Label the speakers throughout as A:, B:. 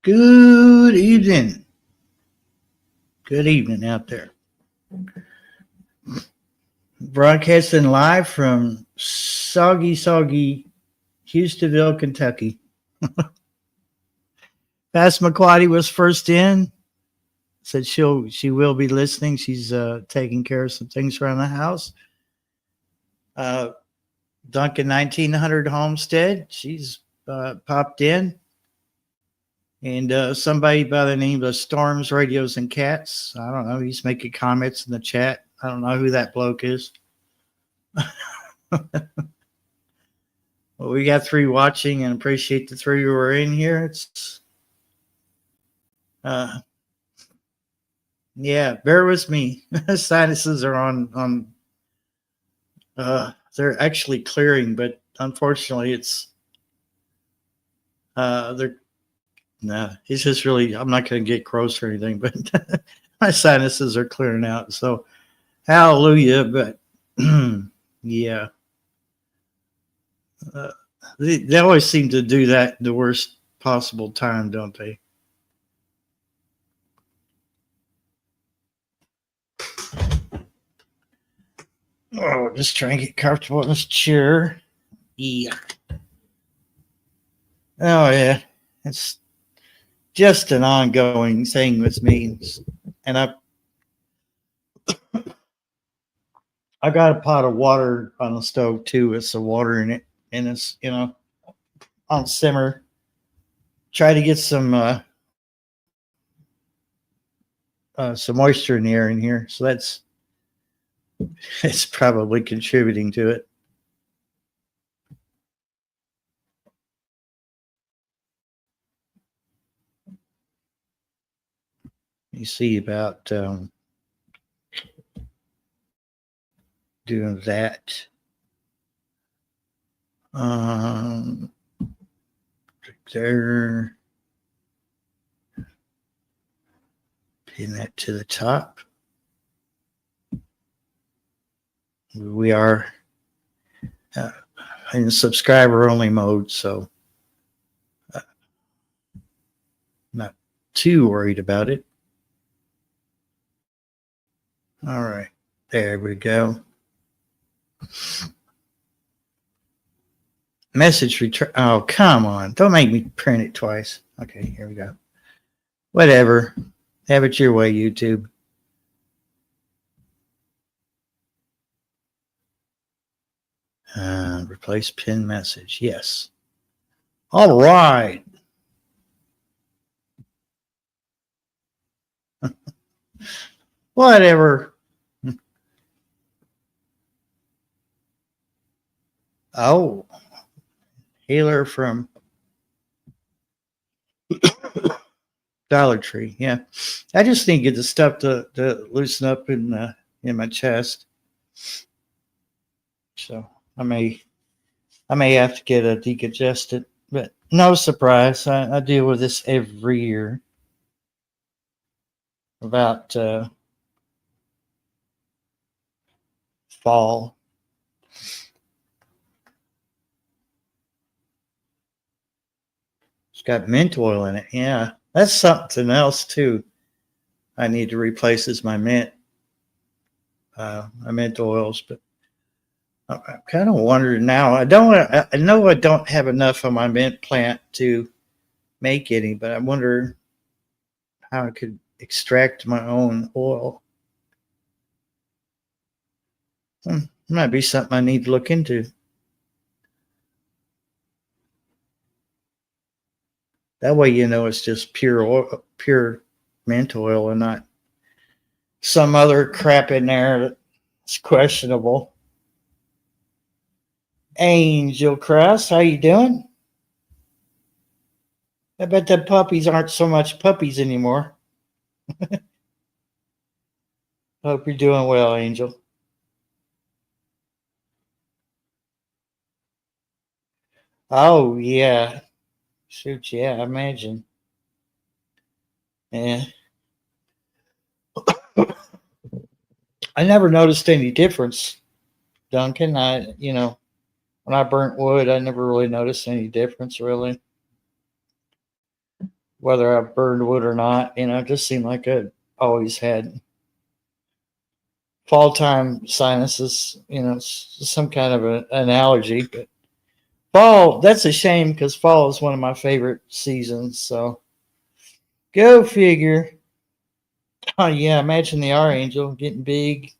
A: Good evening. Good evening out there. Broadcasting live from soggy Houstonville, Kentucky. Pass McQuaddy was first in. Said she will be listening. She's taking care of some things around the house. Duncan 1900 Homestead. She's popped in. And somebody by the name of Storms, Radios, and Cats. I don't know. He's making comments in the chat. I don't know who that bloke is. Well, we got 3 watching and appreciate the 3 who are in here. It's yeah, bear with me. Sinuses are on they're actually clearing, but unfortunately it's it's just really, I'm not going to get gross or anything, but my sinuses are clearing out. So hallelujah. But yeah, they always seem to do that the worst possible time, don't they? Oh, just trying to get comfortable in this chair. Yeah. Oh, yeah. It's just an ongoing thing with me. And I got a pot of water on the stove too with some water in it. And it's, on simmer. Try to get some moisture in the air in here. So it's probably contributing to it. You see about doing that. There. Pin that to the top. We are in subscriber only mode, so not too worried about it. All right, there we go. Message return. Oh, come on. Don't make me print it twice. Okay, here we go. Whatever. Have it your way, YouTube. Replace pin message. Yes. All right. Whatever. Oh. Healer from Dollar Tree. Yeah. I just need to get the stuff to loosen up in my chest. So I may have to get a decongestant, but no surprise. I deal with this every year. About fall. It's got mint oil in it. Yeah, that's something else too. I need to replace is my mint oils, but I'm kind of wondering now. I know I don't have enough on my mint plant to make any, but I wonder how I could extract my own oil. Might be something I need to look into. That way, it's just pure oil, pure mint oil, and not some other crap in there that's questionable. Angel Cross, how you doing? I bet the puppies aren't so much puppies anymore. Hope you're doing well, Angel. Oh, yeah. Shoot, yeah, I imagine. Yeah. I never noticed any difference, Duncan. When I burnt wood, I never really noticed any difference, really. whether I burned wood or not. You know, it just seemed like I always had fall time sinuses. You know, it's some kind of an allergy. But fall, that's a shame because fall is one of my favorite seasons. So go figure. Oh yeah, imagine the R Angel getting big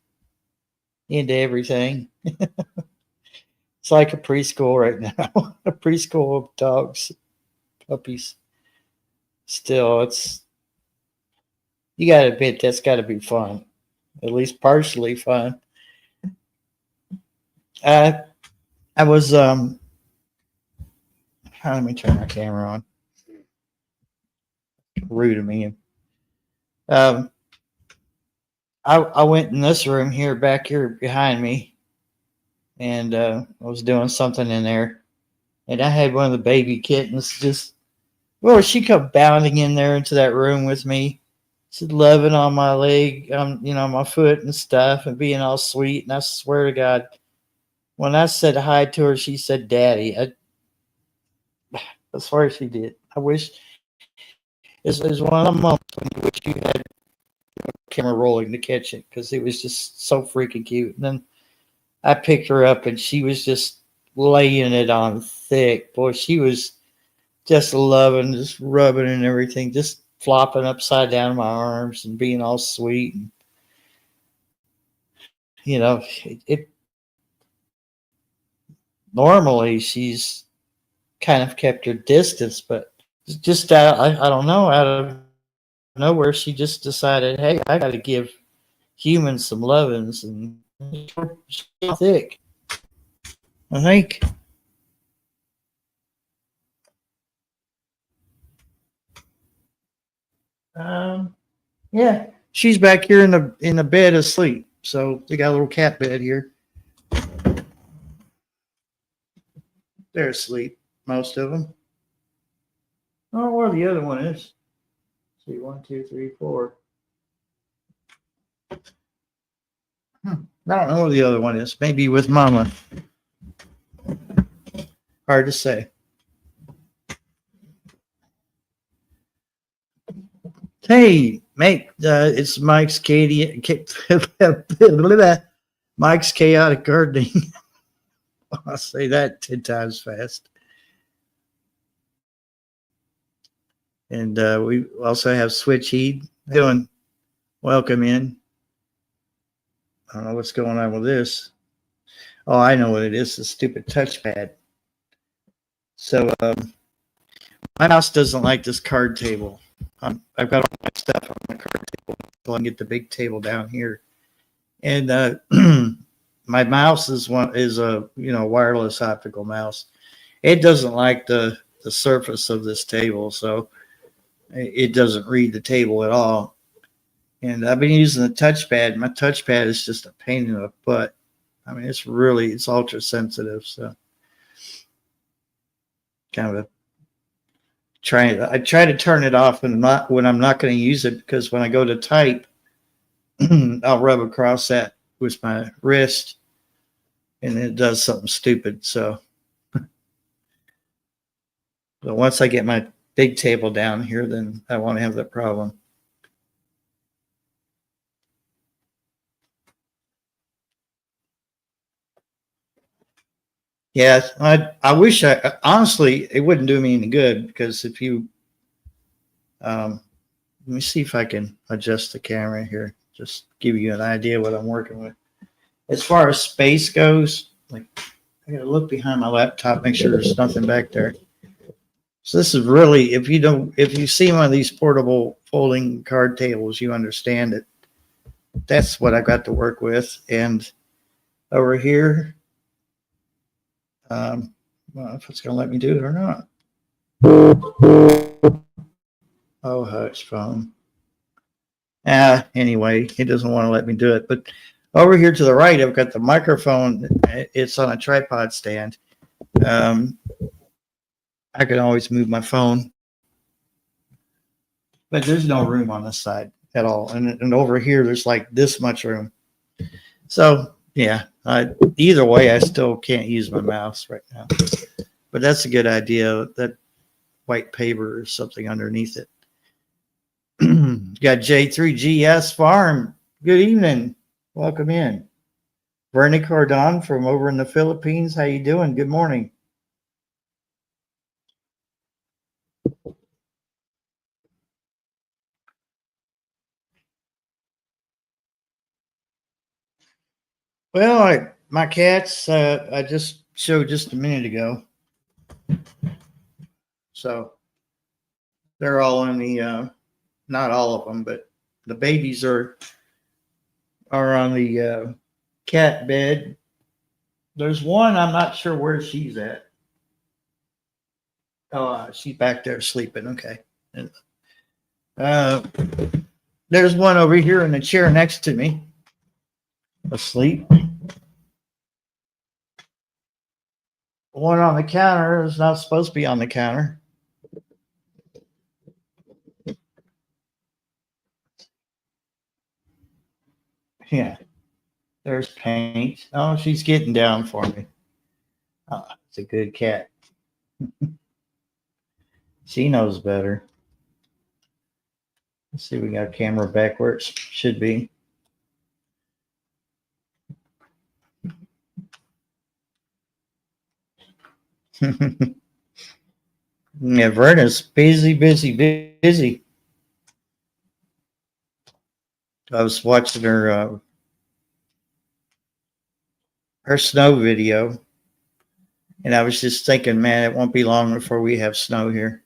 A: into everything. It's like a preschool right now. A preschool of dogs, puppies. Still, it's you got to admit that's got to be fun, at least partially fun. I I was let me turn my camera on. Rude of me. Um, I went in this room here, back here behind me, and I was doing something in there, and I had one of the baby kittens just. Well, she come bounding in there into that room with me. She's loving on my leg, my foot and stuff, and being all sweet. And I swear to God, when I said hi to her, she said, "Daddy." I swear she did. I wish it's one of the moments when you wish you had a camera rolling to catch it because it was just so freaking cute. And then I picked her up, and she was just laying it on thick. Boy, she was just loving, just rubbing and everything, just flopping upside down in my arms and being all sweet. And, it normally she's kind of kept her distance, but just I don't know, out of nowhere, she just decided, hey, I got to give humans some lovins, and she's thick, I think. Yeah, she's back here in the bed asleep. So they got a little cat bed here. They're asleep, most of them. I don't know where the other one is. Let's see, 1, 2, 3, 4. I don't know where the other one is. Maybe with Mama. Hard to say. Hey, mate, it's Mike's Mike's Chaotic Gardening. I'll say that 10 times fast. And we also have Switch Heat doing welcome in. I don't know what's going on with this. Oh, I know what it is. The stupid touchpad. So my mouse doesn't like this card table. I've got all my stuff on the card table, so I can get the big table down here. And my mouse is a wireless optical mouse. It doesn't like the surface of this table, so it doesn't read the table at all. And I've been using the touchpad. My touchpad is just a pain in the butt. I mean, it's ultra sensitive. So kind of I try to turn it off when I'm not going to use it, because when I go to type, I'll rub across that with my wrist, and it does something stupid. So, but once I get my big table down here, then I won't have that problem. Yeah, I wish honestly, it wouldn't do me any good, because if you, let me see if I can adjust the camera here, just give you an idea what I'm working with. As far as space goes, like, I gotta look behind my laptop, make sure there's nothing back there. So this is really, if you see one of these portable folding card tables, you understand it. That's what I got to work with. And over here, well, if it's going to let me do it or not. Oh, hush, phone. Anyway, it doesn't want to let me do it. But over here to the right, I've got the microphone. It's on a tripod stand. I can always move my phone, but there's no room on this side at all. And over here, there's like this much room. So yeah, either way, I still can't use my mouse right now. But that's a good idea. That white paper or something underneath it. Got J3GS Farm. Good evening. Welcome in. Bernie Cardon from over in the Philippines. How you doing? Good morning. Well, my cats, I just showed just a minute ago. So they're all in the, not all of them, but the babies are on the cat bed. There's one, I'm not sure where she's at. Oh, she's back there sleeping. Okay. There's one over here in the chair next to me, asleep. One on the counter is not supposed to be on the counter. Yeah. There's Paint. Oh, she's getting down for me. Oh, it's a good cat. She knows better. Let's see, we got camera back where it should be. Yeah, Verna's busy. I was watching her snow video, and I was just thinking, man, it won't be long before we have snow here.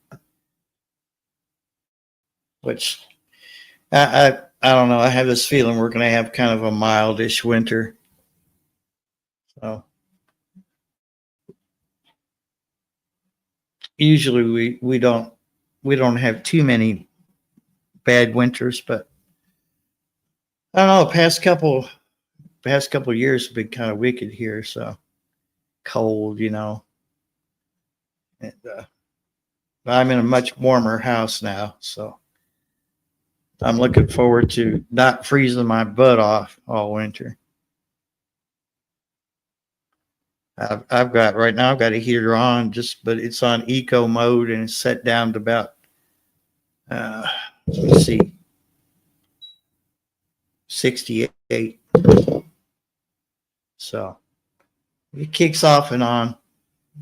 A: Which I don't know. I have this feeling we're going to have kind of a mildish winter. So usually we don't have too many bad winters, but I don't know. Past couple of years have been kind of wicked here. So cold, you know. And I'm in a much warmer house now, so I'm looking forward to not freezing my butt off all winter. I've got right now. I've got a heater on, but it's on eco mode and it's set down to about let's see, 68. So it kicks off and on,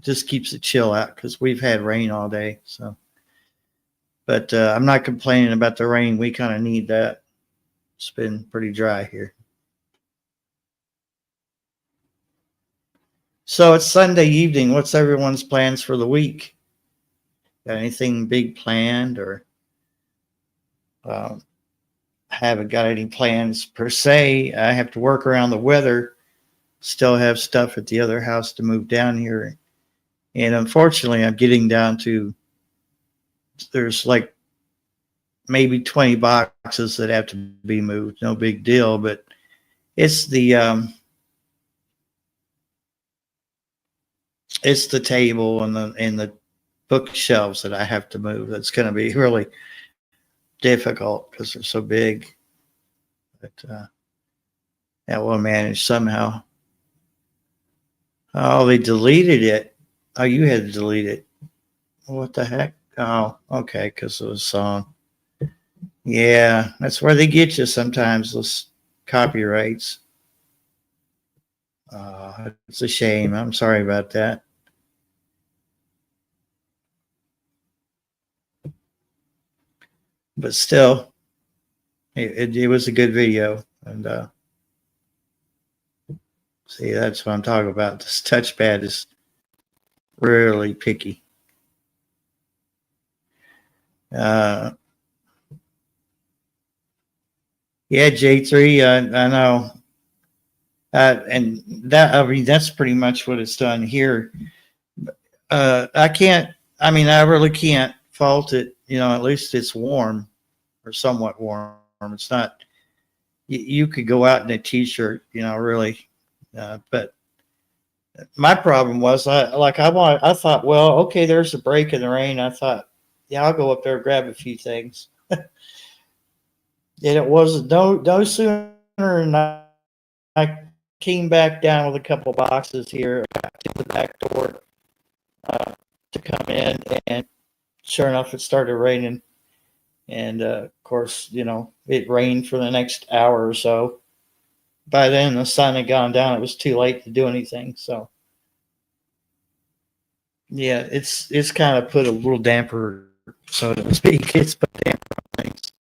A: just keeps it chill out because we've had rain all day. So, but I'm not complaining about the rain. We kind of need that. It's been pretty dry here. So it's Sunday evening. What's everyone's plans for the week? Got anything big planned, or haven't got any plans per se? I have to work around the weather. Still have stuff at the other house to move down here. And unfortunately, I'm getting down to, there's like maybe 20 boxes that have to be moved. No big deal, but it's the table and the bookshelves that I have to move. That's going to be really difficult because they're so big. But that will manage somehow. Oh, they deleted it. Oh, you had to delete it. What the heck? Oh, okay, because of the song. Yeah, that's where they get you sometimes, those copyrights. It's a shame. I'm sorry about that. But still, it was a good video. And see, that's what I'm talking about. This touchpad is really picky. Yeah, J3, I know. And that, I mean, that's pretty much what it's done here. I really can't fault it. You know, at least it's warm or somewhat warm. It's not, you could go out in a t-shirt, you know, really. But my problem was I thought, well, okay, there's a break in the rain. I thought, yeah, I'll go up there and grab a few things. And it wasn't no sooner than I came back down with a couple of boxes here to the back door to come in, and sure enough, it started raining. And of course, it rained for the next hour or so. By then, the sun had gone down. It was too late to do anything. So, yeah, it's kind of put a little damper, so to speak. It's put damper on things.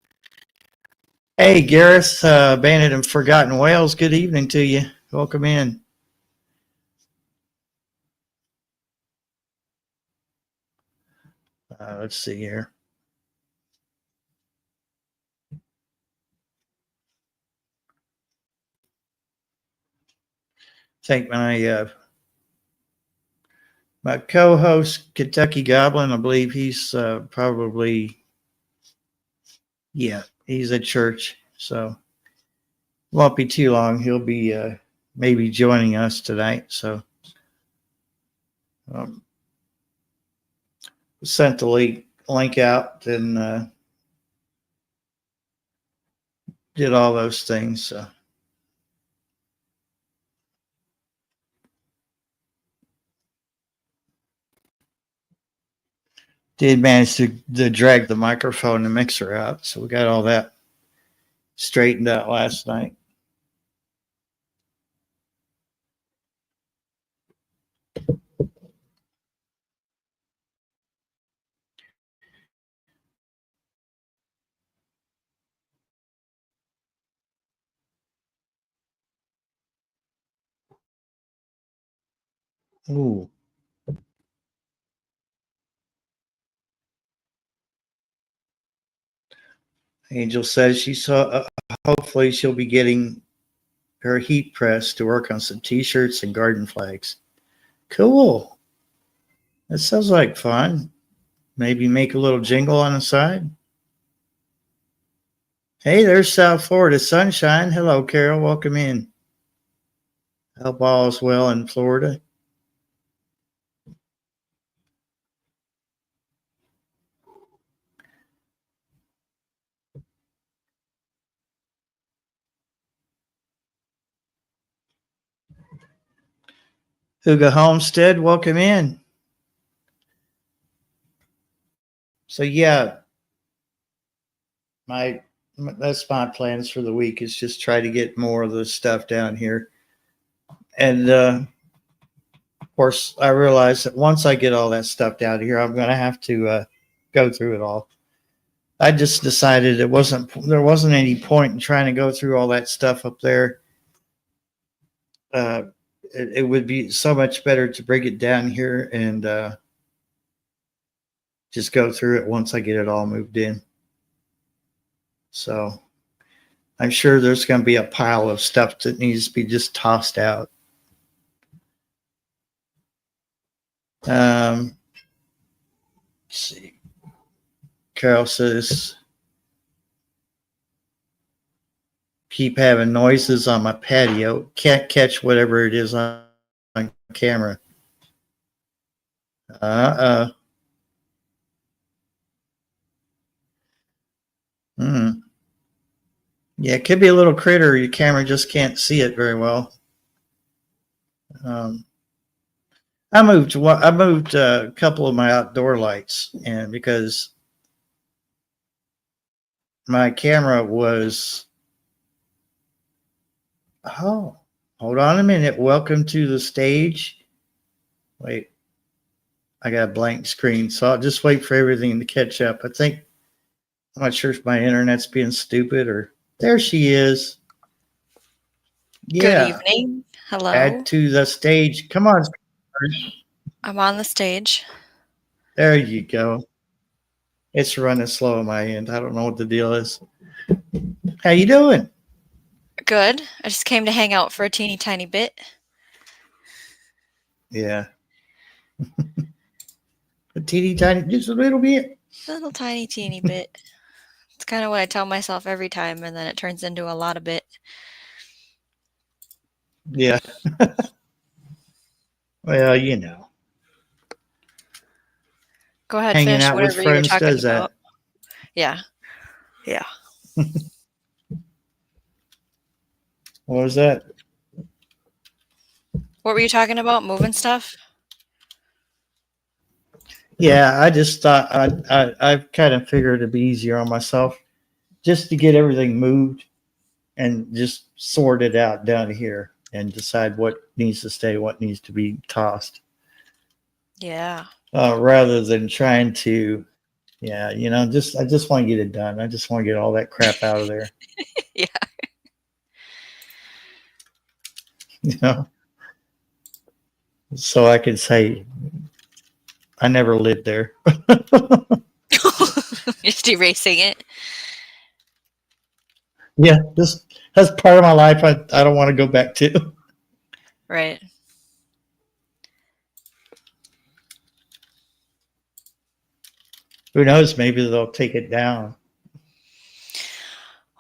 A: Hey, Gareth, Bandit and Forgotten Whales. Good evening to you. Welcome in. Let's see here. I think my co-host Kentucky Goblin, I believe he's probably, yeah, he's at church, so won't be too long. He'll be maybe joining us tonight. So sent the link out and did all those things. So. Did manage to drag the microphone and mixer out, so we got all that straightened out last night. Ooh. Angel says she saw. Hopefully, she'll be getting her heat press to work on some T-shirts and garden flags. Cool. That sounds like fun. Maybe make a little jingle on the side. Hey, there's South Florida sunshine. Hello, Carol. Welcome in. Hope all is well in Florida. Huga Homestead, welcome in. So yeah, that's my plans for the week is just try to get more of the stuff down here. And of course, I realize that once I get all that stuff down here, I'm going to have to go through it all. I just decided there wasn't any point in trying to go through all that stuff up there. It would be so much better to bring it down here and just go through it once I get it all moved in. So I'm sure there's going to be a pile of stuff that needs to be just tossed out. Let's see. Carol says, keep having noises on my patio. Can't catch whatever it is on camera. Yeah, it could be a little critter. Your camera just can't see it very well. I moved a couple of my outdoor lights, and because my camera was, hold on a minute. Welcome to the stage. Wait, I got a blank screen, so I'll just wait for everything to catch up. I'm not sure if my internet's being stupid or there she is.
B: Yeah. Good evening. Hello.
A: Add to the stage. Come on.
B: I'm on the stage.
A: There you go. It's running slow on my end. I don't know what the deal is. How you doing?
B: Good. I just came to hang out for a teeny tiny bit.
A: Yeah. A teeny tiny, just a little bit.
B: Little tiny teeny bit. It's kind of what I tell myself every time, and then it turns into a lot of bit.
A: Yeah. Well, you know.
B: Go ahead,
A: Hanging
B: finish
A: out with
B: whatever you were
A: friends
B: talking
A: does
B: about.
A: that.
B: Yeah. Yeah.
A: What was that?
B: What were you talking about? Moving stuff?
A: Yeah, I just thought I kind of figured it'd be easier on myself just to get everything moved and just sort it out down here and decide what needs to stay, what needs to be tossed,
B: Yeah.
A: rather than trying to, yeah, I just want to get it done. I just want to get all that crap out of there,
B: Yeah.
A: you know, so I could say I never lived there.
B: Just erasing it.
A: Yeah, that's part of my life I don't want to go back to.
B: Right.
A: Who knows? Maybe they'll take it down.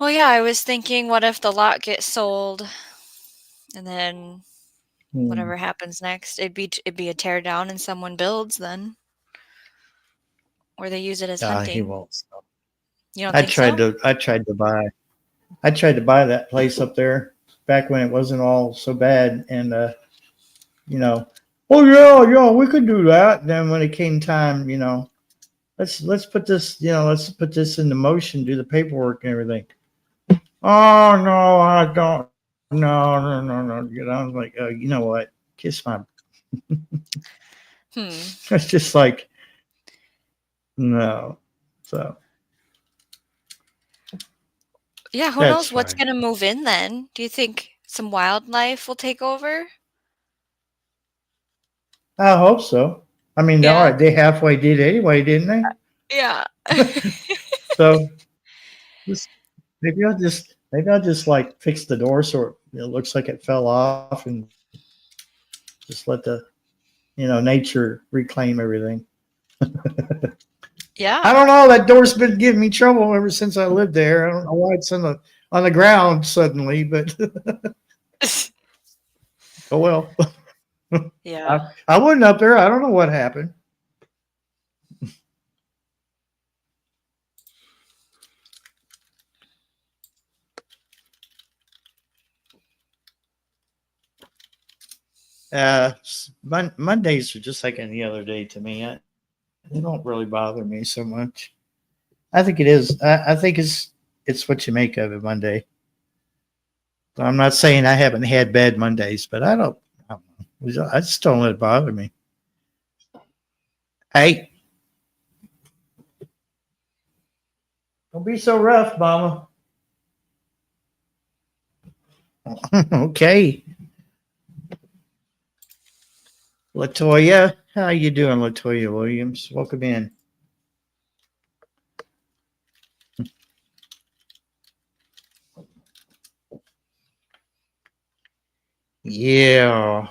B: Well, yeah, I was thinking, what if the lot gets sold and then
A: Hmm.
B: whatever happens next, it'd be a tear down and someone builds then, or they use it as
A: He
B: hunting.
A: won't.
B: You don't think so?
A: I tried to buy that place up there back when it wasn't all so bad, and you know, oh yeah, we could do that. And then when it came time, let's put this, let's put this into motion, do the paperwork and everything. Oh no, I don't. No, no, no, no. I was like, you know what? Kiss my.
B: Hmm.
A: It's just like no. So
B: Yeah, who
A: that's
B: knows what's
A: fine.
B: gonna move in then? Do you think some wildlife will take over?
A: I hope so. I mean,
B: Yeah.
A: they halfway did anyway, didn't they?
B: Yeah.
A: So just maybe I'll just like fix the door so it looks like it fell off and just let the nature reclaim everything. I
B: Yeah.
A: don't know. That door's been giving me trouble ever since I lived there. I don't know why it's on the ground suddenly, but oh well.
B: Yeah.
A: I wasn't up there. I don't know what happened. Mondays are just like any other day to me. They don't really bother me so much. I think it is. I think it's what you make of it Monday. I'm not saying I haven't had bad Mondays, but I don't know. I just don't let it bother me. Hey, don't be so rough, Mama. Okay, Latoya, how you doing, Latoya Williams? Welcome in. Yeah,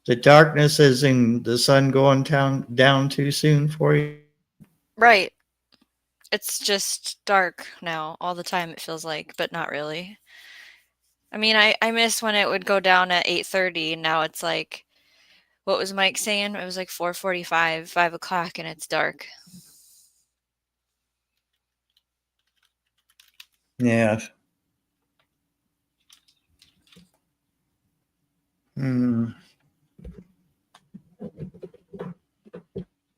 A: the darkness is in the sun going down too soon for you.
B: Right. It's just dark now all the time, it feels like, but not really. I mean, I miss when it would go down at 8:30, and now it's like, what was Mike saying? It was like 4:45, 5 o'clock, and it's dark.
A: Yeah. Hmm.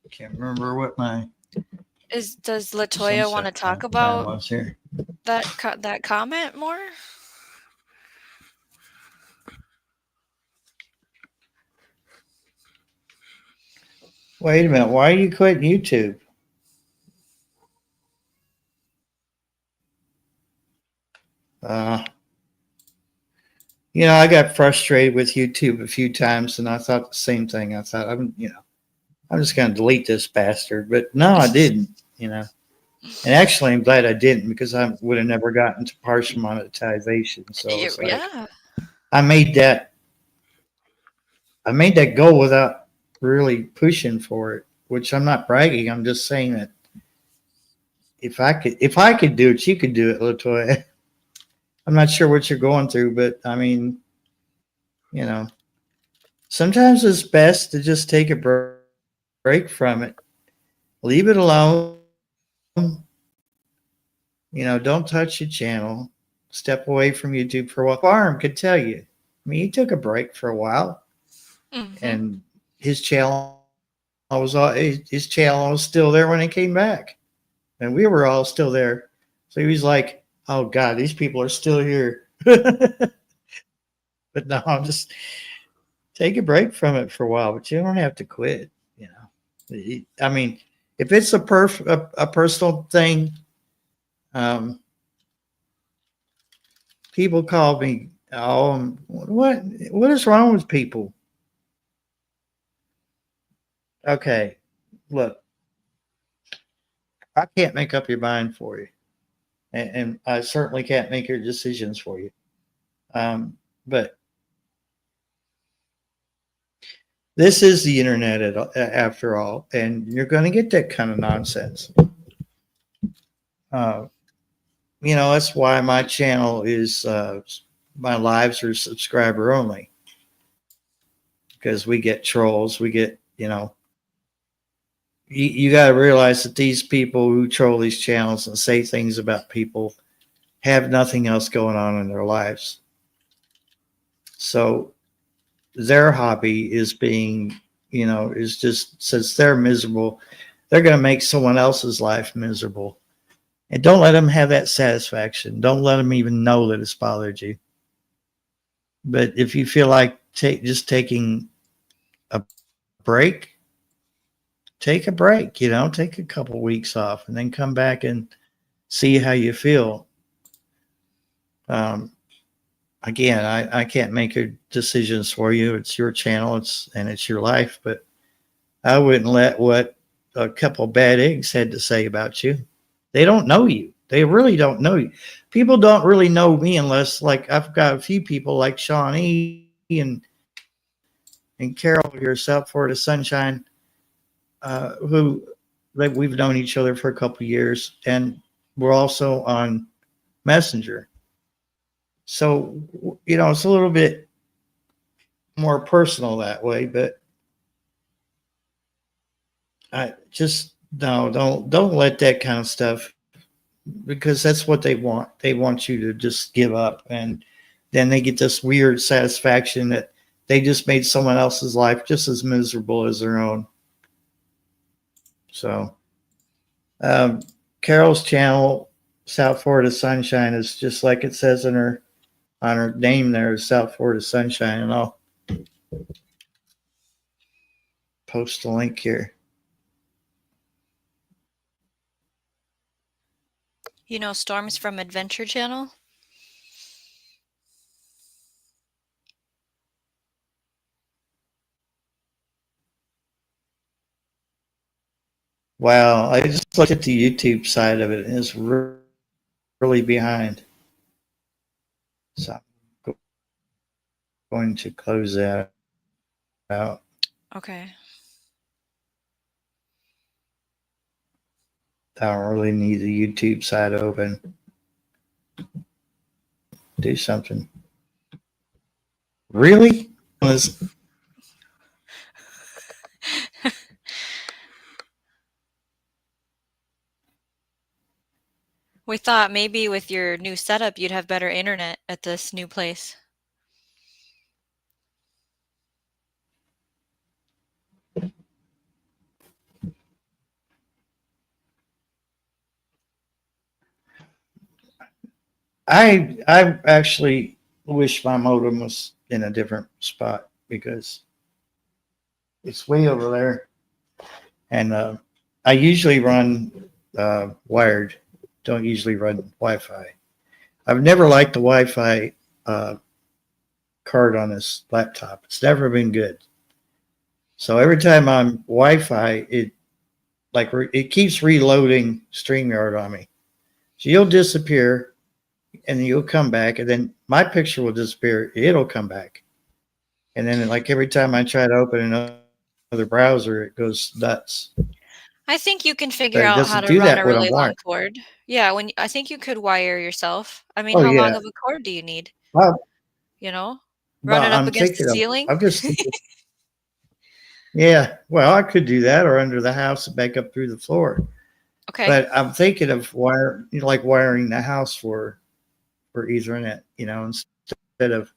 A: Can't remember what my
B: Does Latoya want to
A: sunset
B: talk
A: time
B: about
A: was here.
B: that comment more?
A: Wait a minute. Why are you quitting YouTube? Uh, I got frustrated with YouTube a few times, and I thought the same thing. I thought I'm just going to delete this bastard, but no, I didn't. And actually, I'm glad I didn't because I would have never gotten to partial monetization. So it's like
B: Yeah.
A: I made that I made that goal without really pushing for it, which I'm not bragging. I'm just saying that if I could do it, you could do it, Latoya. I'm not sure what you're going through, but I mean, you know, sometimes it's best to just take a break from it, leave it alone. Don't touch your channel. Step away from YouTube for a while. Farm could tell you. I mean, he took a break for a while.
B: Hmm.
A: and his channel his channel was still there when he came back, and we were all still there. So he was like, "Oh God, these people are still here." But no, I'm just take a break from it for a while. But you don't have to quit. You know, I mean, if it's a personal thing, um, people call me, "Oh, what is wrong with people?" Okay, look, I can't make up your mind for you, and I certainly can't make your decisions for you. But this is the internet after all, and you're going to get that kind of nonsense. Uh, that's why my channel is my lives are subscriber only, because we get trolls. We get, you got to realize that these people who troll these channels and say things about people have nothing else going on in their lives. So their hobby is being, is just, since they're miserable, they're going to make someone else's life miserable. And don't let them have that satisfaction. Don't let them even know that it's bothered you. But if you feel like just taking a break, take a break, take a couple weeks off and then come back and see how you feel. Again, I can't make your decisions for you. It's your channel, it's your life, but I wouldn't let what a couple bad eggs had to say about you. They don't know you. They really don't know you. People don't really know me unless, like, I've got a few people like Shawnee and Carol yourself for the Sunshine, who like we've known each other for a couple of years, and we're also on Messenger. So it's a little bit more personal that way, but I just no, don't let that kind of stuff, because that's what they want. They want you to just give up, and then they get this weird satisfaction that they just made someone else's life just as miserable as their own. So, Carol's channel, South Florida Sunshine, is just like it says in her on her name there, South Florida Sunshine, and I'll post a link here.
B: Storms from Adventure Channel?
A: Wow, I just looked at the YouTube side of it, and it's really behind. So I'm going to close that out.
B: Okay.
A: I don't really need the YouTube side open. Do something. Really?
B: We thought maybe with your new setup you'd have better internet at this new place.
A: I actually wish my modem was in a different spot, because it's way over there, and I usually run wired. Don't usually run Wi-Fi. I've never liked the Wi-Fi card on this laptop. It's never been good. So every time I'm Wi-Fi, it keeps reloading StreamYard on me. So you'll disappear, and then you'll come back, and then my picture will disappear. It'll come back, and then like every time I try to open another browser, it goes nuts.
B: I think you can figure
A: But it
B: out how
A: doesn't
B: to
A: do
B: run
A: that
B: a
A: when I'm
B: really long
A: wired.
B: cord. Yeah, I think you could wire yourself. I mean,
A: Oh
B: how long
A: yeah.
B: of a cord do you need?
A: Well,
B: Run
A: but
B: it up
A: I'm
B: against the
A: thinking of.
B: ceiling?
A: I'm just thinking. Yeah. Well, I could do that, or under the house and back up through the floor.
B: Okay.
A: But I'm thinking of wiring the house for Ethernet, instead of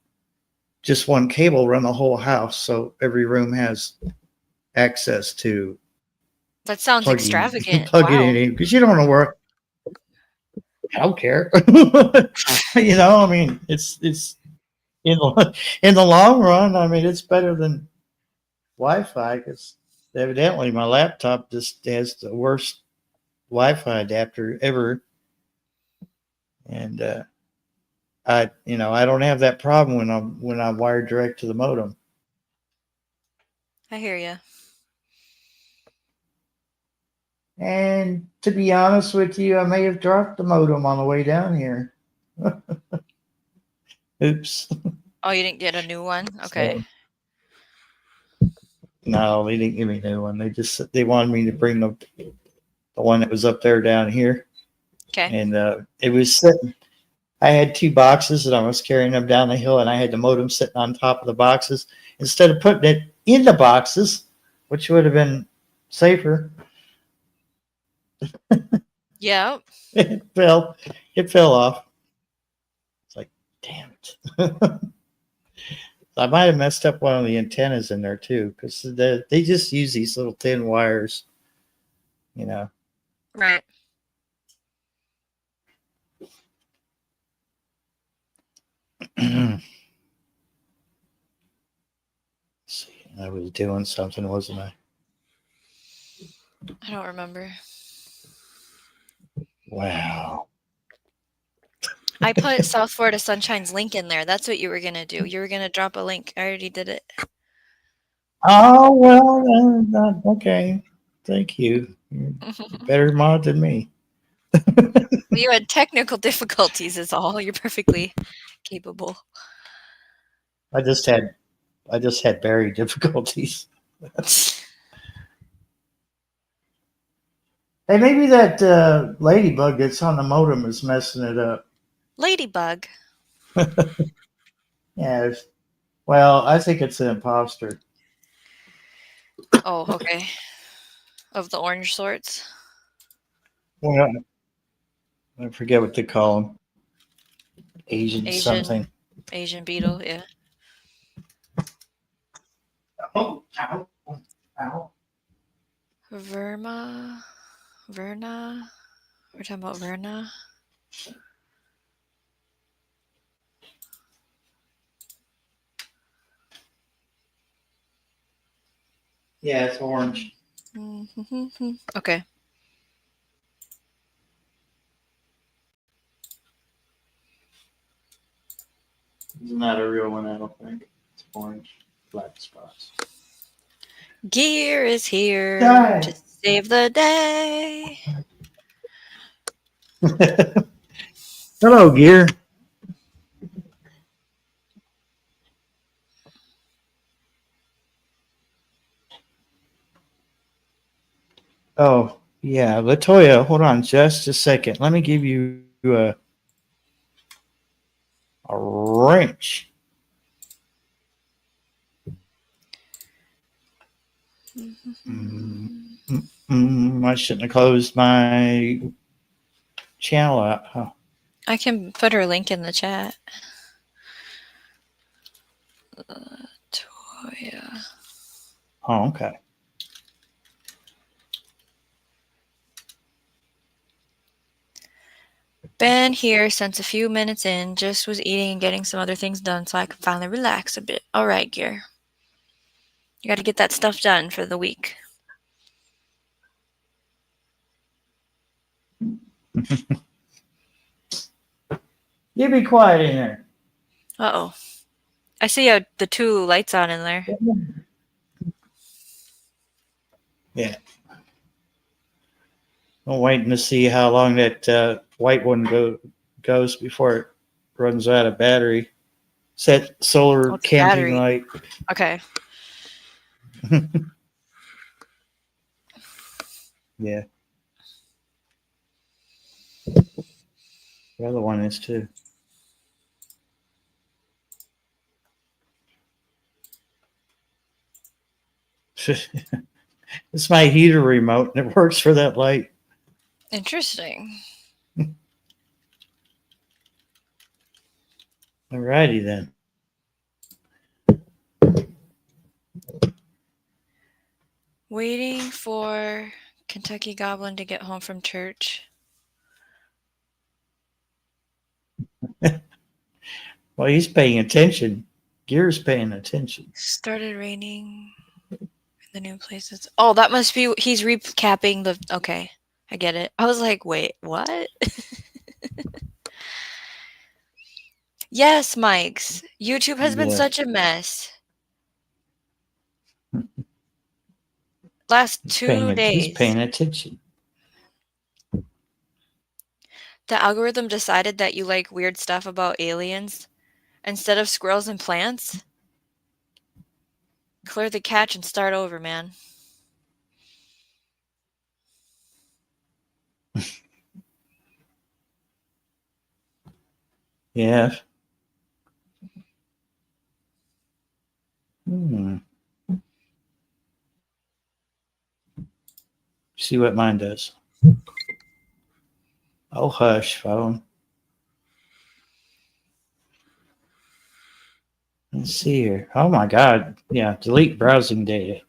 A: just one cable run the whole house, so every room has access to
B: That sounds
A: plugging
B: extravagant.
A: plug it
B: Wow.
A: in because you don't want to work. I don't care. I mean, it's in the long run. I mean, it's better than Wi-Fi because evidently my laptop just has the worst Wi-Fi adapter ever, and I don't have that problem when I'm wired direct to the modem.
B: I hear you.
A: And to be honest with you, I may have dropped the modem on the way down here. Oops.
B: Oh, you didn't get a new one? Okay.
A: So, no, they didn't give me a new one. They wanted me to bring the one that was up there down here,
B: Okay.
A: and it was sitting. I had two boxes and I was carrying them down the hill, and I had the modem sitting on top of the boxes instead of putting it in the boxes, which would have been safer.
B: Yeah.
A: It fell. It fell off. It's like, damn it. I might have messed up one of the antennas in there too, because they just use these little thin wires, you know.
B: Right.
A: See, I was doing something, wasn't I?
B: I don't remember.
A: Wow.
B: I put South Florida Sunshine's link in there. That's what you were gonna do. You were gonna drop a link. I already did it.
A: Oh well, okay. Thank you. You're a better mod than me.
B: You had technical difficulties is all. You're perfectly capable.
A: I just had berry difficulties. Hey, maybe that ladybug that's on the modem is messing it up.
B: Ladybug.
A: Yeah. Well, I think it's an imposter.
B: Oh, okay. Of the orange sorts.
A: Well, I forget what they call them. Asian something.
B: Asian beetle, yeah.
A: Oh, ow, ow.
B: Verna. We're talking about Verna.
A: Yeah, it's orange.
B: Okay.
A: It's not a real one, I don't think. It's orange, black spots.
B: Gear is here
A: Die.
B: to save the day.
A: Hello, Gear. Oh, yeah, Latoya, hold on just a second. Let me give you a wrench. I shouldn't have closed my channel out. Huh?
B: I can put her link in the chat. Toya.
A: Oh, okay.
B: Been here since a few minutes in, just was eating and getting some other things done so I can finally relax a bit. All right, Gear. You got to get that stuff done for the week.
A: You be quiet in there.
B: Uh-oh. I see the two lights on in there.
A: Yeah. I'm waiting to see how long that white one goes before it runs out of battery. Set solar
B: What's
A: camping
B: battery?
A: light.
B: Okay.
A: Yeah. The other one is too. It's my heater remote and it works for that light.
B: Interesting.
A: Alrighty then.
B: Waiting for Kentucky Goblin to get home from church.
A: Well, he's paying attention. Gear's paying attention.
B: Started raining in the new places. Oh, that must be he's recapping the. Okay, I get it. I was like, wait, what? Yes, Mike's. YouTube has been
A: Yeah.
B: such a mess. Last 2
A: He's
B: days.
A: paying attention.
B: The algorithm decided that you like weird stuff about aliens instead of squirrels and plants. Clear the cache and start over, man.
A: Yeah. Hmm. See what mine does. Oh, hush, phone. Let's see here. Oh my God. Yeah. Delete browsing data.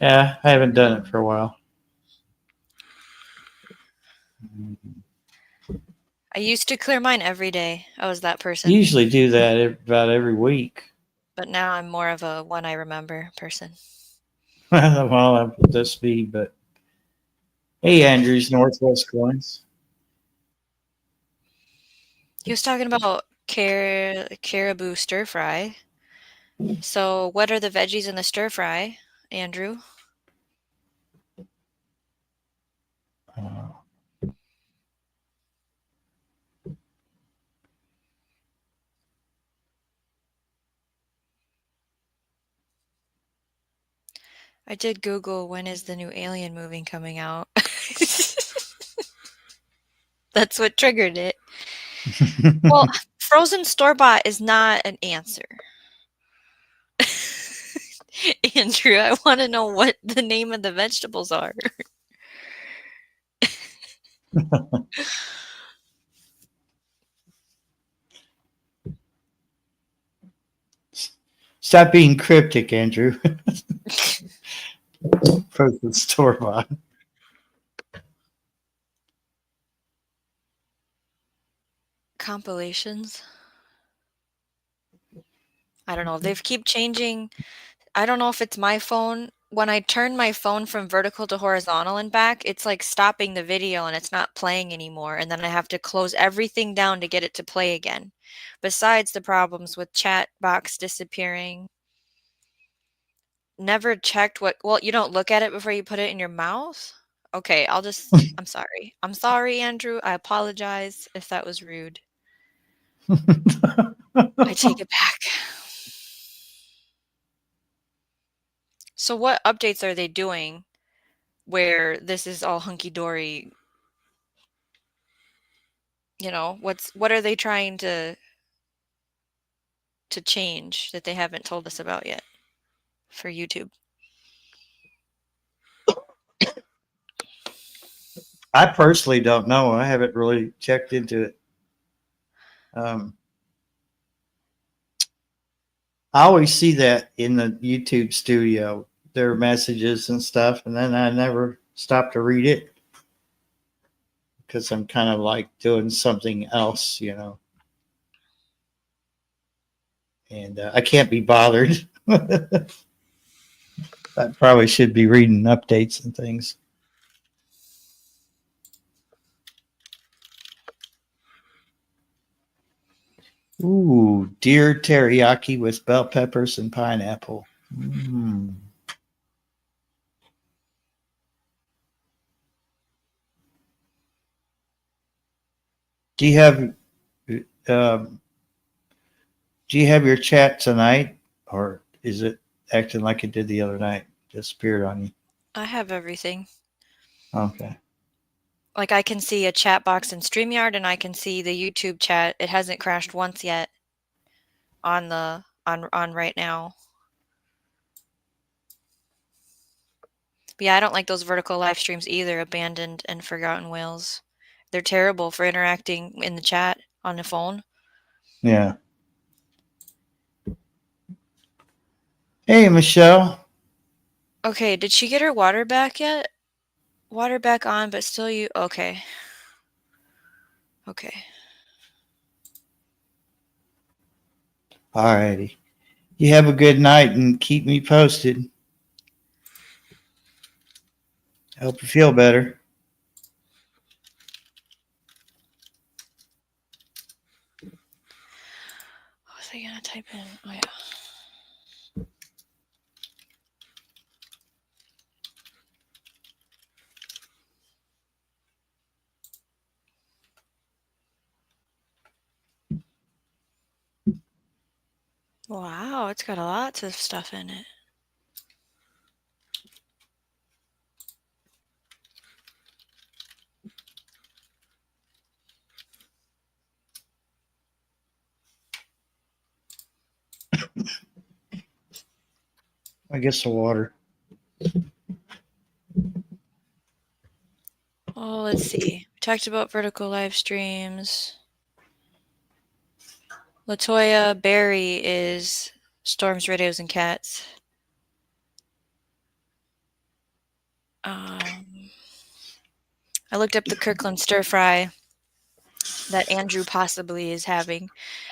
A: Yeah. I haven't done it for a while.
B: I used to clear mine every day. I was that person.
A: Usually do that about every week.
B: But now I'm more of a one I remember person.
A: Well, that's me, but hey, Andrews, Northwest Coins.
B: He was talking about caribou stir fry. So, what are the veggies in the stir fry, Andrew?
A: Uh,
B: I did Google when is the new Alien movie coming out. That's what triggered it. Well, frozen store-bought is not an answer. Andrew, I want to know what the name of the vegetables are.
A: Stop being cryptic, Andrew. Frozen store bought.
B: Compilations. I don't know. They keep changing. I don't know if it's my phone. When I turn my phone from vertical to horizontal and back, it's like stopping the video and it's not playing anymore. And then I have to close everything down to get it to play again. Besides the problems with chat box disappearing. Never checked what, well, you don't look at it before you put it in your mouth? Okay, I'm sorry. I'm sorry, Andrew. I apologize if that was rude. I take it back. So what updates are they doing where this is all hunky dory? You know, what are they trying to change that they haven't told us about yet for YouTube?
A: I personally don't know. I haven't really checked into it. I always see that in the YouTube studio, their messages and stuff, and then I never stop to read it because I'm kind of like doing something else, and I can't be bothered. I probably should be reading updates and things. Ooh, deer teriyaki with bell peppers and pineapple. Mm. Do you have um, do you have your chat tonight, or is it acting like it did the other night? Disappeared on you.
B: I have everything.
A: Okay.
B: Like I can see a chat box in StreamYard and I can see the YouTube chat. It hasn't crashed once yet on right now. But yeah, I don't like those vertical live streams either, Abandoned and Forgotten Whales. They're terrible for interacting in the chat on the phone.
A: Yeah. Hey, Michelle.
B: Okay, did she get her water back yet? Water back on, but still you. Okay. Okay.
A: All righty. You have a good night and keep me posted. I hope you feel better.
B: What was I gonna type in? Oh yeah. Wow, it's got a lot of stuff in it.
A: I guess the water.
B: Oh, let's see. We talked about vertical live streams. Latoya Berry is Storms, Radios, and Cats. I looked up the Kirkland stir fry that Andrew possibly is having,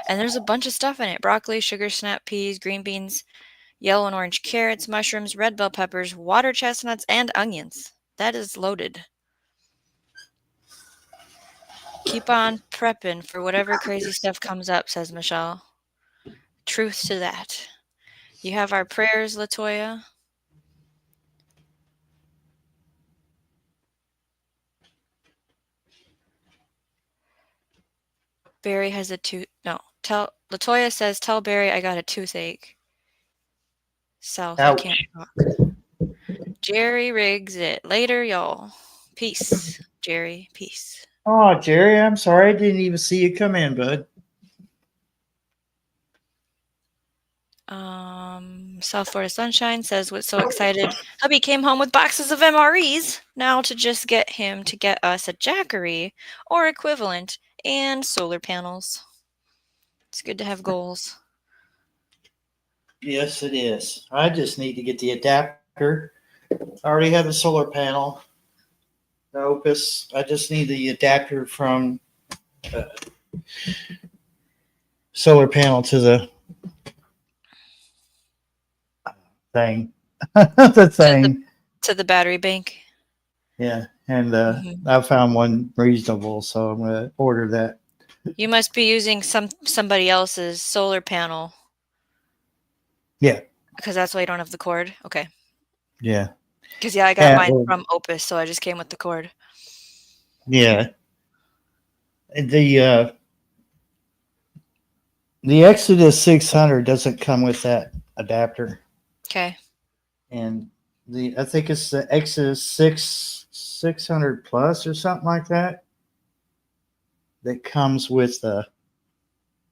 B: and there's a bunch of stuff in it: broccoli, sugar snap peas, green beans, yellow and orange carrots, mushrooms, red bell peppers, water chestnuts, and onions. That is loaded. Keep on prepping for whatever crazy stuff comes up, says Michelle. Truth to that. You have our prayers, Latoya. Barry has a Latoya says, tell Barry I got a toothache. South, I can't talk. Jerry rigs it. Later, y'all. Peace, Jerry. Peace.
A: Oh, Jerry, I'm sorry. I didn't even see you come in, bud.
B: South Florida Sunshine says, what's so excited? Hubby came home with boxes of MREs. Now to just get him to get us a Jackery or equivalent and solar panels. It's good to have goals.
A: Yes, it is. I just need to get the adapter. I already have the solar panel. The Opus. I just need the adapter from solar panel to the thing. The thing.
B: To the battery bank.
A: Yeah, and I found one reasonable, so I'm gonna order that.
B: You must be using somebody else's solar panel.
A: Yeah.
B: Because that's why you don't have the cord? Okay.
A: Yeah.
B: Because, yeah, I got mine from Opus, so I just came with the cord.
A: Yeah. The Exodus 600 doesn't come with that adapter.
B: Okay.
A: And I think it's the Exodus 600 Plus or something like that. That comes with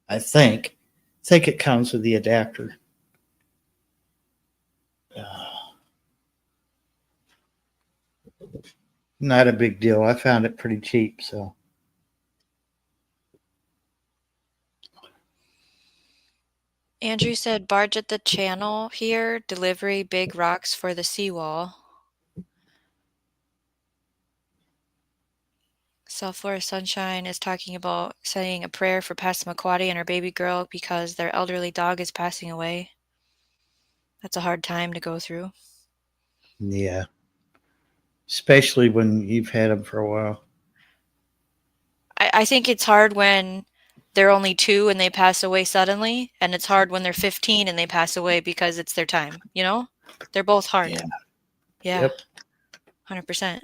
A: I think it comes with the adapter. Not a big deal. I found it pretty cheap, so.
B: Andrew said, barge at the channel here, delivery big rocks for the seawall. South Florida Sunshine is talking about saying a prayer for Passamaquoddy and her baby girl because their elderly dog is passing away. That's a hard time to go through.
A: Yeah. Especially when you've had them for a while.
B: I think it's hard when they're only 2 and they pass away suddenly, and it's hard when they're 15 and they pass away because it's their time, you know? They're both hard. Yeah.
A: Yep.
B: 100%.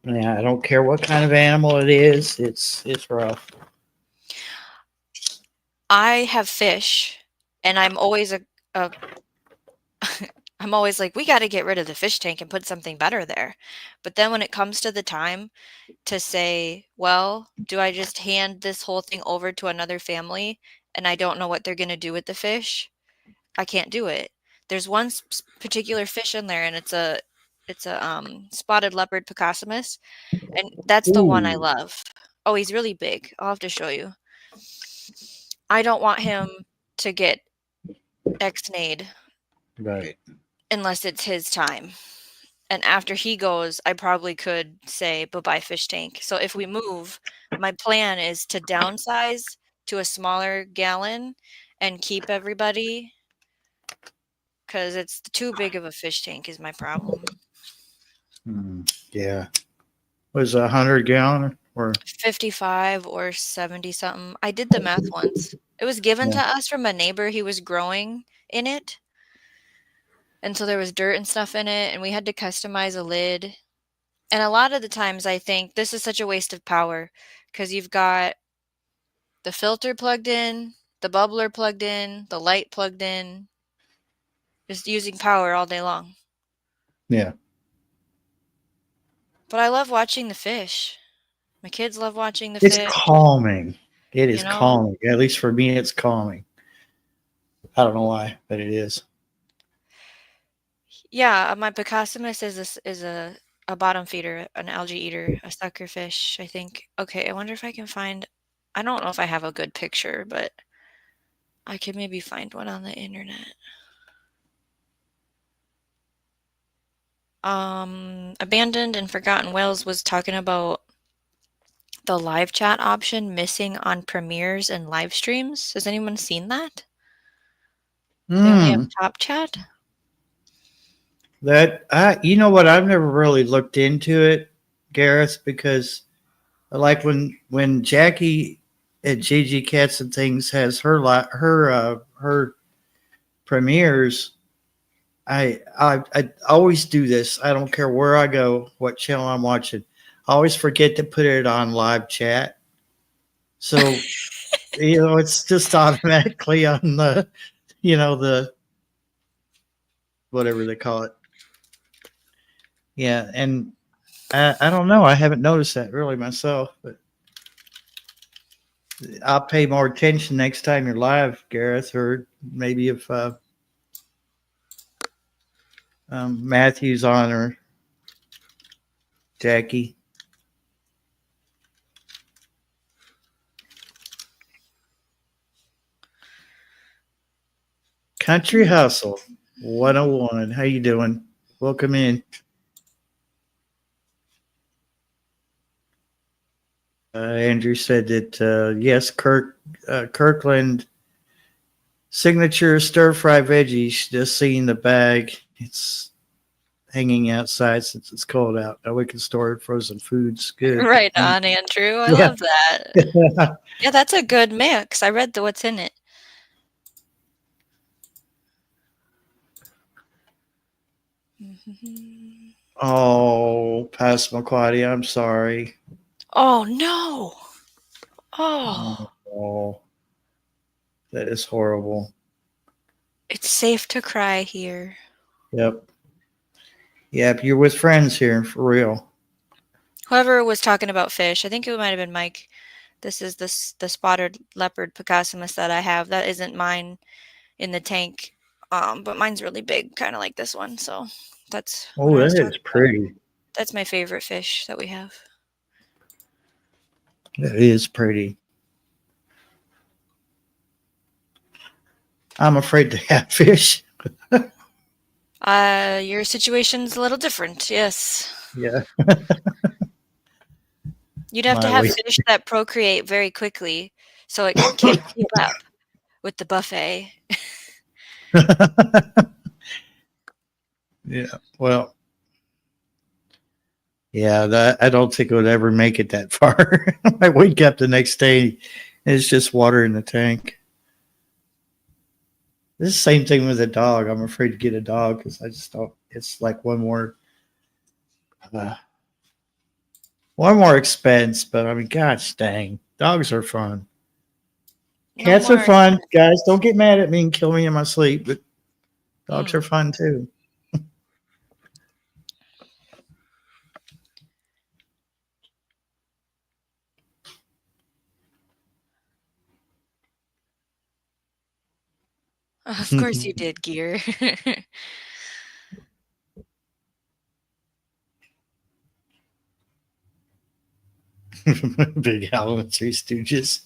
A: Yeah, I don't care what kind of animal it is. It's rough.
B: I have fish, and I'm always I'm always like, we got to get rid of the fish tank and put something better there. But then when it comes to the time to say, well, do I just hand this whole thing over to another family and I don't know what they're going to do with the fish? I can't do it. There's one particular fish in there, and it's a spotted leopard Picassamus, and that's the one I love. Oh, he's really big. I'll have to show you. I don't want him to get ex-nayed
A: Right.
B: unless it's his time. And after he goes, I probably could say bye-bye fish tank. So if we move, my plan is to downsize to a smaller gallon and keep everybody, because it's too big of a fish tank is my problem.
A: Yeah. Was 100 gallon or
B: 55 or 70 something. I did the math once. It was given
A: Yeah.
B: to us from a neighbor. He was growing in it. And so there was dirt and stuff in it, and we had to customize a lid. And a lot of the times I think this is such a waste of power because you've got the filter plugged in, the bubbler plugged in, the light plugged in, just using power all day long.
A: Yeah.
B: But I love watching the fish. My kids love watching the
A: It's
B: fish,
A: calming. It
B: you
A: is
B: know?
A: calming. At least for me, it's calming. I don't know why, but it is.
B: Yeah, my Picassamus is a bottom feeder, an algae eater, a sucker fish, I think. Okay, I wonder if I can find. I don't know if I have a good picture, but I could maybe find one on the internet. Abandoned and Forgotten Whales was talking about the live chat option missing on premieres and live streams. Has anyone seen that? They only have top chat?
A: You know what? I've never really looked into it, Gareth, because like when Jackie at Gigi Cats and Things has her premieres, I always do this. I don't care where I go, what channel I'm watching. I always forget to put it on live chat. So it's just automatically on the whatever they call it. Yeah, and I don't know. I haven't noticed that really myself, but I'll pay more attention next time you're live, Gareth, or maybe if Matthew's on or Jackie. Country Hustle 101. How you doing? Welcome in. Andrew said that yes, Kirkland signature stir fry veggies. Just seeing the bag. It's hanging outside since it's cold out. Now we can store frozen foods. Good.
B: Right on, Andrew. I
A: Yeah.
B: love that. Yeah, that's a good mix. I read what's in it.
A: Oh, Passamaquoddy, I'm sorry.
B: Oh no. Oh,
A: Oh, that is horrible.
B: it's safe to cry here.
A: Yep. Yep, you're with friends here for real.
B: Whoever was talking about fish, I think it might have been Mike. This is the spotted leopard Picassamus that I have. That isn't mine in the tank, but mine's really big, kind of like this one. So that's what
A: Oh,
B: I was
A: that
B: talking
A: is
B: about.
A: pretty.
B: That's my favorite fish that we have.
A: That is pretty. I'm afraid to have fish.
B: Your situation's a little different, yes.
A: Yeah.
B: You'd have to have fish that procreate very quickly so it can't keep up with the buffet.
A: Yeah. Well, yeah, that I don't think it would ever make it that far. I wake up the next day and it's just water in the tank. This is the same thing with a dog. I'm afraid to get a dog because I just don't. It's like one more expense. But I mean, gosh dang, dogs are fun. Cats are fun, guys. Don't get mad at me and kill me in my sleep. But dogs are fun too.
B: Of course you did, Gear.
A: Big Al and Three Stooges.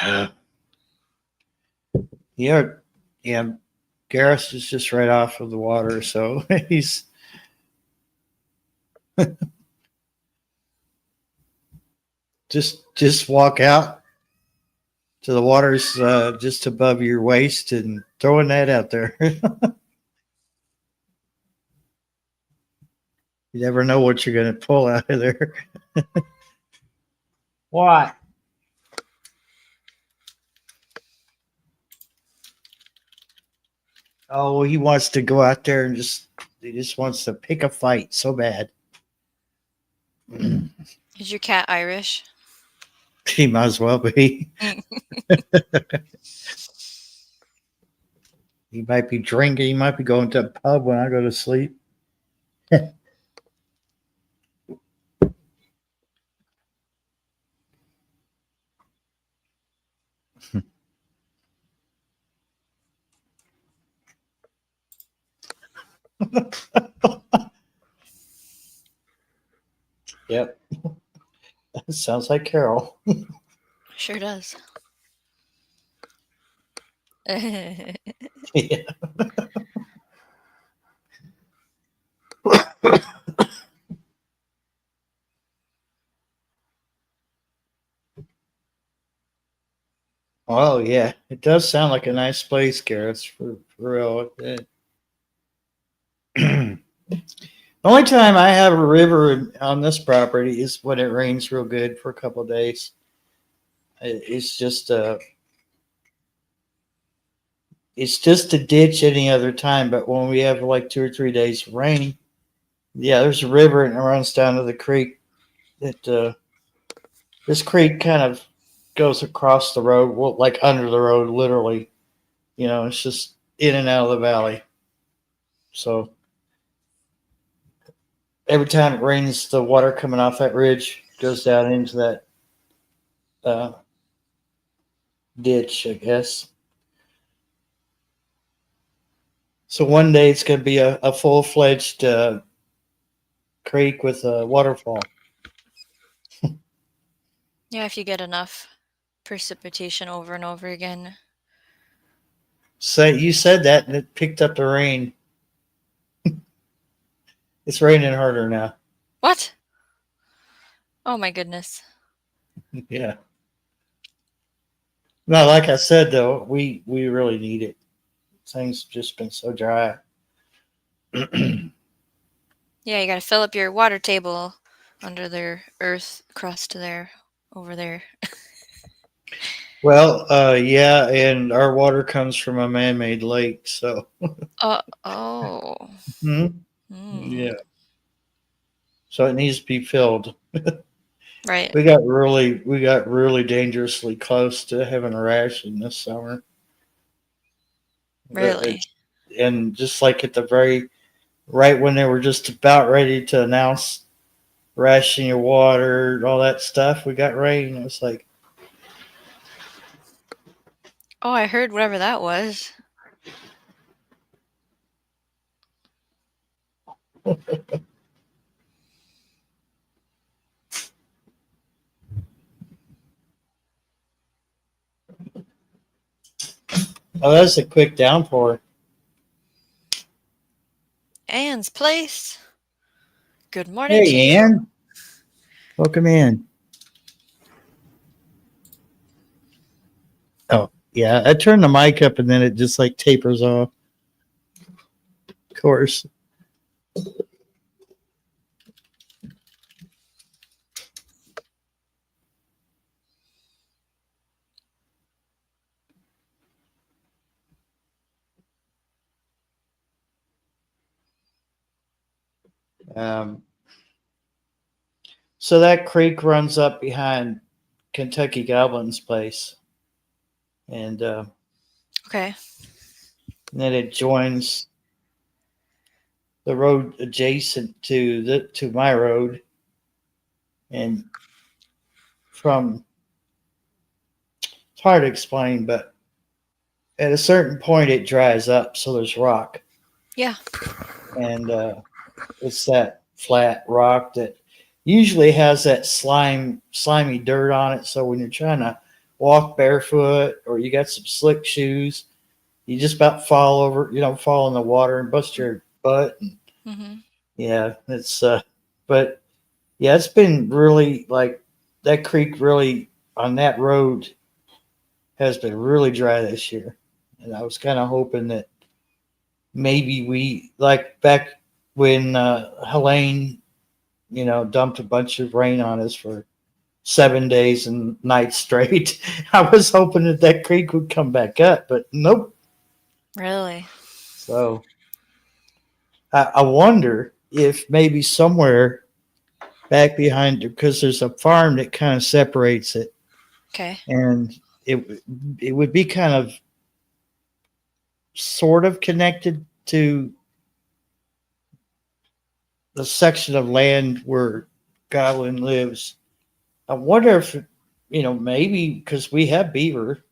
A: Yeah, yeah. Gareth is just right off of the water, so he's just walk out to the water's just above your waist and throw a net out there. You never know what you're going to pull out of there. What? Oh, he wants to go out there and he just wants to pick a fight so bad.
B: Is your cat Irish?
A: He might as well be. He might be drinking. He might be going to a pub when I go to sleep. Yep. That sounds like Carol.
B: Sure does.
A: Yeah. Oh yeah, it does sound like a nice place, Gareth. For real. The only time I have a river on this property is when it rains real good for a couple of days. It's just a ditch any other time, but when we have like 2 or 3 days of rain, yeah, there's a river and it runs down to the creek. That this creek kind of goes across the road, well, like under the road, literally. You know, it's just in and out of the valley. So every time it rains, the water coming off that ridge goes down into that ditch, I guess. So one day it's going to be a full-fledged creek with a waterfall.
B: Yeah, if you get enough precipitation over and over again.
A: So you said that, and it picked up the rain. It's raining harder now.
B: What? Oh my goodness.
A: Yeah. No, like I said though, we really need it. Things have just been so dry.
B: Yeah, you gotta fill up your water table under their earth crust there, over there.
A: Well, yeah, and our water comes from a man-made lake, so
B: Oh.
A: Mhm. Yeah. So it needs to be filled.
B: Right.
A: We got really dangerously close to having a ration this summer.
B: Really?
A: And just like at the right when they were just about ready to announce ration your water, all that stuff, we got rain. It was like,
B: Oh, I heard whatever that was.
A: oh, that's a quick downpour.
B: Anne's place. Good morning to
A: Hey,
B: you.
A: Ann. Welcome in. Oh, yeah. I turned the mic up and then it just like tapers off. Of course. So that creek runs up behind Kentucky Goblin's place. And
B: Okay.
A: then it joins the road adjacent to my road, and from it's hard to explain, but at a certain point it dries up, so there's rock,
B: Yeah.
A: and it's that flat rock that usually has that slimy dirt on it. So when you're trying to walk barefoot or you got some slick shoes, you just about fall over, fall in the water and bust your butt.
B: Mm-hmm.
A: Yeah, it's but yeah, it's been really like that creek really on that road has been really dry this year. And I was kind of hoping that maybe we like back when Helene, dumped a bunch of rain on us for 7 days and nights straight. I was hoping that that creek would come back up, but nope.
B: Really?
A: So I wonder if maybe somewhere back behind, because there's a farm that kind of separates it,
B: Okay.
A: and it would be kind of sort of connected to the section of land where Goblin lives. I wonder if, maybe because we have beaver,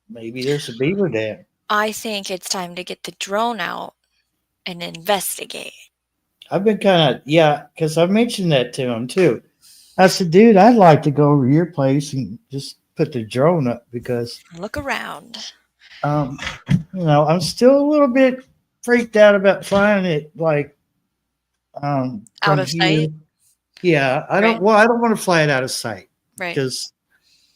A: maybe there's a beaver dam.
B: I think it's time to get the drone out and investigate.
A: I've been kind of, yeah, because I mentioned that to him too. I said, dude, I'd like to go over to your place and just put the drone up because,
B: Look around.
A: um, I'm still a little bit freaked out about flying it like
B: Out
A: from
B: of
A: here.
B: sight?
A: Yeah,
B: Right.
A: I don't want to fly it out of sight
B: Right.
A: because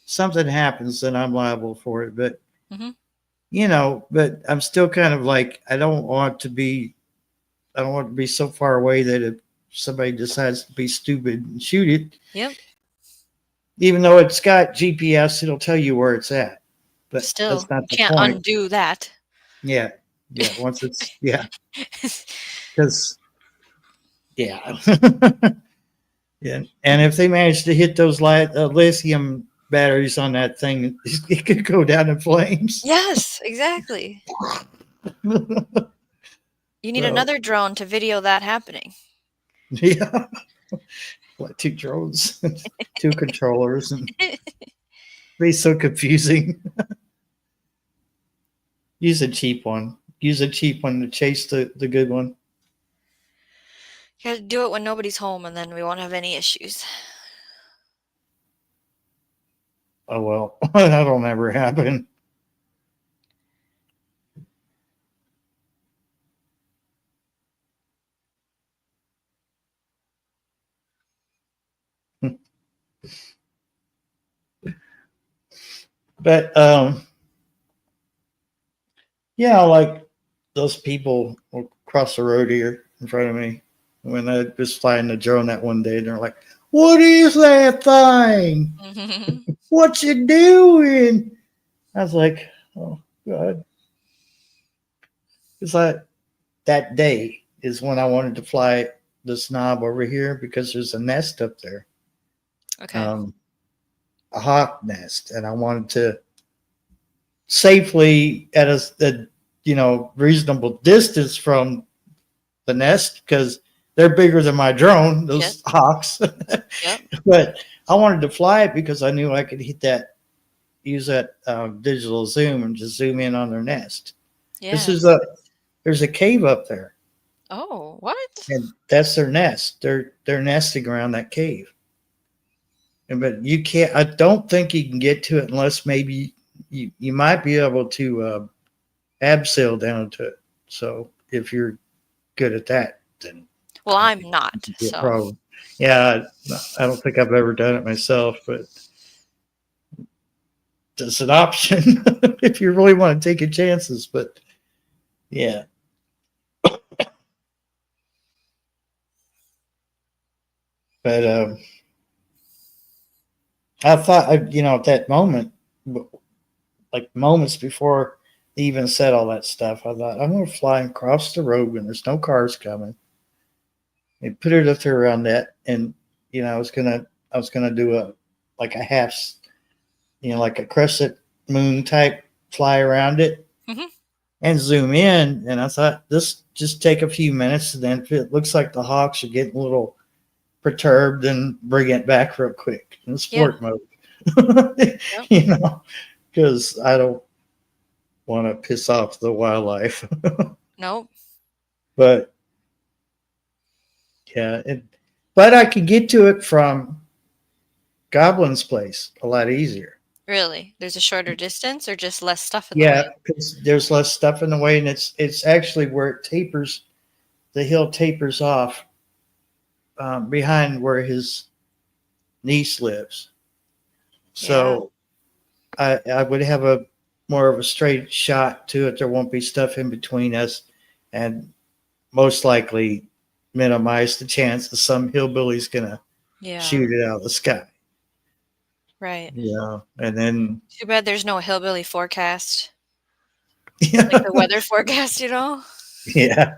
A: something happens and I'm liable for it. But
B: Mm-hmm.
A: but I'm still kind of like I don't want to be so far away that if somebody decides to be stupid and shoot it,
B: Yep.
A: even though it's got GPS, it'll tell you where it's at. But
B: Still,
A: that's not the
B: can't
A: point.
B: undo that.
A: Yeah. Yeah. Once it's, yeah. Because, yeah. Yeah. And if they manage to hit those lithium batteries on that thing, it could go down in flames.
B: Yes, exactly. You need
A: So,
B: another drone to video that happening.
A: yeah. Like 2 drones, 2 controllers, and be so confusing. Use a cheap one. Use a cheap one to chase the good one.
B: You gotta do it when nobody's home, and then we won't have any issues.
A: Oh well, that'll never happen. But yeah, like those people across the road here in front of me when I was flying the drone that one day, and they're like, "What is that thing? What you doing?" I was like, "Oh God!" It's like that day is when I wanted to fly this knob over here because there's a nest up there,
B: Okay.
A: a hawk nest, and I wanted to safely at a reasonable distance from the nest because they're bigger than my drone, those hawks.
B: Yep.
A: But I wanted to fly it because I knew I could use that digital zoom and just zoom in on their nest.
B: Yeah.
A: There's a cave up there.
B: Oh, what?
A: And that's their nest. They're nesting around that cave. But you can't. I don't think you can get to it unless maybe you might be able to abseil down to it. So if you're good at that, then
B: well, I'm not.
A: be a
B: So
A: problem. Yeah, I don't think I've ever done it myself, but it's an option if you really want to take your chances. But yeah. But I thought, at that moment, like moments before they even said all that stuff, I thought, I'm going to fly across the road when there's no cars coming. And put it up there around that, and I was gonna do a half, like a crescent moon type fly around it, and zoom in. And I thought this just take a few minutes, and then if it looks like the hawks are getting a little perturbed, then bring it back real quick in sport mode. Because I don't want to piss off the wildlife.
B: Nope.
A: But yeah, but I could get to it from Goblin's place a lot easier.
B: Really? There's a shorter distance or just less stuff in the
A: Yeah,
B: way?
A: because there's less stuff in the way, and it's actually where it tapers. The hill tapers off behind where his niece lives.
B: Yeah.
A: So I would have a more of a straight shot to it. There won't be stuff in between us, and most likely minimize the chance that some hillbilly's gonna
B: Yeah.
A: shoot it out of the sky.
B: Right.
A: Yeah, and then
B: Too bad there's no hillbilly forecast. Like
A: yeah,
B: the weather forecast, you know?
A: yeah.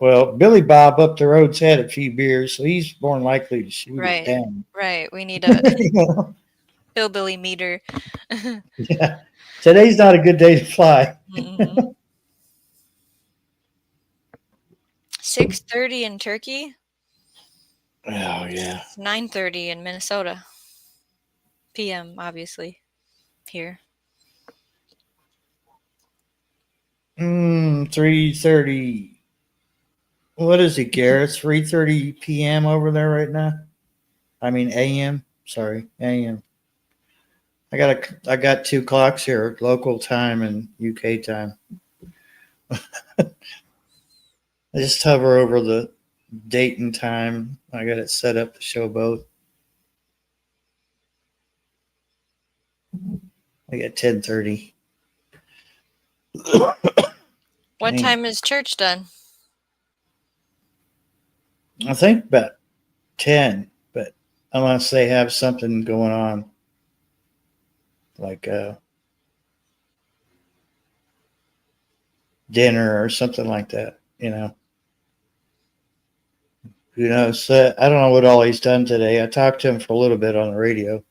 A: Well, Billy Bob up the road's had a few beers, so he's more likely to shoot it
B: Right.
A: down.
B: Right. We need a
A: You know?
B: hillbilly meter.
A: Yeah, today's not a good day to fly.
B: Mm-mm. 6:30 in Turkey.
A: Oh yeah.
B: It's 9:30 in Minnesota. PM, obviously, here.
A: 3:30. What is it, Garrett? 3:30 p.m. over there right now. I mean a.m. Sorry, a.m. I got two clocks here, local time and UK time. I just hover over the date and time. I got it set up to show both. I got 10:30.
B: What
A: Dang.
B: time is church done?
A: I think about 10, but unless they have something going on, like dinner or something like that, Who knows? I don't know what all he's done today. I talked to him for a little bit on the radio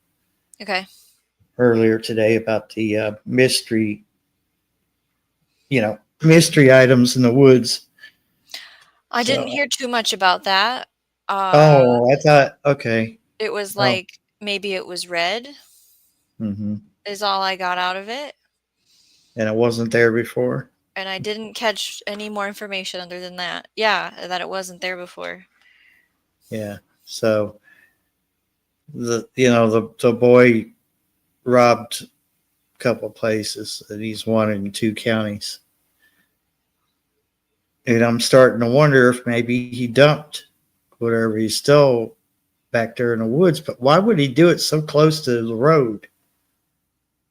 B: Okay.
A: earlier today about the mystery, mystery items in the woods.
B: I didn't
A: So,
B: hear too much about that.
A: oh, I thought, okay.
B: It was
A: Oh,
B: like maybe it was red
A: hmm
B: is all I got out of it.
A: and it wasn't there before.
B: And I didn't catch any more information other than that. Yeah, that it wasn't there before.
A: Yeah. So the boy robbed a couple of places, and he's wanted in two counties. And I'm starting to wonder if maybe he dumped whatever he's still back there in the woods. But why would he do it so close to the road?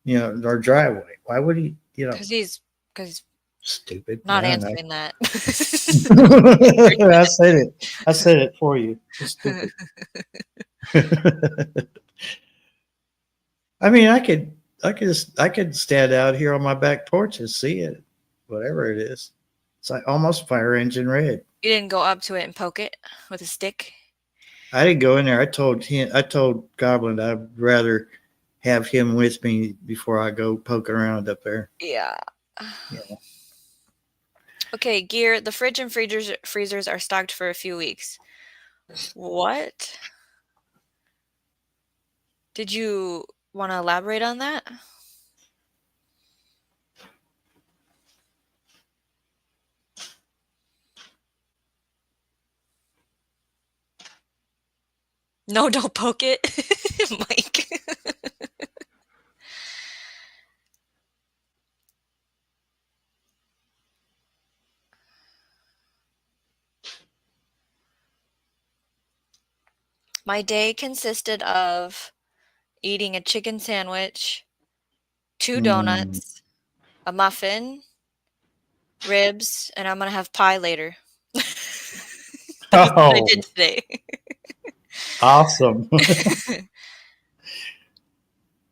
A: Our driveway. Why would he?
B: Because
A: Stupid.
B: not
A: I don't know.
B: answering that.
A: I said it. I said it for you. It's stupid. I mean, I could stand out here on my back porch and see it, whatever it is. It's like almost fire engine red.
B: You didn't go up to it and poke it with a stick?
A: I didn't go in there. I told Goblin I'd rather have him with me before I go poking around up there.
B: Yeah.
A: Yeah.
B: Okay, gear. The fridge and freezers are stocked for a few weeks. What? Did you want to elaborate on that? No, don't poke it, Mike. My day consisted of eating a chicken sandwich, 2 donuts, a muffin, ribs, and I'm gonna have pie later. That's what I did today.
A: Awesome.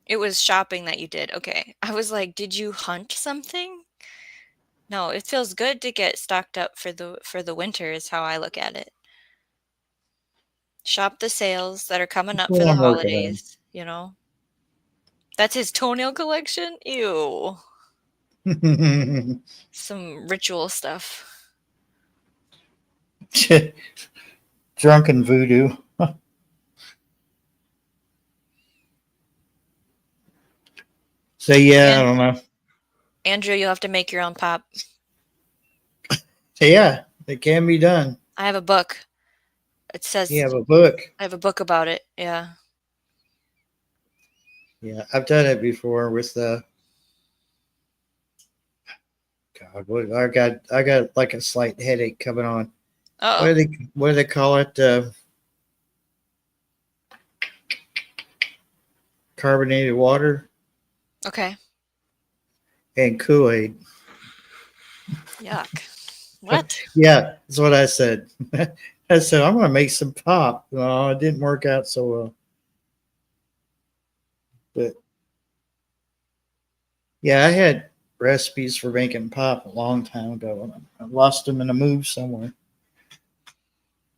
B: It was shopping that you did. Okay. I was like, did you hunt something? No, it feels good to get stocked up for the winter is how I look at it. Shop the sales that are coming up for the
A: I'm working on.
B: holidays, That's his toenail collection? Ew. Some ritual stuff.
A: Drunken voodoo. So yeah, I don't know.
B: Andrew, you'll have to make your own pop.
A: Yeah, it can be done.
B: I have a book. It says
A: You have a book.
B: I have a book about it. Yeah.
A: Yeah, I've done it before with the God. What I got like a slight headache coming on.
B: Oh,
A: What do they call it? Carbonated water
B: okay.
A: and Kool-Aid.
B: Yuck. What?
A: Yeah, that's what I said. I said I'm gonna make some pop. No, it didn't work out so well. But yeah, I had recipes for making pop a long time ago, and I lost them in a move somewhere.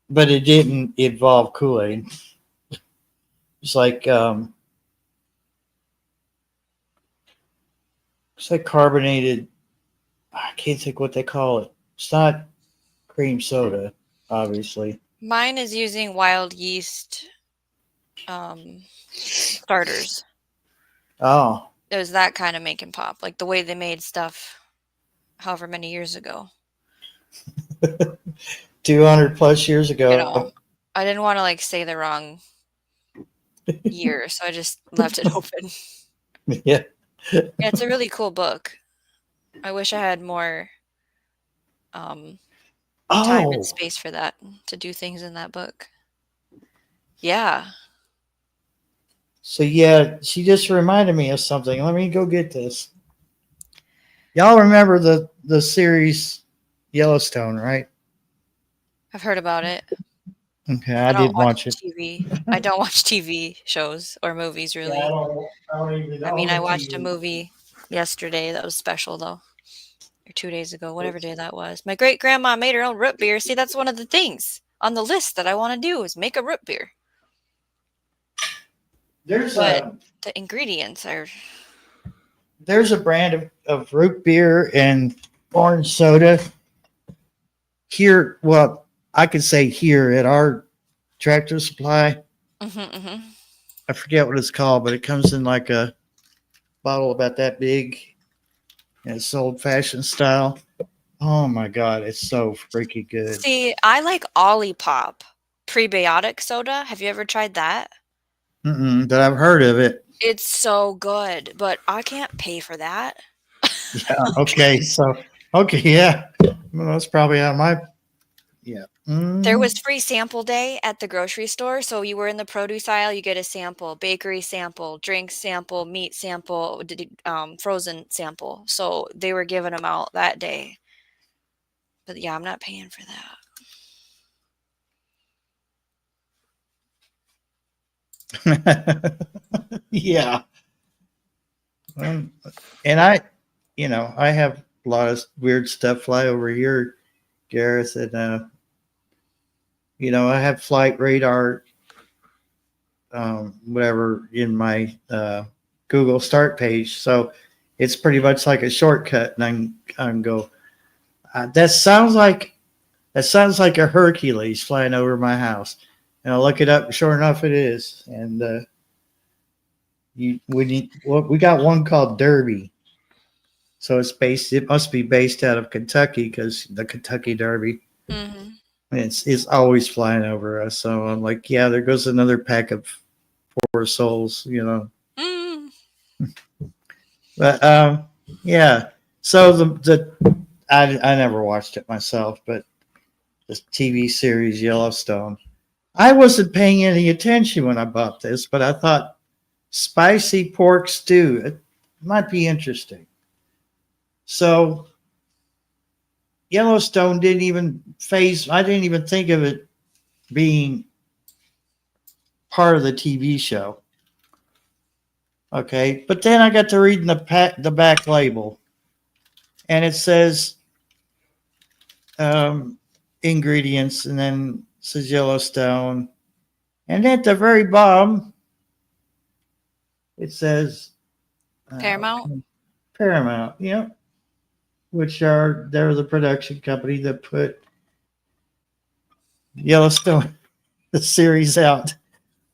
A: But it didn't involve Kool-Aid. It's like carbonated. I can't think what they call it. It's not cream soda, obviously.
B: Mine is using wild yeast starters.
A: Oh,
B: It was that kind of making pop, like the way they made stuff however many years ago.
A: 200 plus years
B: You
A: ago.
B: know, I didn't want to like say the wrong year, so I just left it open.
A: Yeah.
B: Yeah, it's a really cool book. I wish I had more time
A: Oh,
B: and space for that to do things in that book. Yeah.
A: so yeah, she just reminded me of something. Let me go get this. Y'all remember the series Yellowstone, right?
B: I've heard about it.
A: Okay,
B: I
A: I
B: don't
A: did
B: watch
A: watch it.
B: TV. I don't watch TV shows or movies
A: Yeah,
B: really.
A: I don't even
B: I mean,
A: own
B: I
A: a
B: watched a
A: TV.
B: movie yesterday that was special though, or 2 days ago, whatever day that was. My great grandma made her own root beer. See, that's one of the things on the list that I want to do is make a root beer.
A: There's
B: But
A: a
B: the ingredients are
A: there's a brand of root beer and orange soda here. Well, I could say here at our Tractor Supply.
B: mm-hmm.
A: I forget what it's called, but it comes in like a bottle about that big, and it's old fashioned style. Oh my god, it's so freaking good.
B: See, I like Olipop prebiotic soda. Have you ever tried that?
A: But I've heard of it.
B: It's so good, but I can't pay for that.
A: Yeah. Okay. So. Okay. Yeah. Well, that's probably out of my. Yeah.
B: There was free sample day at the grocery store, so you were in the produce aisle, you get a sample, bakery sample, drink sample, meat sample, frozen sample. So they were giving them out that day. But yeah, I'm not paying for
A: Mm. Yeah. And I have a lot of weird stuff fly over here, Gareth, and I have flight radar, whatever, in my Google start page, so it's pretty much like a shortcut, and I can go. That sounds like a Hercules flying over my house, and I look it up, and sure enough, it is. And we got one called Derby. So it must be based out of Kentucky because the Kentucky Derby.
B: that. Hmm.
A: It's always flying over us. So I'm like, yeah, there goes another pack of poor souls,
B: Mm.
A: But yeah. So I never watched it myself, but the TV series Yellowstone, I wasn't paying any attention when I bought this, but I thought spicy pork stew, it might be interesting. So Yellowstone didn't even I didn't even think of it being part of the TV show. Okay. But then I got to reading the back label, and it says ingredients, and then it says Yellowstone. And at the very bottom, it says
B: Paramount?
A: Paramount, yep, they're the production company that put Yellowstone, the series, out.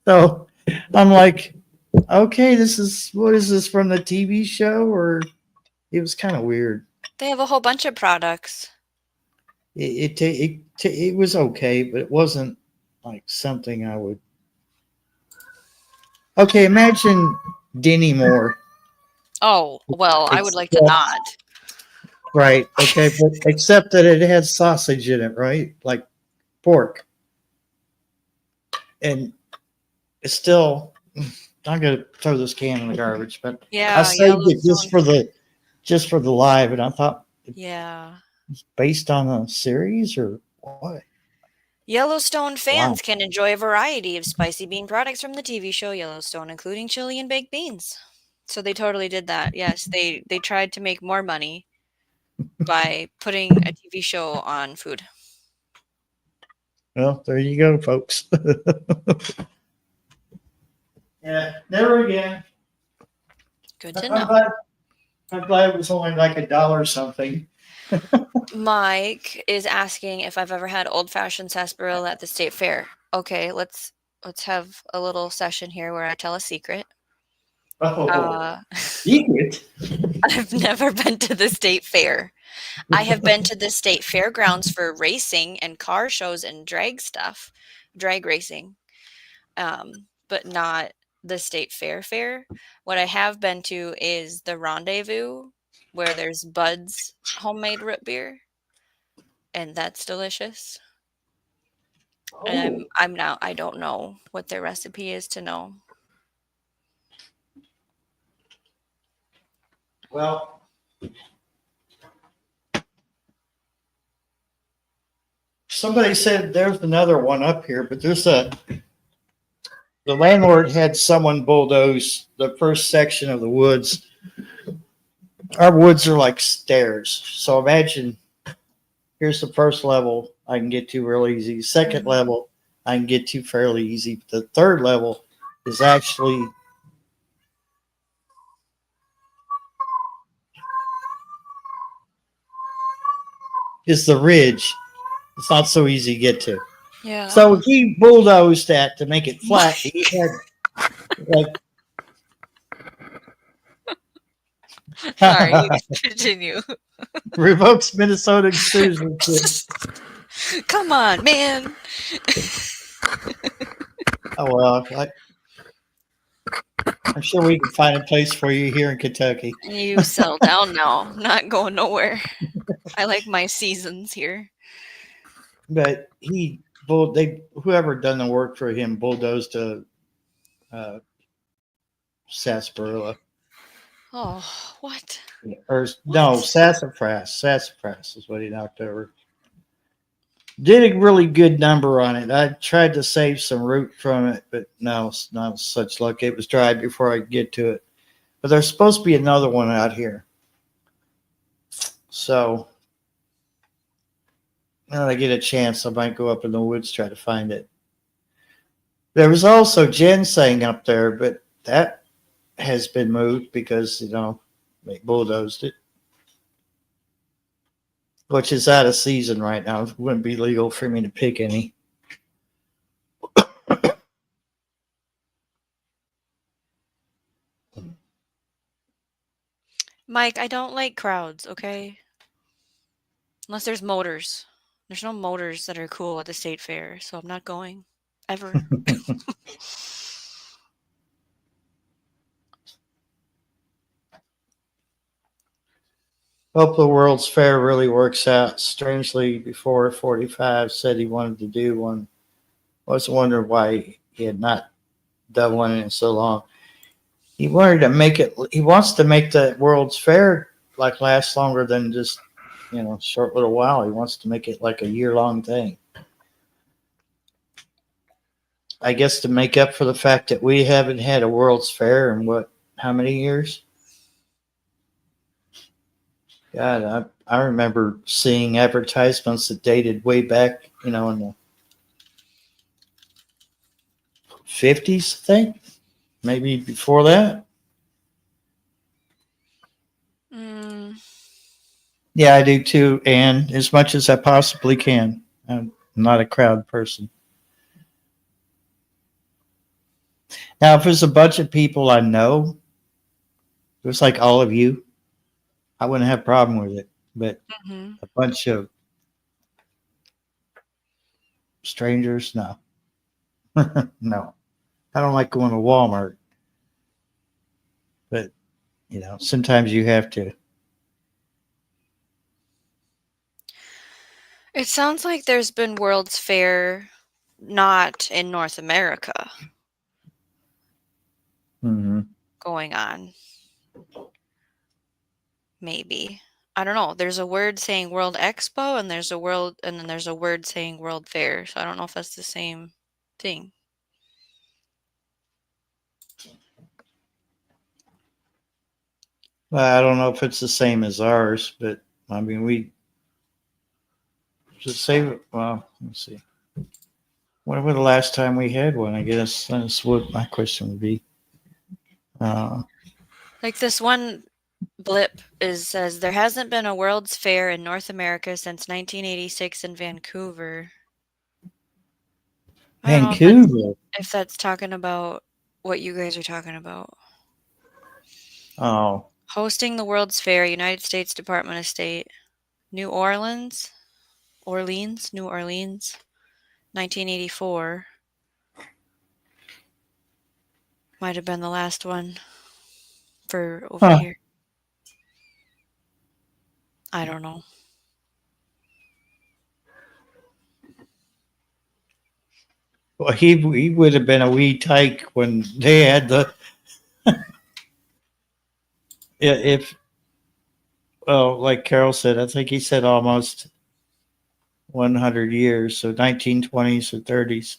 A: So I'm like, okay, what is this from the TV show? Or it was kind of weird.
B: They have a whole bunch of products.
A: It was okay, but it wasn't like something I would. Okay, imagine Denny Moore.
B: Oh, well, I would like to
A: Except-
B: not.
A: Right. Okay. But except that it has sausage in it, right? Like pork. And it's still, I'm going to throw this can in the garbage, but I
B: Yeah,
A: saved it
B: Yellowstone.
A: just for the live. And I thought
B: Yeah.
A: it's based on a series or what?
B: Yellowstone
A: Wow.
B: fans can enjoy a variety of spicy bean products from the TV show Yellowstone, including chili and baked beans. So they totally did that. Yes, they tried to make more money by putting a TV show on food.
A: Well, there you go, folks. Yeah, never again.
B: Good to
A: I'm
B: know.
A: glad, I'm glad it was only like $1 something.
B: Mike is asking if I've ever had old fashioned sarsaparilla at the state fair. Okay, let's have a little session here where I tell a secret.
A: Oh, secret.
B: I've never been to the state fair. I have been to the state fairgrounds for racing and car shows and drag stuff, drag racing, but not the state fair. What I have been to is the Rendezvous, where there's Bud's homemade root beer, and that's delicious. And
A: Oh,
B: I don't know what their recipe is to know.
A: well, somebody said there's another one up here, but the landlord had someone bulldoze the first section of the woods. Our woods are like stairs. So imagine here's the first level I can get to real easy. Second level I can get to fairly easy. But the third level is actually the ridge. It's not so easy to get to.
B: Yeah.
A: So he bulldozed that to make it flat. He had like
B: Sorry, you continue.
A: revokes Minnesota citizenship.
B: Come on, man.
A: Oh well, I'm sure we can find a place for you here in Kentucky.
B: You settle down now. I'm not going nowhere. I like my seasons here.
A: But whoever done the work for him bulldozed a sarsaparilla.
B: Oh, what?
A: Or no, sassafras. Sassafras is what he knocked over. Did a really good number on it. I tried to save some root from it, but no, it's not such luck. It was dried before I could get to it. But there's supposed to be another one out here. So when I get a chance, I might go up in the woods, try to find it. There was also ginseng up there, but that has been moved because, they bulldozed it, which is out of season right now. It wouldn't be legal for me to pick any.
B: Mike, I don't like crowds, okay? Unless there's motors. There's no motors that are cool at the state fair, so I'm not going. Ever.
A: Hope the World's Fair really works out. Strangely, before 45 said he wanted to do one. I was wondering why he had not done one in so long. He wanted to make it. He wants to make the World's Fair like last longer than just short little while. He wants to make it like a year-long thing. I guess to make up for the fact that we haven't had a World's Fair in how many years? God, I remember seeing advertisements that dated way back, in the 50s, I think. Maybe before that. Yeah, I do too. And as much as I possibly can. I'm not a crowd person. Now, if there's a bunch of people I know, it was like all of you, I wouldn't have a problem with it. But a bunch of strangers, no. No. I don't like going to Walmart. But sometimes you have to.
B: It sounds like there's been World's Fair not in North America
A: Hmm.
B: going on. Maybe. I don't know. There's a word saying World Expo and then there's a word saying World Fair. So I don't know if that's the same thing.
A: Well, I don't know if it's the same as ours, but I mean, we should say, well, let's see. When was the last time we had one? I guess that's what my question would be. Uh,
B: Like this one blip says there hasn't been a World's Fair in North America since 1986 in Vancouver. I don't know
A: Vancouver.
B: if that's talking about what you guys are talking about.
A: Oh,
B: Hosting the World's Fair, United States Department of State, New Orleans, New Orleans, 1984. Might have been the last one for over
A: huh.
B: here. I don't know.
A: Well, he would have been a wee tyke when they had the if well, like Carol said, I think he said almost 100 years, so 1920s or 30s.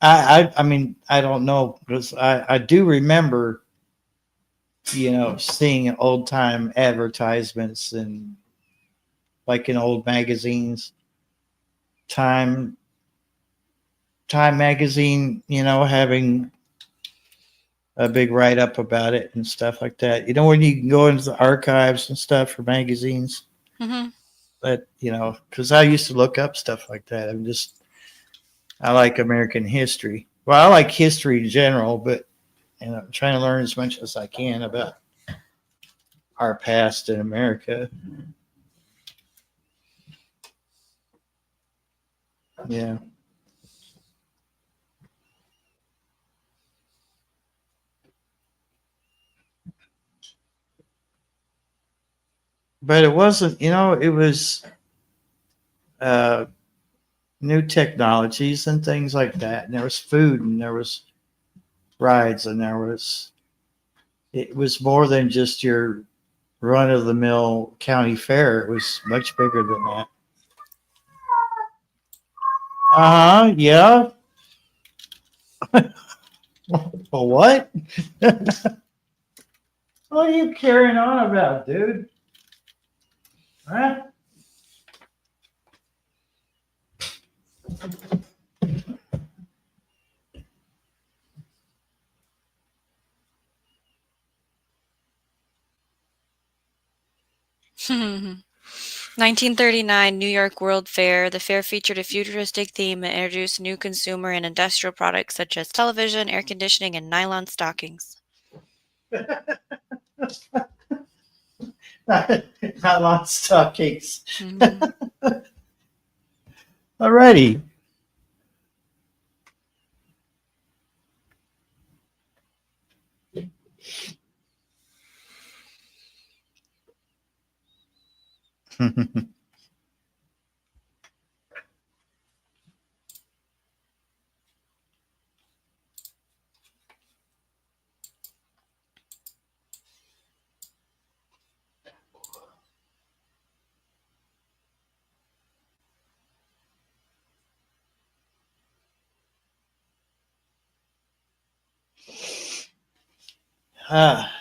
A: I mean, I don't know because I do remember, seeing old time advertisements and like in old magazines, Time Time magazine, having a big write up about it and stuff like that. When you can go into the archives and stuff for magazines,
B: Hmm.
A: but because I used to look up stuff like that. I like American history. Well, I like history in general, but I'm trying to learn as much as I can about our past in America. Yeah. But it wasn't, it was uh, new technologies and things like that. And there was food and there was rides and it was more than just your run of the mill county fair. It was much bigger than that. Uh huh. Yeah. Well, what? What are you carrying on about, dude? Huh?
B: 1939 New York World Fair. The fair featured a futuristic theme and introduced new consumer and industrial products such as television, air conditioning, and nylon stockings.
A: Not long stockings.
B: Mhm.
A: Alrighty. Ah,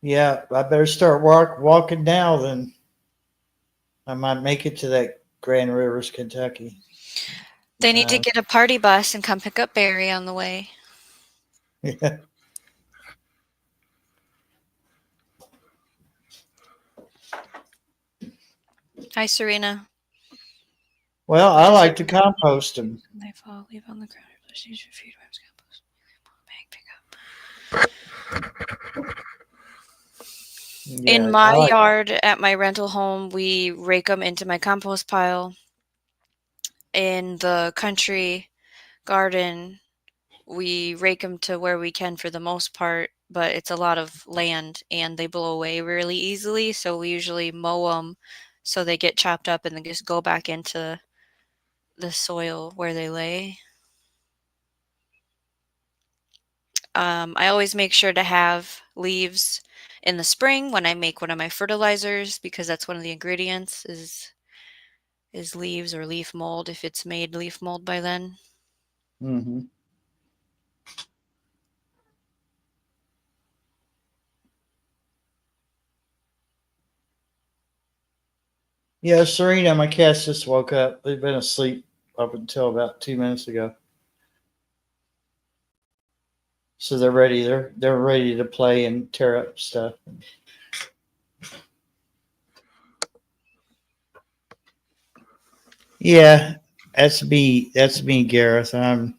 A: yeah, I better start walking now. Then I might make it to that Grand Rivers, Kentucky.
B: They need to
A: Uh,
B: get a party bus and come pick up Barry on the way.
A: yeah.
B: Hi, Serena.
A: Well, I like to compost them.
B: They fall, leave on the ground. Use your feed webs compost. Bag pick up. In
A: Yeah,
B: my
A: I like.
B: yard at my rental home, we rake them into my compost pile. In the country garden, we rake them to where we can for the most part, but it's a lot of land and they blow away really easily. So we usually mow them so they get chopped up and then just go back into the soil where they lay. I always make sure to have leaves in the spring when I make one of my fertilizers because that's one of the ingredients is leaves or leaf mold if it's made leaf mold by then.
A: Mm-hmm. Yeah, Serena, my cats just woke up. They've been asleep up until about 2 minutes ago. So they're ready. They're ready to play and tear up stuff. Yeah, that's me. That's me, Gareth. I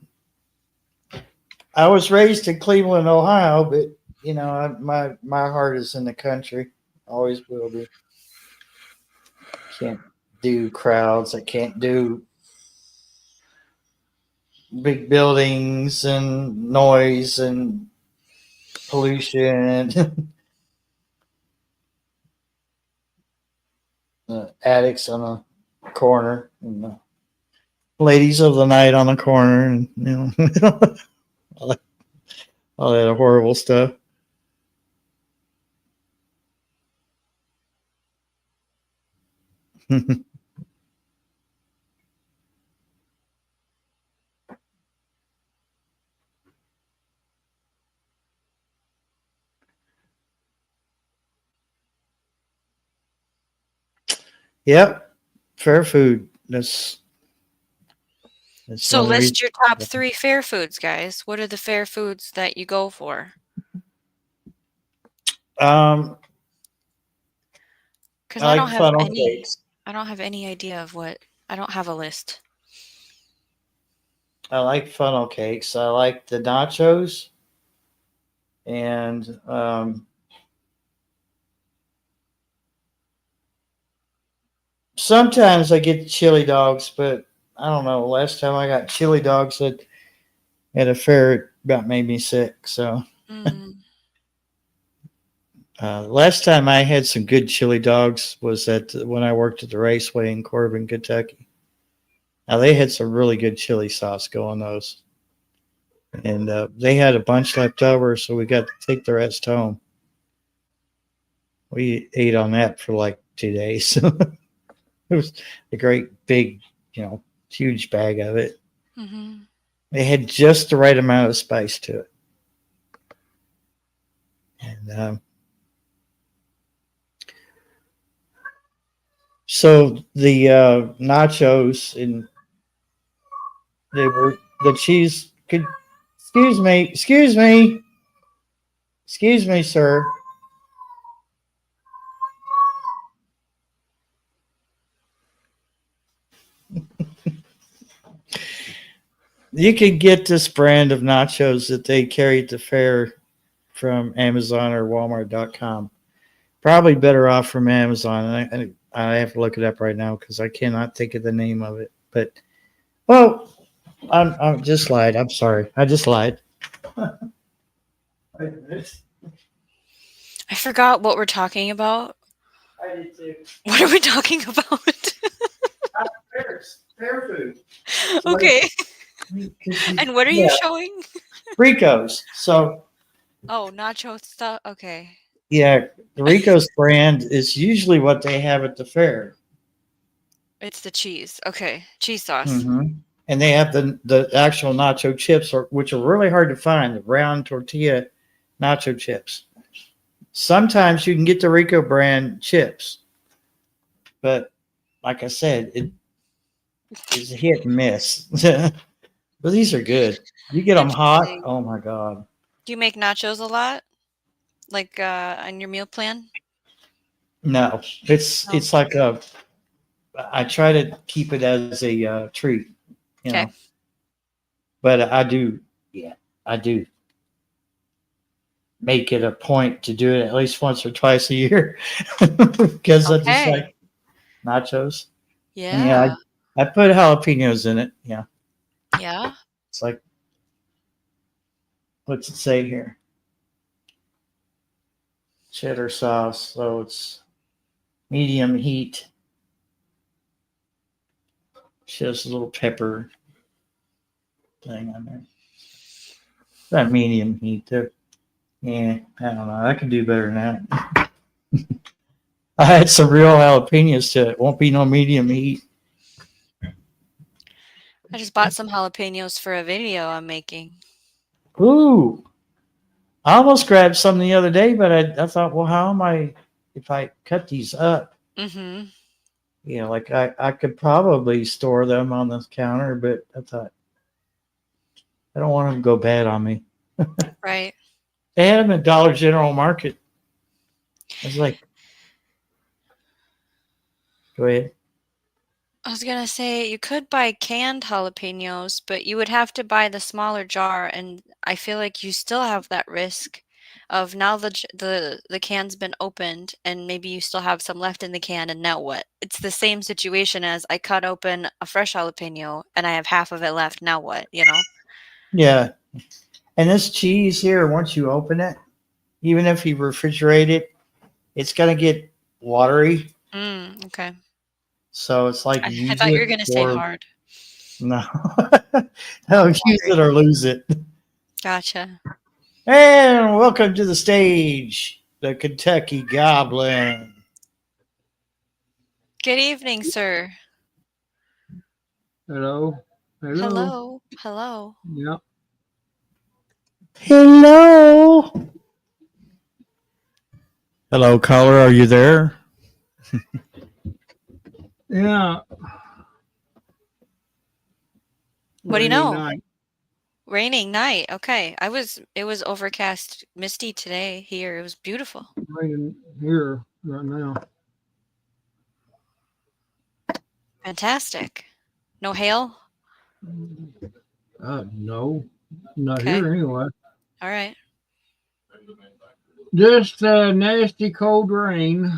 A: was raised in Cleveland, Ohio, but you know, my heart is in the country. Always will be. Can't do crowds. I can't do big buildings and noise and pollution. Attics on a corner and the ladies of the night on the corner, and you know, all that horrible stuff. Yep, fair food. That's
B: So
A: one reason.
B: list your top 3 fair foods, guys. What are the fair foods that you go for?
A: Um,
B: Because
A: I like funnel cakes.
B: I don't have any idea of what. I don't have a list.
A: I like funnel cakes. I like the nachos, and sometimes I get chili dogs, but I don't know. Last time I got chili dogs at a fair, it about made me sick. So
B: Mm.
A: last time I had some good chili dogs was when I worked at the Raceway in Corbin, Kentucky. Now they had some really good chili sauce going those, and they had a bunch left over, so we got to take the rest home. We ate on that for like 2 days. It was a great big, huge bag of it.
B: Mm-hmm.
A: They had just the right amount of spice to it, and so the nachos and they were the cheese. Could excuse me, sir. You can get this brand of nachos that they carry at the fair from Amazon or Walmart.com. Probably better off from Amazon. I have to look it up right now because I cannot think of the name of it. But I'm just lied. I'm sorry. I just lied. I
B: forgot what we're talking about.
A: did too.
B: What are we talking about?
A: Fair food.
B: Okay. And what are you showing?
A: Rico's. So.
B: Oh, nacho stuff. Okay.
A: Yeah, the Rico's brand is usually what they have at the fair.
B: It's the cheese. Okay, cheese sauce.
A: Mm-hmm. And they have the actual nacho chips, which are really hard to find. The round tortilla nacho chips. Sometimes you can get the Rico brand chips, but like I said, it is a hit and miss. But these are good. You get them hot. Oh my god!
B: Do you make nachos a lot, like on your meal plan?
A: No, it's like I try to keep it as a treat, know. But I do make it a point to do it at least once or twice a year because I just like nachos.
B: Yeah.
A: And yeah, I put jalapenos in it. Yeah.
B: Yeah.
A: It's like What's it say here? Cheddar sauce. So it's medium heat. Just a little pepper thing on there. That medium heat. Yeah, I don't know. I can do better than that. I had some real jalapenos to it. Won't be no medium heat.
B: I just bought some jalapenos for a video I'm making.
A: Ooh. I almost grabbed some the other day, but I thought, well, how am I, if I cut these up?
B: Mm-hmm.
A: You know, like I could probably store them on the counter, but I thought, I don't want them to go bad on me.
B: Right.
A: They had them at Dollar General Market. I was like, go ahead.
B: I was gonna say you could buy canned jalapenos, but you would have to buy the smaller jar, and I feel like you still have that risk of now the can's been opened, and maybe you still have some left in the can, and now what? It's the same situation as I cut open a fresh jalapeno and I have half of it left. Now what? You know?
A: Yeah. And this cheese here, once you open it, even if you refrigerate it, it's going to get watery.
B: Okay.
A: So it's like
B: I thought you were gonna say hard.
A: No. No, use it or lose it.
B: Gotcha.
A: And welcome to the stage, the Kentucky Goblin.
B: Good evening, sir.
C: Hello.
B: Hello. Hello.
C: Yep.
A: Hello. Hello, caller. Are you there?
C: Yeah.
B: What do you know?
C: Night.
B: Raining night. Okay. It was overcast, misty today here. It was beautiful.
C: Raining here right now.
B: Fantastic. No hail?
C: No, not
B: Okay.
C: here anyway.
B: All right.
C: Just nasty cold rain.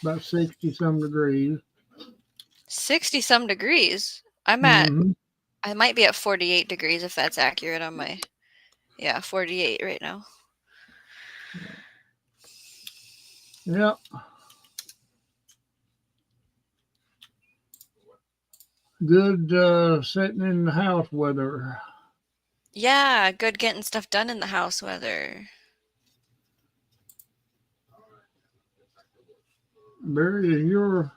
C: About 60 some degrees.
B: 60 some degrees. I'm at
C: Mhm.
B: I might be at 48 degrees if that's accurate on my 48 right now.
C: Yep. Good sitting in the house weather.
B: Yeah, good getting stuff done in the house weather.
C: Barry, is your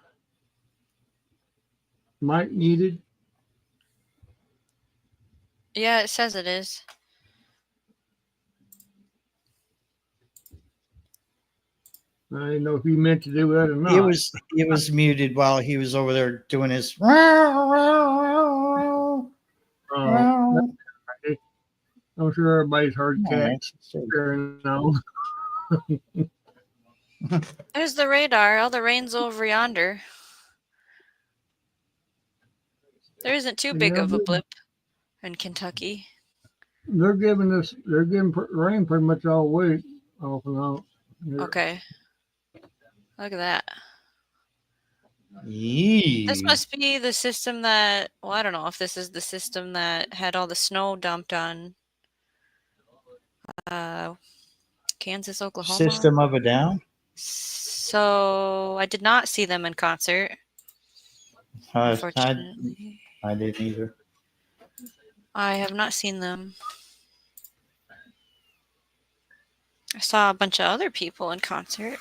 C: mic needed?
B: Yeah, it says it is.
C: I didn't know if you meant to do that or not.
A: It was muted while he was over there doing his.
C: I'm sure everybody's heard cats
A: Oh,
C: carrying on.
B: There's the radar. All the rain's over yonder. There isn't too big of a blip in Kentucky.
C: They're giving rain pretty much all week, off and on.
B: Okay. Look at that.
A: Yee.
B: This must be the system that, well, I don't know if this is the system that had all the snow dumped on Kansas, Oklahoma.
A: System of a Down?
B: So I did not see them in concert. Unfortunately.
A: I didn't either.
B: I have not seen them. I saw a bunch of other people in concert.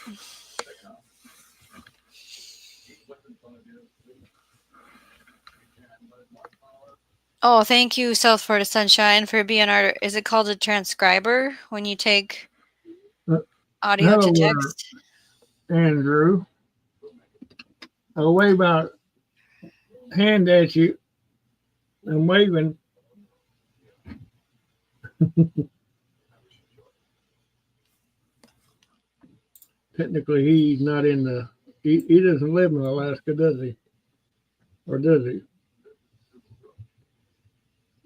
B: Oh, thank you, South Florida Sunshine, for being our. Is it called a transcriber when you take audio to text?
C: Andrew, I'll wave out, hand at you, and waving. Technically, he's not in the. He doesn't live in Alaska, does he? Or does he?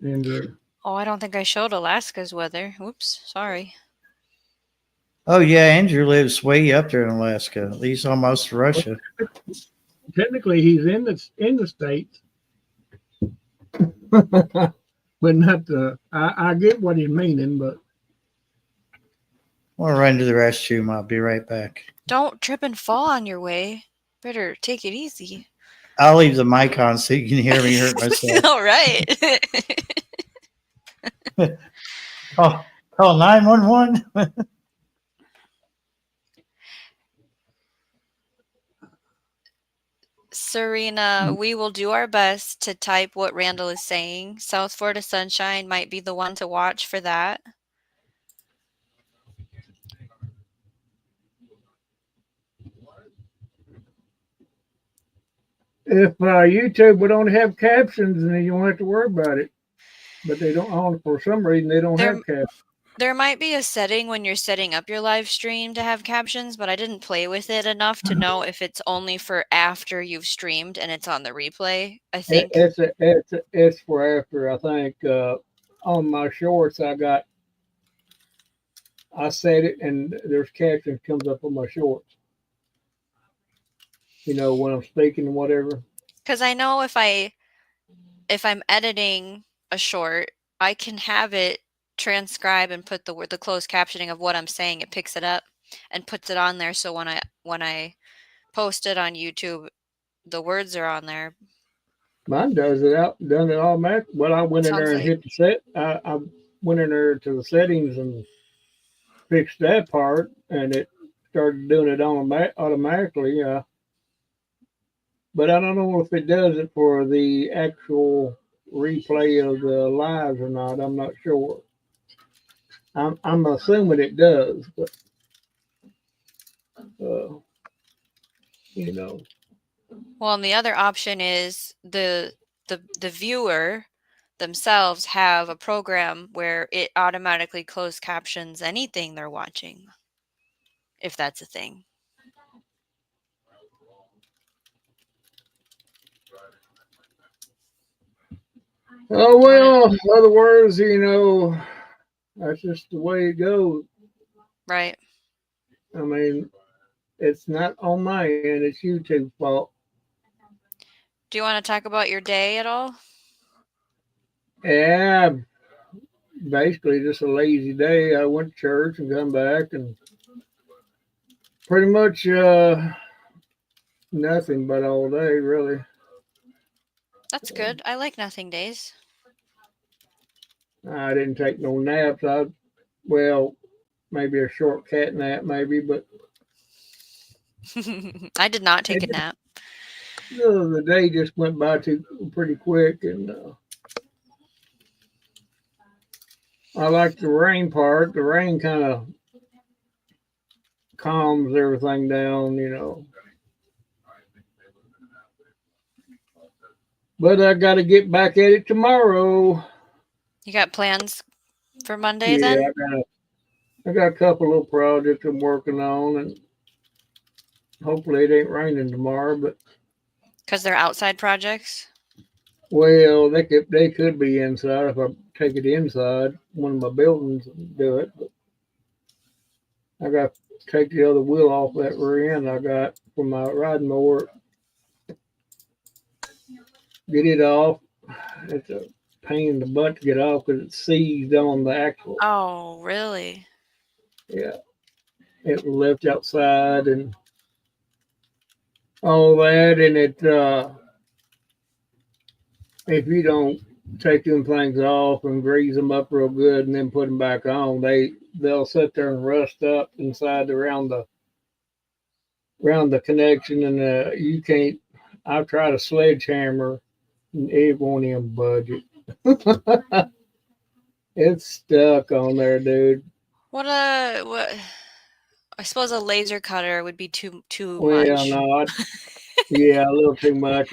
C: Andrew.
B: Oh, I don't think I showed Alaska's weather. Oops, sorry.
A: Oh yeah, Andrew lives way up there in Alaska, at least almost Russia.
C: Technically, he's in the States. but not the. I get what he's meaning, but
A: I'll run to the restroom. I'll be right back.
B: Don't trip and fall on your way. Better take it easy.
A: I'll leave the mic on so you can hear me hurt myself.
B: All right.
A: Call 911.
B: Serena, we will do our best to type what Randall is saying. South Florida Sunshine might be the one to watch for that.
C: if YouTube would only have captions, then you don't have to worry about it. But they don't. For some reason, they don't have captions.
B: There might be a setting when you're setting up your live stream to have captions, but I didn't play with it enough to know if it's only for after you've streamed and it's on the replay. I think
C: It's for after. I think on my shorts, I set it, and there's captions comes up on my shorts. You know, when I'm speaking and whatever.
B: because I know if I'm editing a short, I can have it transcribe and put the closed captioning of what I'm saying. It picks it up and puts it on there. So when I post it on YouTube, the words are on there.
C: Mine done it automatically. Well, I went in there and hit the set. I went in there to the settings and fixed that part, and it started doing it automatically. But I don't know if it does it for the actual replay of the lives or not. I'm not sure. I'm assuming it does, but you know.
B: Well, and the other option is the viewer themselves have a program where it automatically closed captions anything they're watching, if that's a thing.
C: Oh well, in other words, you know, that's just the way it goes.
B: Right.
C: I mean, it's not on my end, it's YouTube's fault.
B: Do you want to talk about your day at all?
C: Yeah, basically just a lazy day. I went to church and come back and pretty much nothing but all day, really.
B: That's good. I like nothing days.
C: I didn't take no naps. Well, maybe a short cat nap, maybe, but
B: I did not take a nap.
C: the day just went by pretty quick, and I like the rain part. The rain kind of calms everything down, you know. But I got to get back at it tomorrow.
B: You got plans for Monday then?
C: Yeah, I got a couple little projects I'm working on, and hopefully it ain't raining tomorrow. But
B: because they're outside projects.
C: Well, they could be inside if I take it inside one of my buildings and do it. But I got to take the other wheel off that rear end I got from my riding mower. Get it off. It's a pain in the butt to get off because it's seized on the axle.
B: Oh, really?
C: Yeah. It was left outside and all that. And it, if you don't take them things off and grease them up real good and then put them back on, they'll sit there and rust up inside around the connection. And you can't, I've tried a sledgehammer and it won't even budge it. It's stuck on there, dude.
B: What I suppose a laser cutter would be too
C: Well,
B: much.
C: no, yeah, a little too much.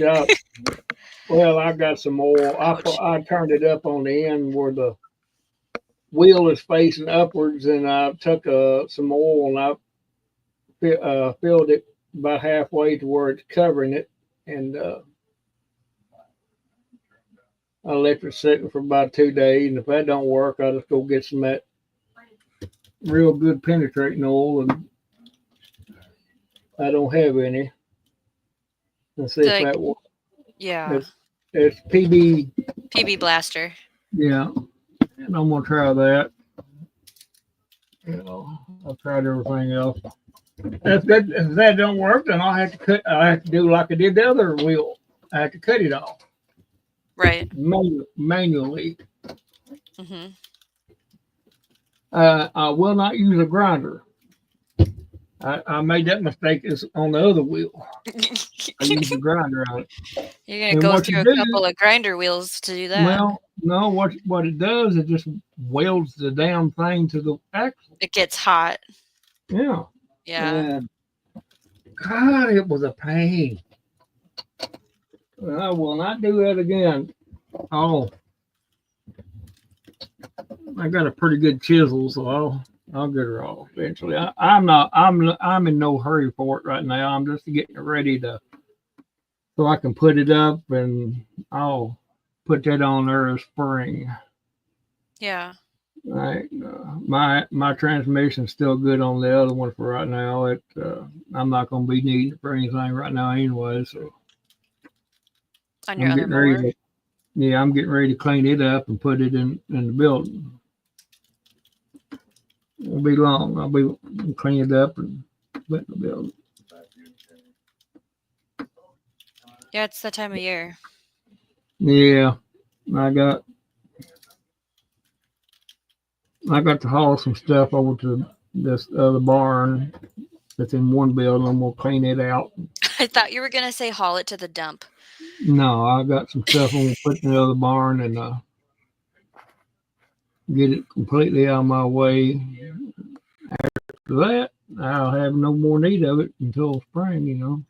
C: Well, I got some oil. I turned it up on the end where the wheel is facing upwards, and I took some oil and I filled it about halfway to where it's covering it, and I left it sitting for about 2 days. And if that don't work, I'll just go get some of that real good penetrating oil, and I don't have any. And see if that works.
B: Yeah.
C: It's PB
B: Blaster.
C: Yeah, and I'm gonna try that. I've tried everything else. If that don't work, then I'll have to cut. I have to do like I did the other wheel. I have to cut it off
B: Right.
C: manually.
B: Hmm.
C: I will not use a grinder. I made that mistake on the other wheel. I used a grinder on it.
B: You're gonna
C: And
B: go
C: what
B: through
C: you
B: a
C: do-
B: couple of grinder wheels to do that.
C: Well, no, what it does, it just welds the damn thing to the axle.
B: It gets hot.
C: Yeah.
B: Yeah.
C: And God, it was a pain. I will not do that again. Oh, I got a pretty good chisel, so I'll get her off eventually. I'm in no hurry for it right now. I'm just getting it ready so I can put it up, and I'll put that on there in spring.
B: Yeah.
C: Right. My transmission's still good on the other one for right now. I'm not going to be needing it for anything right now anyway. So
B: On your
C: I'm
B: other
C: getting ready
B: mower.
C: I'm getting ready to clean it up and put it in the building. It won't be long. I'll be clean it up and put it in the building.
B: Yeah, it's that time of year.
C: Yeah, I got to haul some stuff over to this other barn that's in one building. I'm gonna clean it out.
B: I thought you were gonna say haul it to the dump.
C: No, I got some stuff I'm gonna put in the other barn and get it completely out of my way. After that, I'll have no more need of it until spring.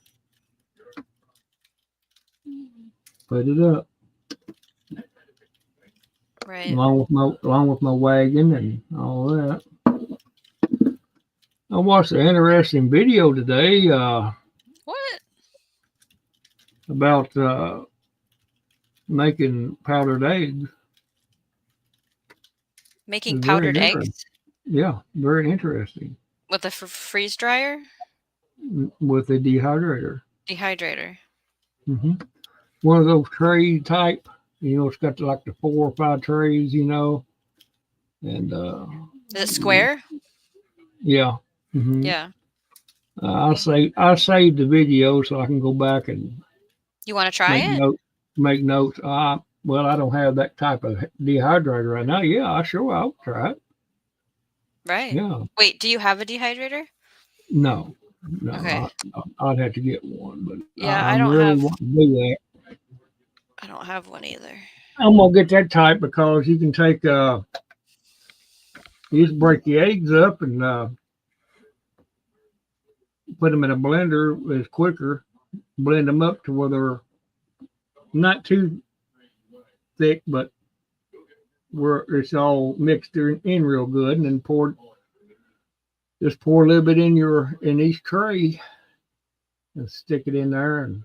C: Put it up
B: Right.
C: along with my wagon and all that. I watched an interesting video today
B: What?
C: about making powdered eggs.
B: Making
C: It's very
B: powdered
C: interesting.
B: eggs
C: Yeah, very interesting
B: with a freeze dryer?
C: with a dehydrator.
B: Dehydrator.
C: Hmm. One of those tray type, it's got like the 4 or 5 trays, and
B: Is it square?
C: yeah. Hmm.
B: Yeah.
C: I saved the video so I can go back and
B: You want to try it?
C: make notes. Well, I don't have that type of dehydrator right now. Yeah, I'll try it.
B: Right.
C: Yeah.
B: Wait, do you have a dehydrator?
C: No.
B: Okay.
C: I'd have to get one, but
B: Yeah,
C: I
B: I don't
C: really
B: have.
C: want to do that.
B: I don't have one either.
C: I'm gonna get that type because you can take you just break the eggs up and put them in a blender. It's quicker. Blend them up to where they're not too thick, but where it's all mixed in real good, and then pour a little bit in each tray and stick it in there and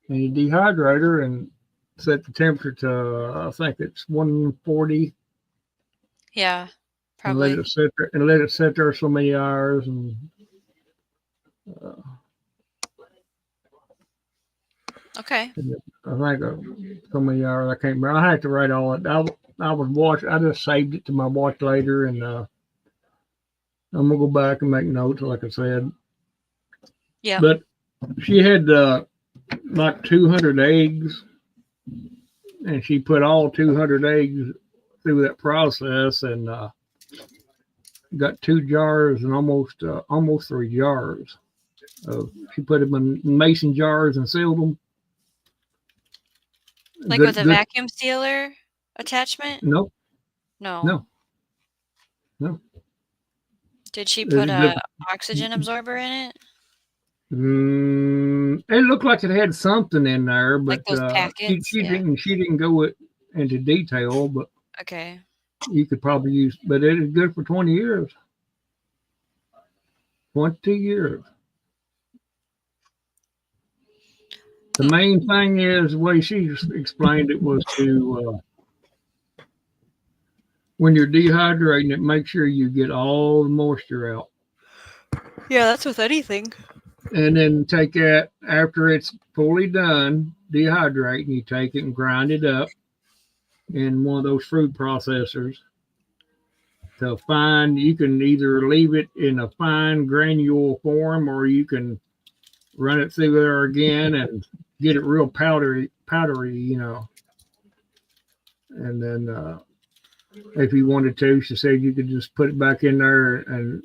C: your dehydrator and set the temperature to I think it's 140.
B: Yeah,
C: And let
B: probably.
C: it sit there so many hours and
B: Okay.
C: I think so many hours. I can't remember. I had to write all it. I was watching. I just saved it to my watch later, and I'm gonna go back and make notes, like I said.
B: Yeah.
C: But she had like 200 eggs, and she put all 200 eggs through that process, and got 2 jars and almost 3 jars. She put them in mason jars and sealed them.
B: Like with a vacuum sealer attachment?
C: Nope.
B: No.
C: No.
B: Did she
C: It's
B: put
C: good.
B: a oxygen absorber in it?
C: It looked like it had something in there, but
B: Like those packets?
C: she
B: Yeah.
C: didn't go into detail. But
B: Okay.
C: you could probably use. But it is good for 20 years. 20 years. The main thing is the way she explained it was to when you're dehydrating it, make sure you get all the moisture out.
B: Yeah, that's with anything.
C: And then take that after it's fully done dehydrating, you take it and grind it up in one of those food processors to find. You can either leave it in a fine granule form, or you can run it through there again and get it real powdery, you know. And then if you wanted to, she said you could just put it back in there and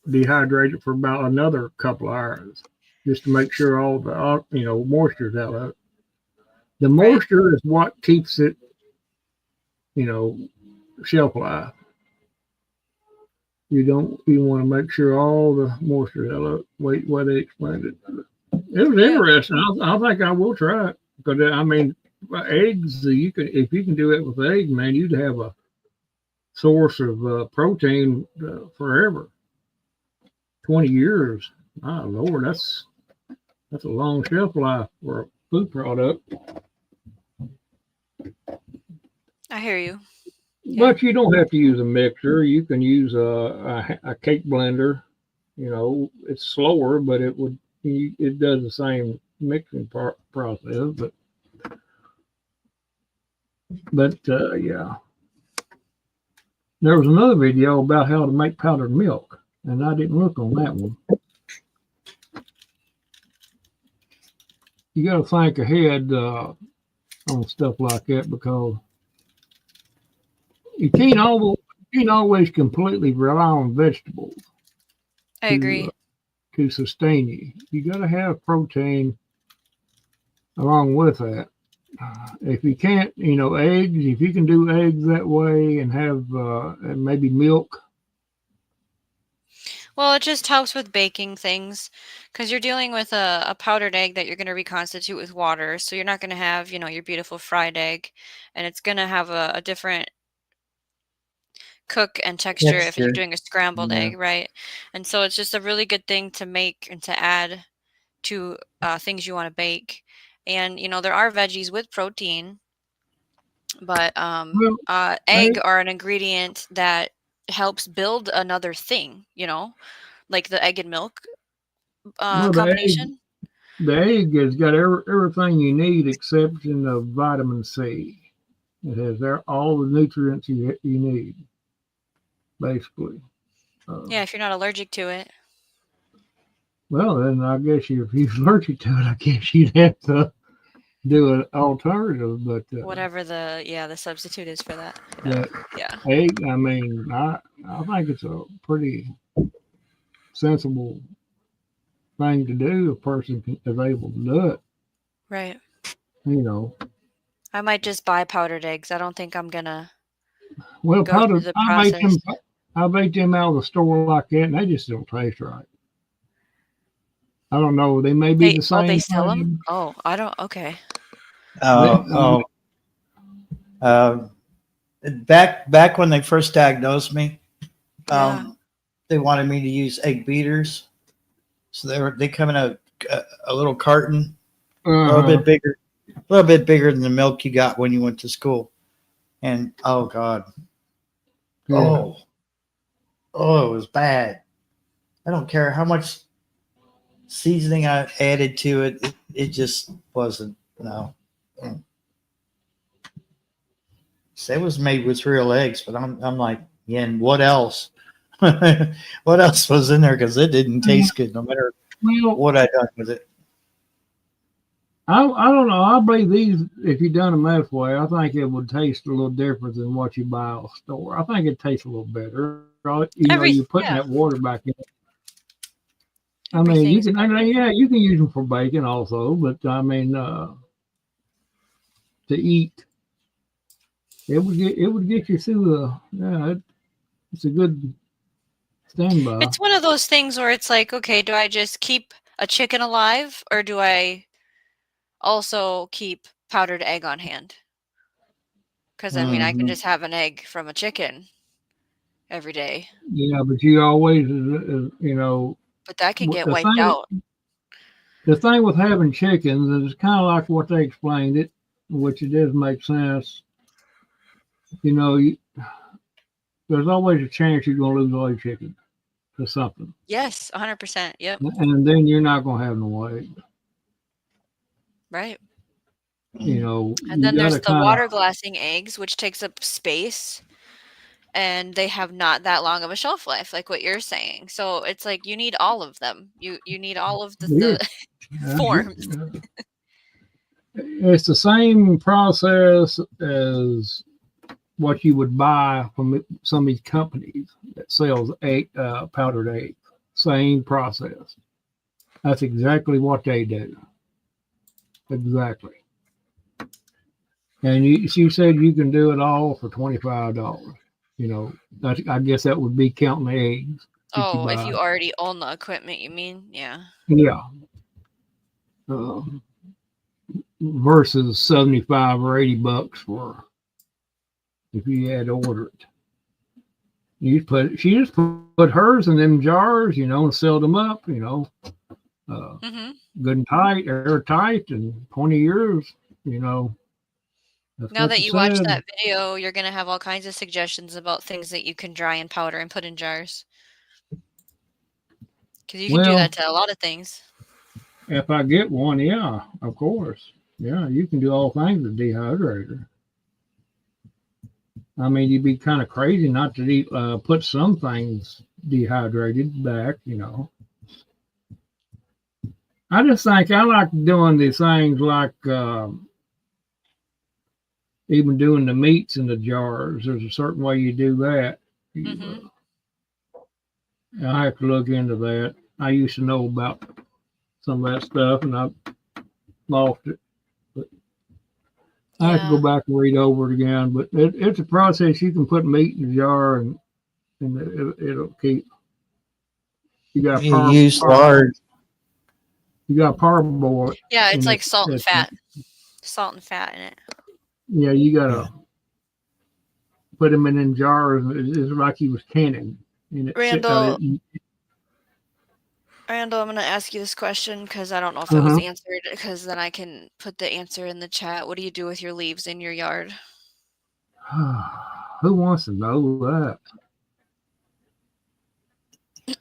C: dehydrate it for about another couple of hours, just to make sure all the moisture's out of it. The moisture is what keeps it, shelf life. You want to make sure all the moisture out of it. Wait, why they explained it. It was interesting. I think I will try it, because I mean, eggs. If you can do it with eggs, man, you'd have a source of protein forever. 20 years. My Lord, that's a long shelf life for a food product.
B: I hear you.
C: But you don't have to use a mixer. You can use a cake blender. You know, it's slower, but it does the same mixing process. But yeah. There was another video about how to make powdered milk, and I didn't look on that one. You got to think ahead on stuff like that, because you can't always completely rely on vegetables.
B: I agree.
C: To sustain you. You got to have protein along with that. If you can't, eggs, if you can do eggs that way and have and maybe milk.
B: Well, it just helps with baking things, because you're dealing with a powdered egg that you're going to reconstitute with water. So you're not going to have, your beautiful fried egg, and it's going to have a different cook and texture if you're doing a scrambled egg, right? And so it's just a really good thing to make and to add to things you want to bake. And there are veggies with protein, but egg are an ingredient that helps build another thing, like the egg and milk combination.
C: The egg has got everything you need except of vitamin C. It has all the nutrients you need, basically.
B: Yeah, if you're not allergic to it.
C: Well, then I guess if you're allergic to it, I guess you'd have to do an alternative. But
B: whatever the substitute is for that. Yeah.
C: Egg. I mean, I think it's a pretty sensible thing to do. A person is able to do it.
B: Right.
C: I
B: might just buy powdered eggs. I don't think I'm gonna.
C: Well, powdered. I bake them out of the store like that, and they just don't taste right. I don't know. They may be the same.
B: Oh, they sell them? Oh, I don't. Okay.
A: Back when they first diagnosed me, they wanted me to use egg beaters. So they come in a little carton, a little bit bigger than the milk you got when you went to school. And oh God, it was bad. I don't care how much seasoning I added to it. It just wasn't. No. So it was made with real eggs, but I'm like, yeah, and what else? What else was in there? Because it didn't taste good, no matter what I done with it.
C: I don't know. I believe these, if you done them that way, I think it would taste a little different than what you buy at the store. I think it tastes a little better. You're putting that water back in. I mean, you can use them for baking also, but I mean, to eat, it would get you through it's a good standby.
B: It's one of those things where it's like, okay, do I just keep a chicken alive, or do I also keep powdered egg on hand? Because I mean, I can just have an egg from a chicken every day.
C: Yeah, but you always,
B: But that can get wiped out.
C: The thing with having chickens is kind of like what they explained it, which it does make sense. There's always a chance you're going to lose all your chickens to something.
B: Yes, 100%. Yep.
C: And then you're not going to have no eggs.
B: Right.
C: You know,
B: And
C: you
B: then there's
C: gotta
B: the
C: kind
B: water
C: of,
B: glassing eggs, which takes up space, and they have not that long of a shelf life, like what you're saying. So it's like you need all of them. You need all of the forms.
C: it's the same process as what you would buy from some of these companies that sells powdered eggs. Same process. That's exactly what they do. Exactly. And you said you can do it all for $25. You know, I guess that would be counting the eggs.
B: Oh, if you already own the equipment, you mean? Yeah.
C: Yeah. Versus 75 or $80 for if you had ordered it. She just put hers in them jars, you know, and sealed them up, you know, good and tight, airtight, and 20 years, you know.
B: Now that you watch that video, you're going to have all kinds of suggestions about things that you can dry and powder and put in jars. Because you can do that to a lot of things.
C: If I get one, yeah, of course. Yeah, you can do all things with dehydrator. I mean, you'd be kind of crazy not to put some things dehydrated back, you know. I just think I like doing these things like even doing the meats in the jars. There's a certain way you do that. I have to look into that. I used to know about some of that stuff, and I lost it. But I have to go back and read over it again. But it's a process. You can put meat in a jar, and it'll keep. You got
A: use lard.
C: You got parboil it.
B: Yeah, it's like salt and fat. Salt and fat in it.
C: Yeah, you gotta put them in jars. It's like he was canning.
B: Randall, I'm going to ask you this question because I don't know if it was answered, because then I can put the answer in the chat. What do you do with your leaves in your yard?
C: Who wants to know that?
B: Do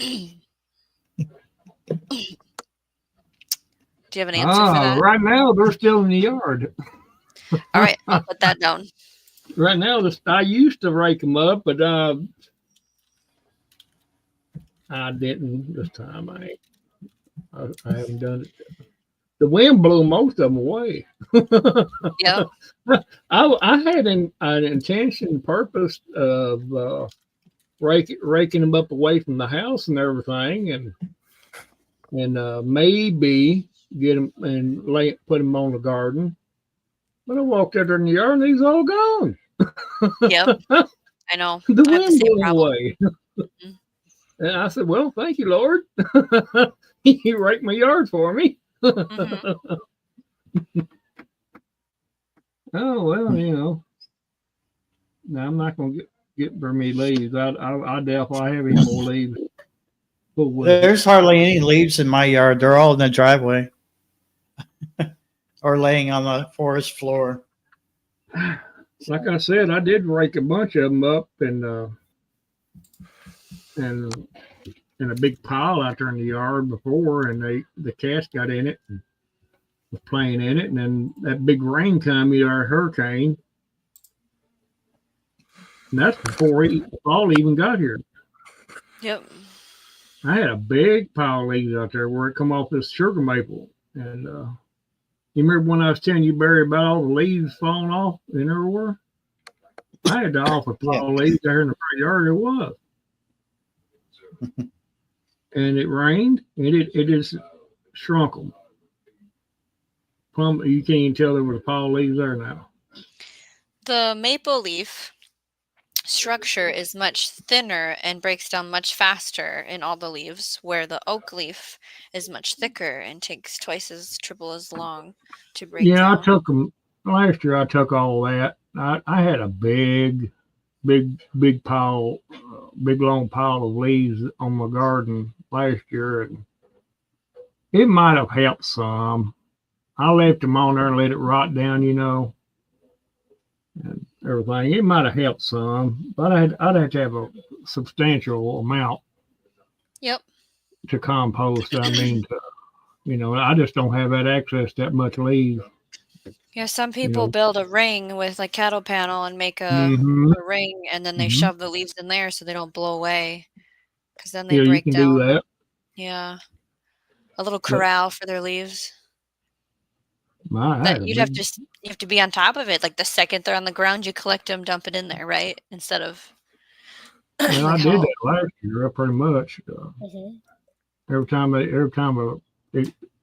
B: you have an answer for that?
C: Right now, they're still in the yard.
B: All right, I'll put that down.
C: Right now, I used to rake them up, but I didn't this time. I haven't done it. The wind blew most of them away.
B: Yeah.
C: I had an intention, purpose of raking them up away from the house and everything, and maybe get them and put them on the garden. But I walked out there in the yard and these all gone.
B: Yep. I know.
C: The wind blew away. And I said, well, thank you, Lord. You raked my yard for me. Oh, well, you know. Now, I'm not going to get very many leaves. I doubt if I have any more leaves.
A: There's hardly any leaves in my yard. They're all in the driveway or laying on the forest floor.
C: Like I said, I did rake a bunch of them up and in a big pile out there in the yard before, and the cats got in it and was playing in it, and then that big rain come, a hurricane, and that's before fall even got here.
B: Yep.
C: I had a big pile of leaves out there where it come off this sugar maple, and you remember when I was telling you, Barry, about all the leaves falling off and everywhere? I had to off a pile of leaves there in the front yard. It was. And it rained, and it just shrunk them. You can't even tell there was a pile of leaves there now.
B: The maple leaf structure is much thinner and breaks down much faster in all the leaves, where the oak leaf is much thicker and takes triple as long to break down.
C: Yeah, I took them last year. I took all that. I had a big pile, big long pile of leaves on my garden last year, and it might have helped some. I left them on there and let it rot down, you know, and everything. It might have helped some, but I'd have to have a substantial amount.
B: Yep.
C: To compost. I mean, you know, I just don't have that access to that much leaves.
B: Yeah, some people
C: know.
B: build a ring with like cattle panel and make
C: Mm-hmm.
B: a ring, and then they
C: Mm-hmm.
B: shove the leaves in there so they don't blow away, because then they
C: Yeah, you
B: break
C: can do
B: down.
C: that.
B: Yeah, a little
C: But
B: corral for their leaves.
C: my, I
B: That
C: had a
B: you'd have
C: big,
B: to you have to be on top of it. Like the second they're on the ground, you collect them, dump it in there, right? Instead of
C: well, I
B: like
C: did
B: how.
C: that last year pretty much.
B: Mhm.
C: Every time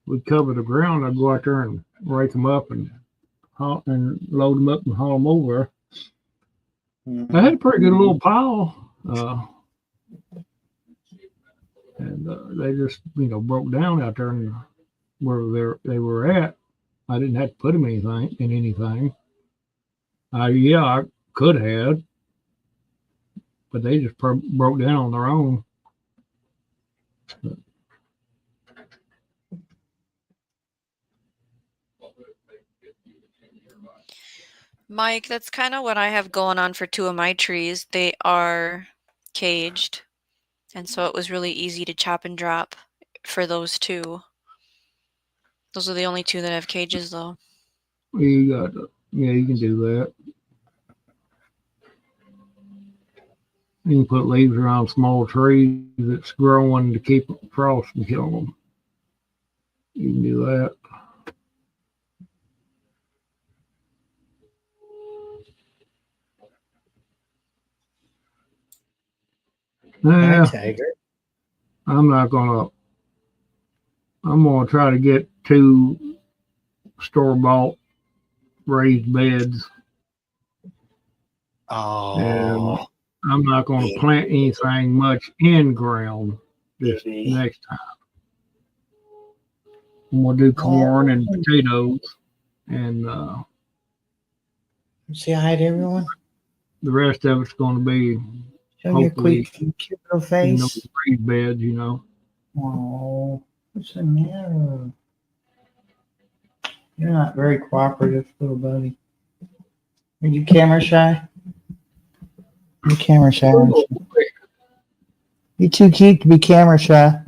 C: we cover the ground, I go out there and rake them up and load them up and haul them over. I had a pretty good little pile, and they just broke down out there and where they were at. I didn't have to put them in anything. Yeah, I could have, but they just broke down on their own. But,
B: Mike, that's kind of what I have going on for two of my trees. They are caged, and so it was really easy to chop and drop for those two. Those are the only two that have cages, though.
C: yeah, you can do that. You can put leaves around small trees that's growing to keep frost from killing them. You can do that.
A: Hi,
C: Yeah,
A: Tiger.
C: I'm gonna try to get 2 store-bought raised beds, and
A: Oh,
C: I'm not gonna
A: baby.
C: plant anything much in ground this next time. I'm gonna do corn and potatoes, and
A: Say hi to everyone.
C: the rest of it's gonna be
A: Show me your
C: hopefully
A: cute little
C: in
A: face.
C: those raised beds,
A: Oh, what's the matter? You're not very cooperative, little buddy. Are you camera shy? You're camera shy, aren't you? You're too cute to be camera shy.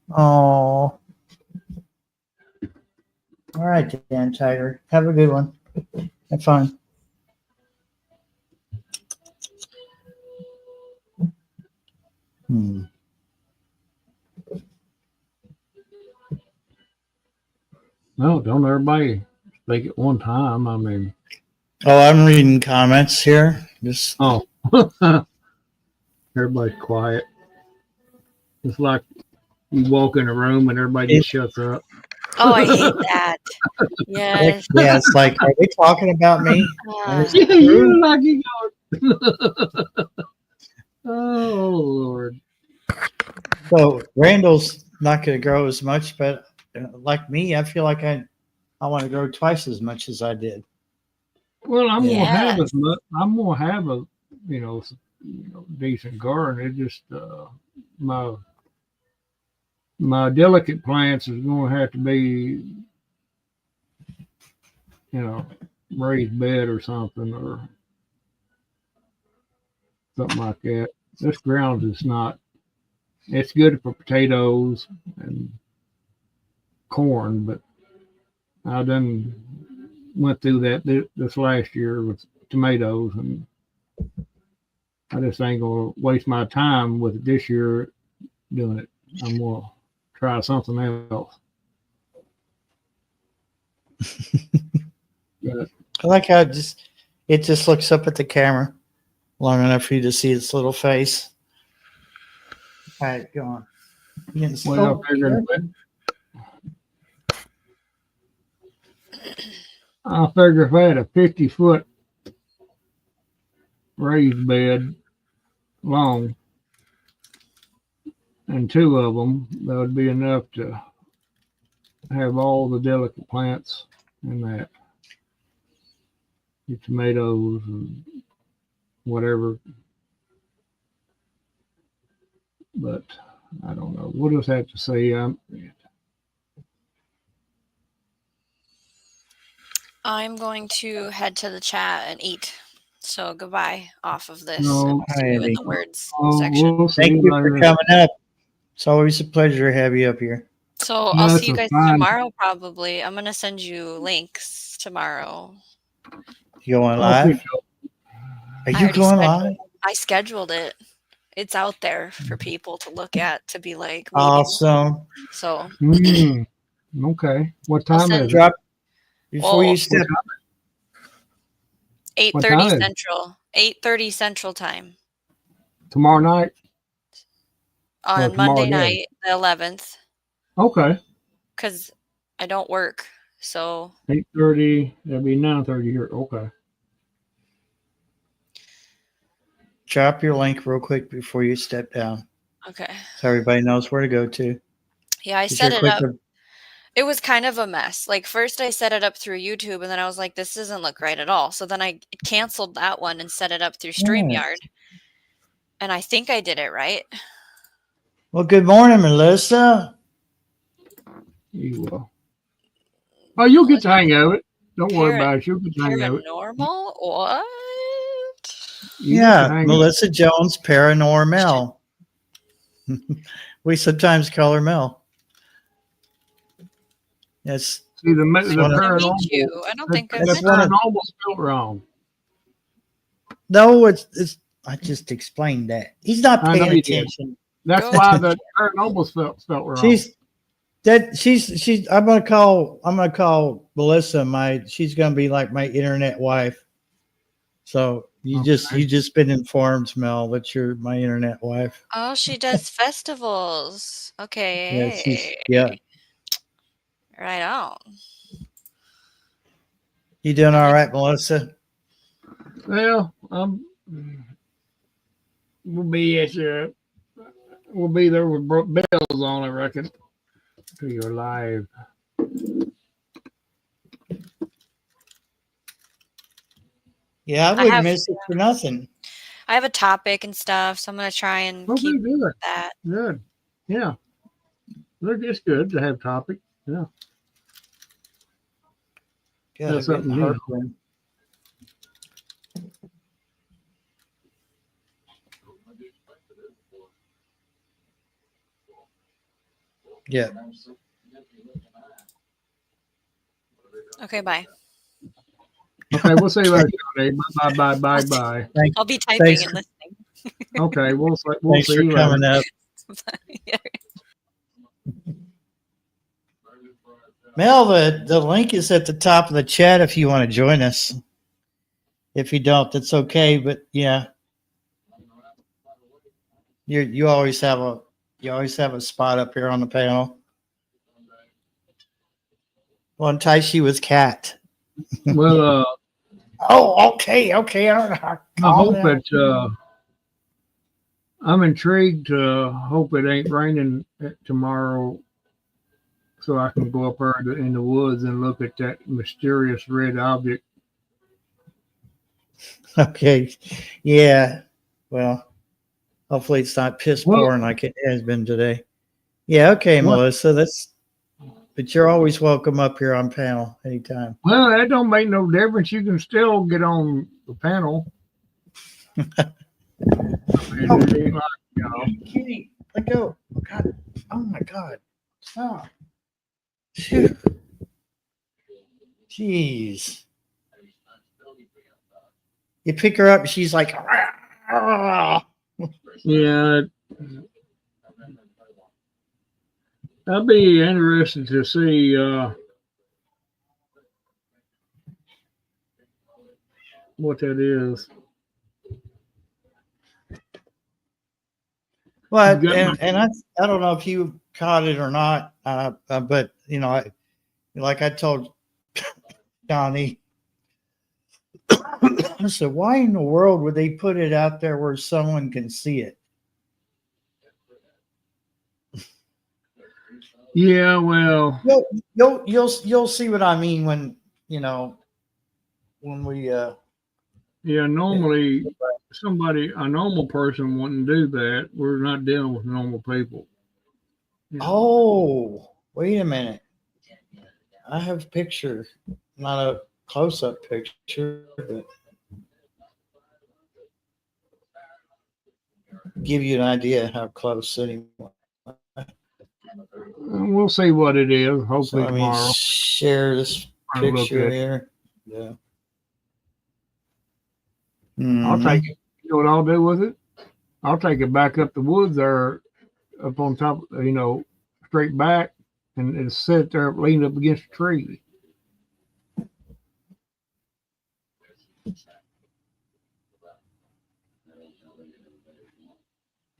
A: Oh. All right, Dan Tiger. Have a good one. Have fun.
C: No, don't everybody speak at one time. I mean,
A: Oh, I'm reading comments here. Just
C: everybody's quiet. It's like you walk in a room and everybody just shuts up.
B: Oh, I hate that. Yes.
A: yeah, it's like, are they talking about me?
C: Yeah, you like you going. Oh Lord.
A: So Randall's not going to grow as much, but like me, I feel like I want to grow twice as much as I did.
C: Well, I'm gonna have
B: Yes.
C: as much. I'm gonna have a decent garden. It just my delicate plants is gonna have to be raised bed or something like that. This ground is not. It's good for potatoes and corn, but I done went through that this last year with tomatoes, and I just ain't gonna waste my time with it this year doing it. I'm gonna try something else. But,
A: I like how it just looks up at the camera long enough for you to see its little face. All right, go on.
C: well, I figure if I had a 50-foot raised bed long and 2 of them, that would be enough to have all the delicate plants in that. Your tomatoes and whatever. But I don't know. We'll just have to see.
B: I'm going to head to the chat and eat. So goodbye off of this.
C: No.
B: And we'll see you in
A: Alrighty.
B: the words section.
C: We'll see
A: Thank you for
C: later.
A: coming up. It's always a pleasure to have you up here.
B: So So
C: No,
B: I'll
C: that's
B: see you
C: a
B: guys
C: fine-
B: tomorrow. Probably. I'm gonna send you links tomorrow.
A: You going
C: I'll see
A: live? Are
B: I
A: you
B: already
A: going
B: scheduled-
A: live?
B: I scheduled it. It's out there for people to look at to be like, maybe.
A: Awesome.
B: So
C: Okay. What
B: I'll
C: time
B: send-
C: is it?
A: Drop before you
B: Well,
A: step.
B: 8:30
C: time is it?
B: Central. 8:30 Central time
C: Tomorrow night?
B: on
C: tomorrow
B: Monday
C: day.
B: night, the 11th,
C: Okay.
B: because I don't work. So
C: 8:30. That'd be 9:30 here. Okay.
A: Drop your link real quick before you step down,
B: okay.
A: so everybody knows where to go to.
B: Yeah, I
A: Is
B: set
A: there
B: it
A: quick
B: up.
A: to-
B: It was kind of a mess. Like first I set it up through YouTube and then I was like, this doesn't look right at all. So then I canceled that one and set it up through StreamYard. And I think I did it right.
A: Well, good morning, Melissa.
C: You will. Oh, you'll get the hang of it. Don't worry
B: Parrot-
C: about it. You'll get the hang of it.
B: Paranormal? What?
C: You get the
A: Yeah,
C: hang of it.
A: Melissa Jones, Paranormal. We sometimes call her Mel. Yes,
C: See, the
B: Nice to
C: paranormal.
B: meet you. I don't
C: The,
B: think I've
C: the
A: That's one of-
C: paranormal spelled wrong.
A: no, it's. I just explained that. He's not
C: I know
A: paying
C: you did.
A: attention.
C: That's
B: Go
C: why the paranormal spelled wrong.
A: She's. I'm gonna call Melissa she's gonna be like my internet wife. So you just been informed, Mel, that you're my internet wife.
B: Oh, she does festivals. Okay.
A: Yeah.
B: Right on.
A: You doing all right, Melissa?
C: Well, we'll be there with bells on, I reckon. To your live.
A: Yeah, I
B: I
A: wouldn't
B: have-
A: miss it for nothing.
B: I have a topic and stuff, so I'm gonna try and
C: Okay,
B: keep
C: good.
B: that.
C: Good. Yeah. Look, it's good to have topic. Yeah.
A: Yeah,
C: That's something new.
A: Yeah.
B: Okay, bye.
C: Okay, we'll see you later, Johnny. Bye.
B: I'll be typing
A: Thanks.
B: and listening.
C: Okay, we'll
A: Thanks
C: see
A: for
C: you
A: coming
C: later.
A: up. Mel, the link is at the top of the chat if you want to join us. If you don't, that's okay. But yeah, you always have a spot up here on the panel. Well, entice you with Cat.
C: Well,
A: Oh, okay. I don't know how.
C: I hope it. I'm intrigued to hope it ain't raining tomorrow, so I can go up there in the woods and look at that mysterious red object.
A: Okay. Yeah. Well, hopefully it's not piss pouring like it has been today. Yeah. Okay,
C: What?
A: Melissa. But you're always welcome up here on panel anytime.
C: Well, that don't make no difference. You can still get on the panel. It ain't like, you know.
A: Kitty, let go. God. Oh my God. Stop. Phew. Jeez. You pick her up, she's like, "Ah."
C: Yeah. I'd be interested to see what that is.
A: Well,
C: You got
A: and I don't know if you caught it or not, but you know, like I told Johnny, I said, why in the world would they put it out there where someone can see it?
C: Yeah, well,
A: You'll see what I mean when when we
C: yeah, normally a normal person wouldn't do that. We're not dealing with normal people. You know.
A: Oh, wait a minute. I have a picture, not a close-up picture, but give you an idea how close anyway.
C: We'll see what it is.
A: So
C: Hopefully
A: let me
C: tomorrow.
A: share this
C: I'll look
A: picture
C: at it.
A: here. Yeah.
C: I'll
A: Mhm.
C: take it. You know what I'll do with it? I'll take it back up the woods there, up on top, straight back, and it'll sit there leaning up against a tree.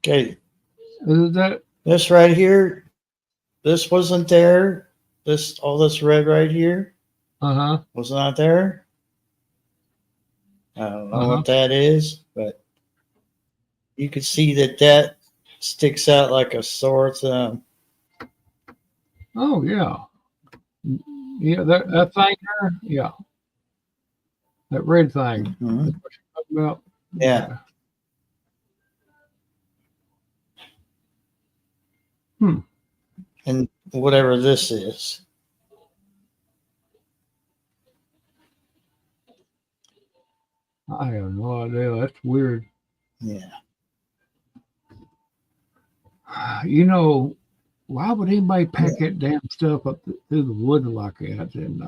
A: Okay,
C: Is that?
A: this right here, this wasn't there. All this red right here
C: Uh-huh.
A: was not there. I don't know
C: Uh-huh.
A: what that is, but you can see that sticks out like a sore thumb.
C: Oh, yeah. Yeah, that thing there. Yeah. That red thing.
A: Mhm.
C: That's what you're talking about.
A: Yeah. And whatever this is.
C: I have no idea. That's weird.
A: Yeah.
C: Why would anybody pack that damn stuff up through the woods like that and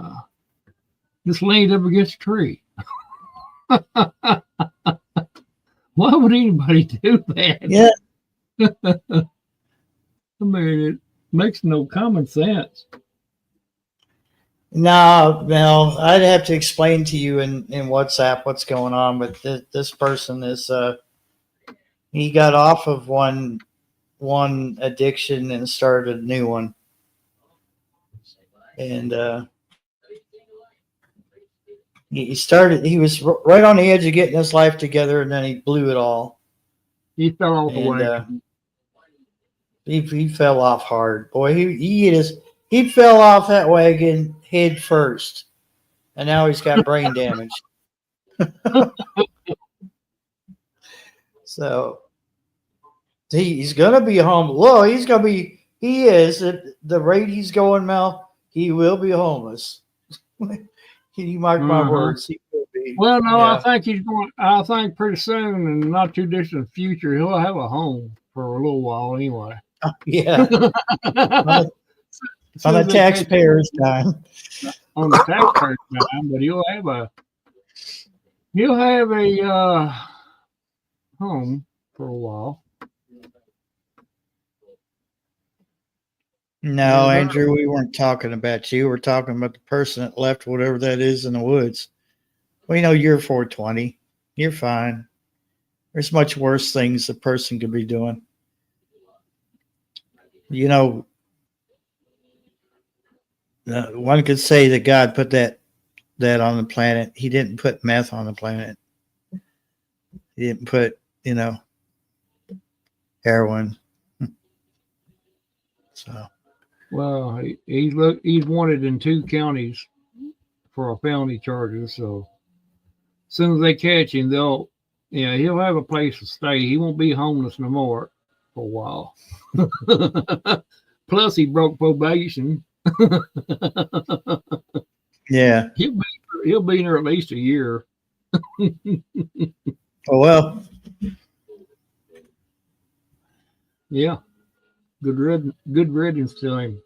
C: just lean it up against a tree? Why would anybody do that?
A: Yeah.
C: I mean, it makes no common sense.
A: No, Mel, I'd have to explain to you in WhatsApp what's going on. But this person is, he got off of one addiction and started a new one. And he was right on the edge of getting his life together, and then he blew it all.
C: He fell off the
A: And
C: wagon.
A: he fell off hard. Boy, he fell off that wagon head first, and now he's got brain damage. So he's gonna be home. Well, he is at the rate he's going, Mel. He will be homeless. Can you mark my
C: Uh-huh.
A: words? He will be.
C: Well, no,
A: Yeah.
C: I think he's going. I think pretty soon, in the not too distant future, he'll have a home for a little while anyway.
A: Yeah. On the taxpayer's dime.
C: On the taxpayer's dime, but he'll have a home for a while.
A: No, Andrew, we weren't talking about you. We're talking about the person that left whatever that is in the woods. We know you're 420. You're fine. There's much worse things a person could be doing. One could say that God put that on the planet. He didn't put meth on the planet. He didn't put, heroin. So.
C: Well, he's wanted in 2 counties for a felony charges. So as soon as they catch him, he'll have a place to stay. He won't be homeless no more for a while. Plus, he broke probation.
A: Yeah,
C: he'll be in there at least a year.
A: Oh well.
C: Yeah, good riddance to him.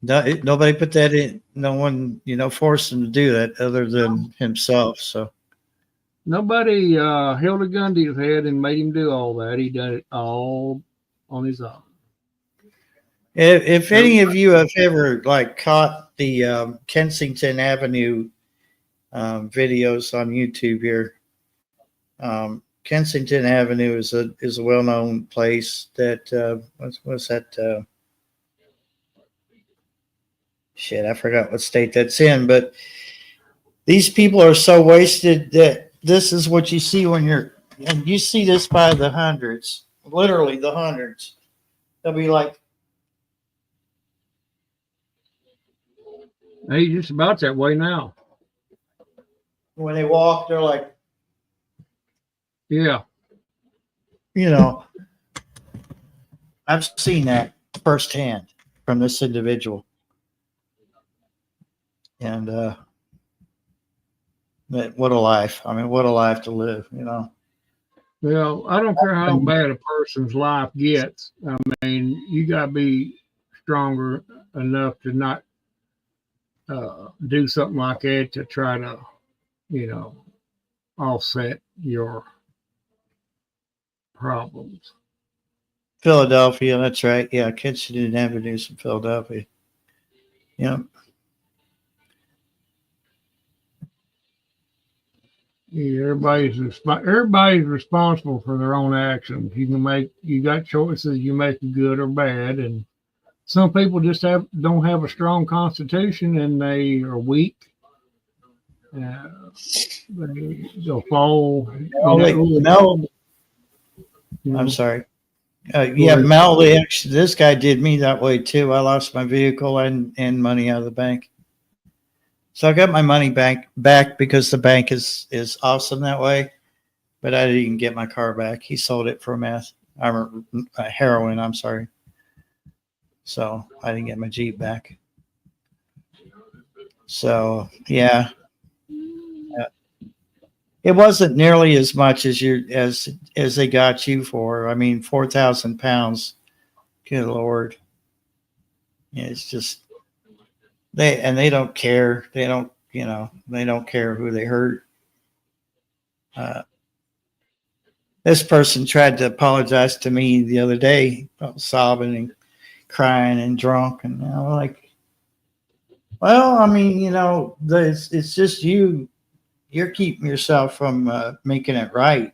A: Nobody put that in. No one, forced him to do that other than himself. So
C: nobody held a gun to his head and made him do all that. He done it all on his own.
A: if any of you have ever caught the Kensington Avenue videos on YouTube here, Kensington Avenue is a well-known place that what's that? Shit, I forgot what state that's in, but these people are so wasted that this is what you see and you see this by the hundreds, literally the hundreds. They'll be like,
C: He's just about that way now.
A: when they walk, they're like,
C: Yeah.
A: I've seen that firsthand from this individual. And what a life. I mean, what a life to live,
C: Well, I don't care how bad a person's life gets. I mean, you got to be stronger enough to not do something like that to try to, you know, offset your problems.
A: Philadelphia, that's right. Yeah, Kitchen Avenue's in Philadelphia. Yeah.
C: Yeah, everybody's responsible for their own actions. You got choices. You make them good or bad, and some people just don't have a strong constitution and they are weak. They'll fall.
A: Mel, I'm sorry. Yeah, Mel, this guy did me that way too. I lost my vehicle and money out of the bank. So I got my money back because the bank is awesome that way, but I didn't get my car back. He sold it for heroin. I'm sorry. So I didn't get my Jeep back. So yeah, it wasn't nearly as much as as they got you for. I mean, 4,000 pounds. Good Lord. Yeah, it's just. They don't care. They don't care who they hurt. This person tried to apologize to me the other day, sobbing and crying and drunk, and I'm like, well, I mean, it's just you. You're keeping yourself from making it right.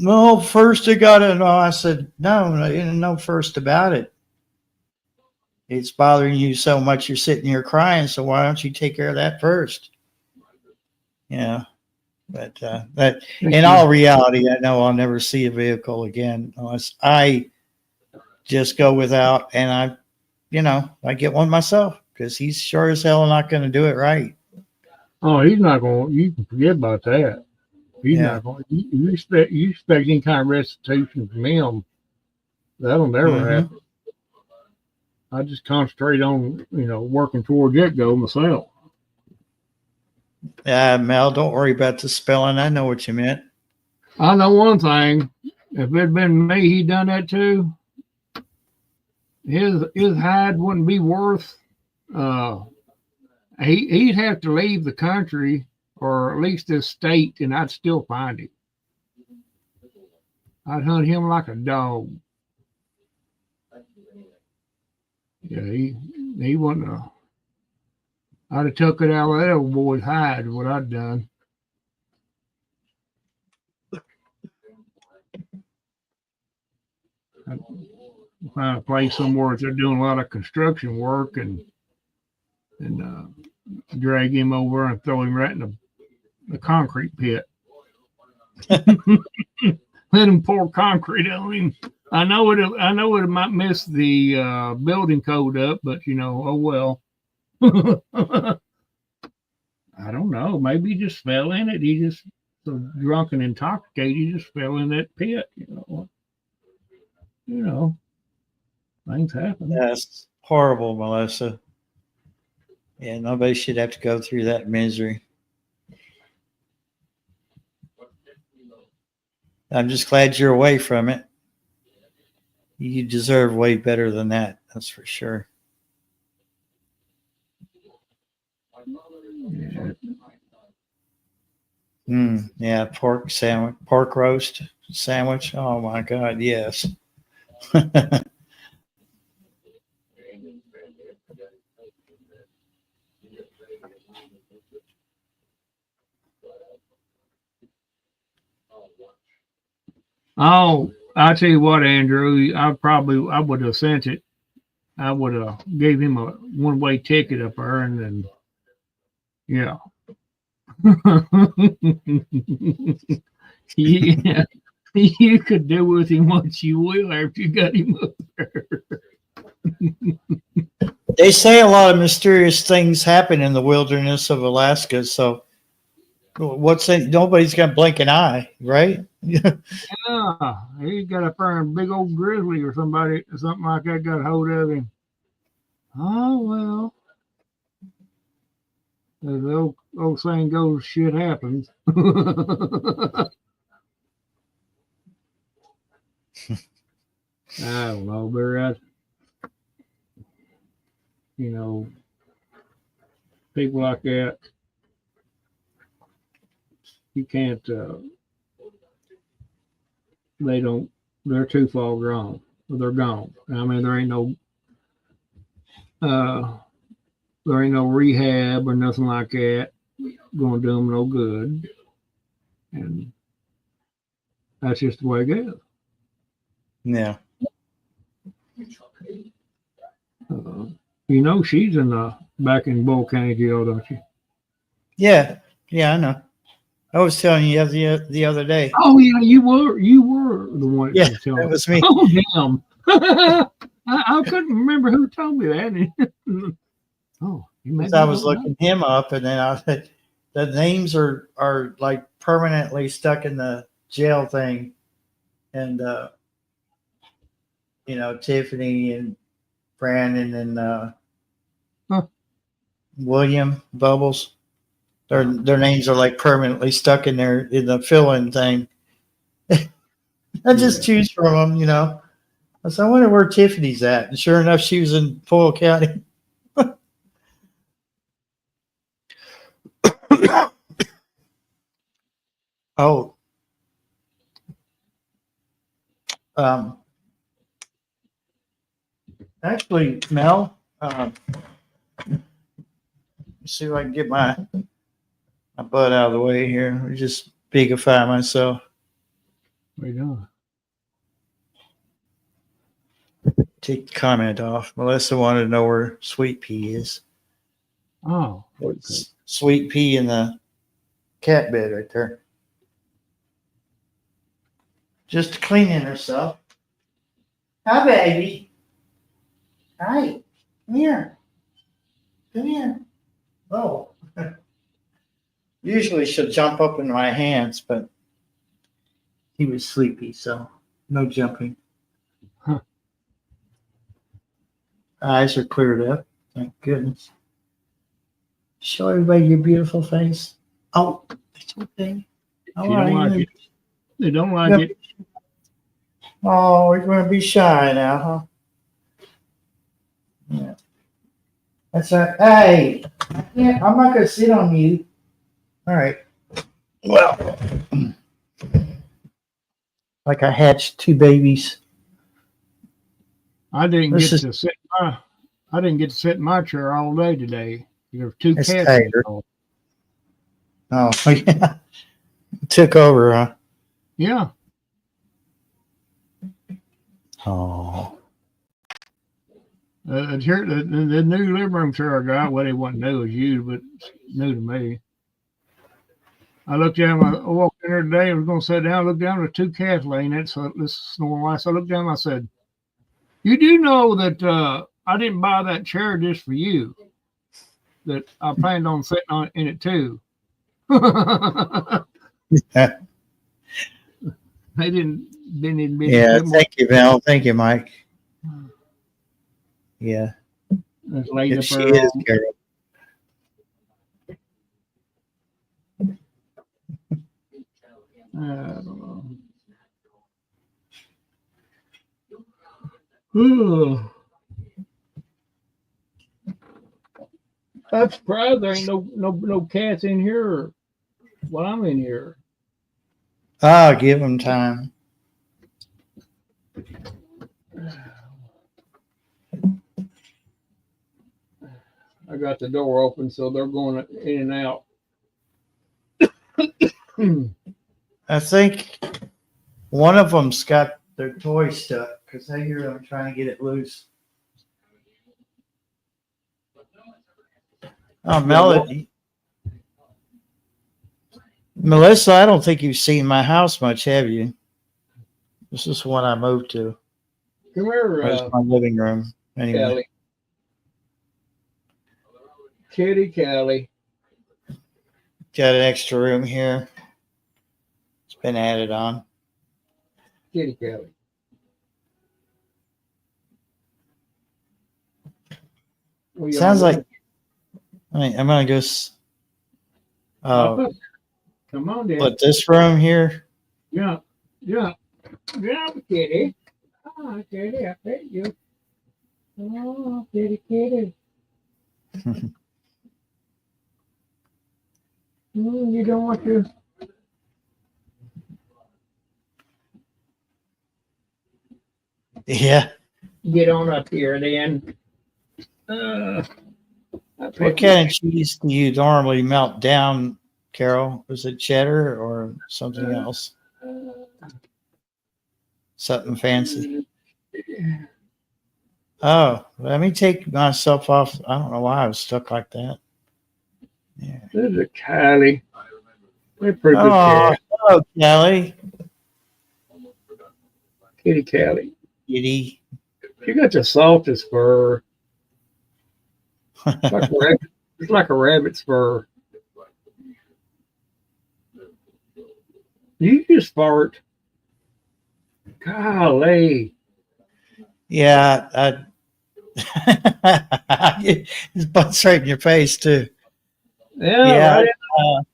A: Well, first I got to know. I said, no, I didn't know first about it. It's bothering you so much you're sitting here crying, so why don't you take care of that first? Yeah. But that in all reality, I know I'll never see a vehicle again unless I just go without, and I get one myself because he's sure as hell not going to do it right.
C: Oh, he's not going. You can forget about that. He's not going. You expect any kind of restitution from him? That'll never happen. I just concentrate on, working toward that goal myself.
A: Mel, don't worry about the spelling. I know what you meant.
C: I know one thing. If it'd been me, he'd done that too. His hide wouldn't be worth. He'd have to leave the country or at least this state, and I'd still find him. I'd hunt him like a dog. Yeah, he wouldn't have. I'd have took it out of that old boy's hide, what I'd done. I'd find a place somewhere that they're doing a lot of construction work and drag him over and throw him right in the concrete pit. Let him pour concrete on him. I know it might mess the building code up, but oh well. I don't know. Maybe he just fell in it. He just so drunk and intoxicated. He just fell in that pit. Things happen.
A: That's horrible, Melissa. Yeah, nobody should have to go through that misery. I'm just glad you're away from it. You deserve way better than that. That's for sure. Yeah, pork roast sandwich. Oh my God, yes.
C: Oh, I'll tell you what, Andrew, I would have sent it. I would have gave him a one-way ticket up there, and then, yeah. Yeah, you could do with him what you will after you got him up there.
A: They say a lot of mysterious things happen in the wilderness of Alaska, so what's that? Nobody's gonna blink an eye, right?
C: Yeah, he got up there and a big old grizzly or something like that got hold of him. Oh well, as the old saying goes, shit happens. I don't know, but you know, people like that, you can't. They're too far gone. They're gone. I mean, there ain't no rehab or nothing like that going to do them no good, and that's just the way it goes.
A: Yeah.
C: You know, she's back in Bull County Jail, don't you?
A: Yeah. Yeah, I know. I was telling you the other day.
C: Oh yeah, you were the one.
A: Yeah,
C: was telling
A: that
C: me.
A: was me.
C: Oh damn! I couldn't remember who told me that. Oh, you made
A: I
C: me
A: was
C: know.
A: looking him up, and then I said the names are like permanently stuck in the jail thing, and you know, Tiffany and Brandon and William Bubbles. Their names are like permanently stuck in there in the fill-in thing. I just choose from them, you know. I said, I wonder where Tiffany's at. And sure enough, she was in Foyle County. Oh. Actually, Mel, see if I can get my butt out of the way here. Just bigify myself.
C: What are you doing?
A: Take the comment off. Melissa wanted to know where Sweet Pea is.
C: Oh,
A: It's Sweet Pea in the cat bed right there. Just cleaning herself. Hi, baby. Hi. Come here. Come here. Oh. Usually she'll jump up in my hands, but he was sleepy, so no jumping.
C: Huh.
A: Eyes are cleared up. Thank goodness. Show everybody your beautiful face. Oh, it's okay. All
C: She don't like it. They don't like
A: Yep.
C: it.
A: Oh, we're going to be shy now, huh? Yeah. That's right. Hey, I'm not going to sit on you. All right. Well, like I hatched two babies.
C: I didn't
A: This
C: get
A: is-
C: to sit. I didn't get to sit in my chair all day today. There were two
A: It's
C: cats.
A: tighter. Oh, yeah. Took over, huh?
C: Yeah.
A: Oh.
C: The new living room chair I got, well, it wasn't new as you, but it's new to me. I looked down, I walked in there today, I was going to sit down, looked down, there were two cats laying in it, so this is snoring light. So I looked down, I said, you do know that I didn't buy that chair just for you, that I planned on sitting in it too. They didn't even
A: Yeah, thank you, Val. Thank you, Mike. Yeah,
C: That's laid up
A: she
C: there
A: is,
C: on-
A: Carol.
C: I don't know. I'm surprised there ain't no cats in here while I'm in here.
A: Ah, give them time.
C: I got the door open, so they're going in and out.
A: I think one of them's got their toy stuck because I hear them trying to get it loose. Oh, Melody. Melissa, I don't think you've seen my house much, have you? This is one I moved to.
C: Come here,
A: Where's my living room? Anyway,
C: Callie. Kitty Callie.
A: got an extra room here. It's been added on.
C: Kitty Callie. We
A: Sounds
C: all-
A: like I'm gonna go.
C: Come on, Dad.
A: But this room here,
C: Yeah, kitty. Oh, kitty, I pet you. Oh, kitty, kitty. You don't want to
A: Yeah.
C: get on up here then. I
A: What
C: pet
A: kind of cheese do you normally melt down, Carol? Was it cheddar or something else?
C: you.
A: Something fancy? Oh, let me take myself off. I don't know why I was stuck like that. Yeah.
C: This is a Kylie. They're pretty good
A: Oh,
C: cat.
A: hello, Kelly.
C: Kitty Callie.
A: Kitty.
C: She got the softest fur. Like a rabbit. It's like a rabbit's fur. You just fart. Golly.
A: Yeah, his butt's right in your face too.
C: Yeah, right.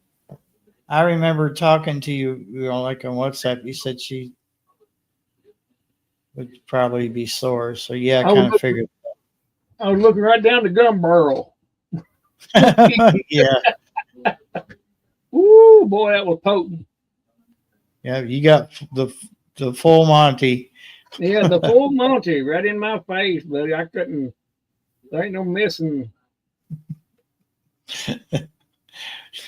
A: I remember talking to you, like on WhatsApp. You said she would probably be sore. So yeah, I kind of figured.
C: I was looking right down the gum barrel.
A: Yeah,
C: Ooh, boy, that was potent.
A: yeah. You got the full Monty.
C: Yeah, the full Monty right in my face, buddy. I couldn't. There ain't no missing.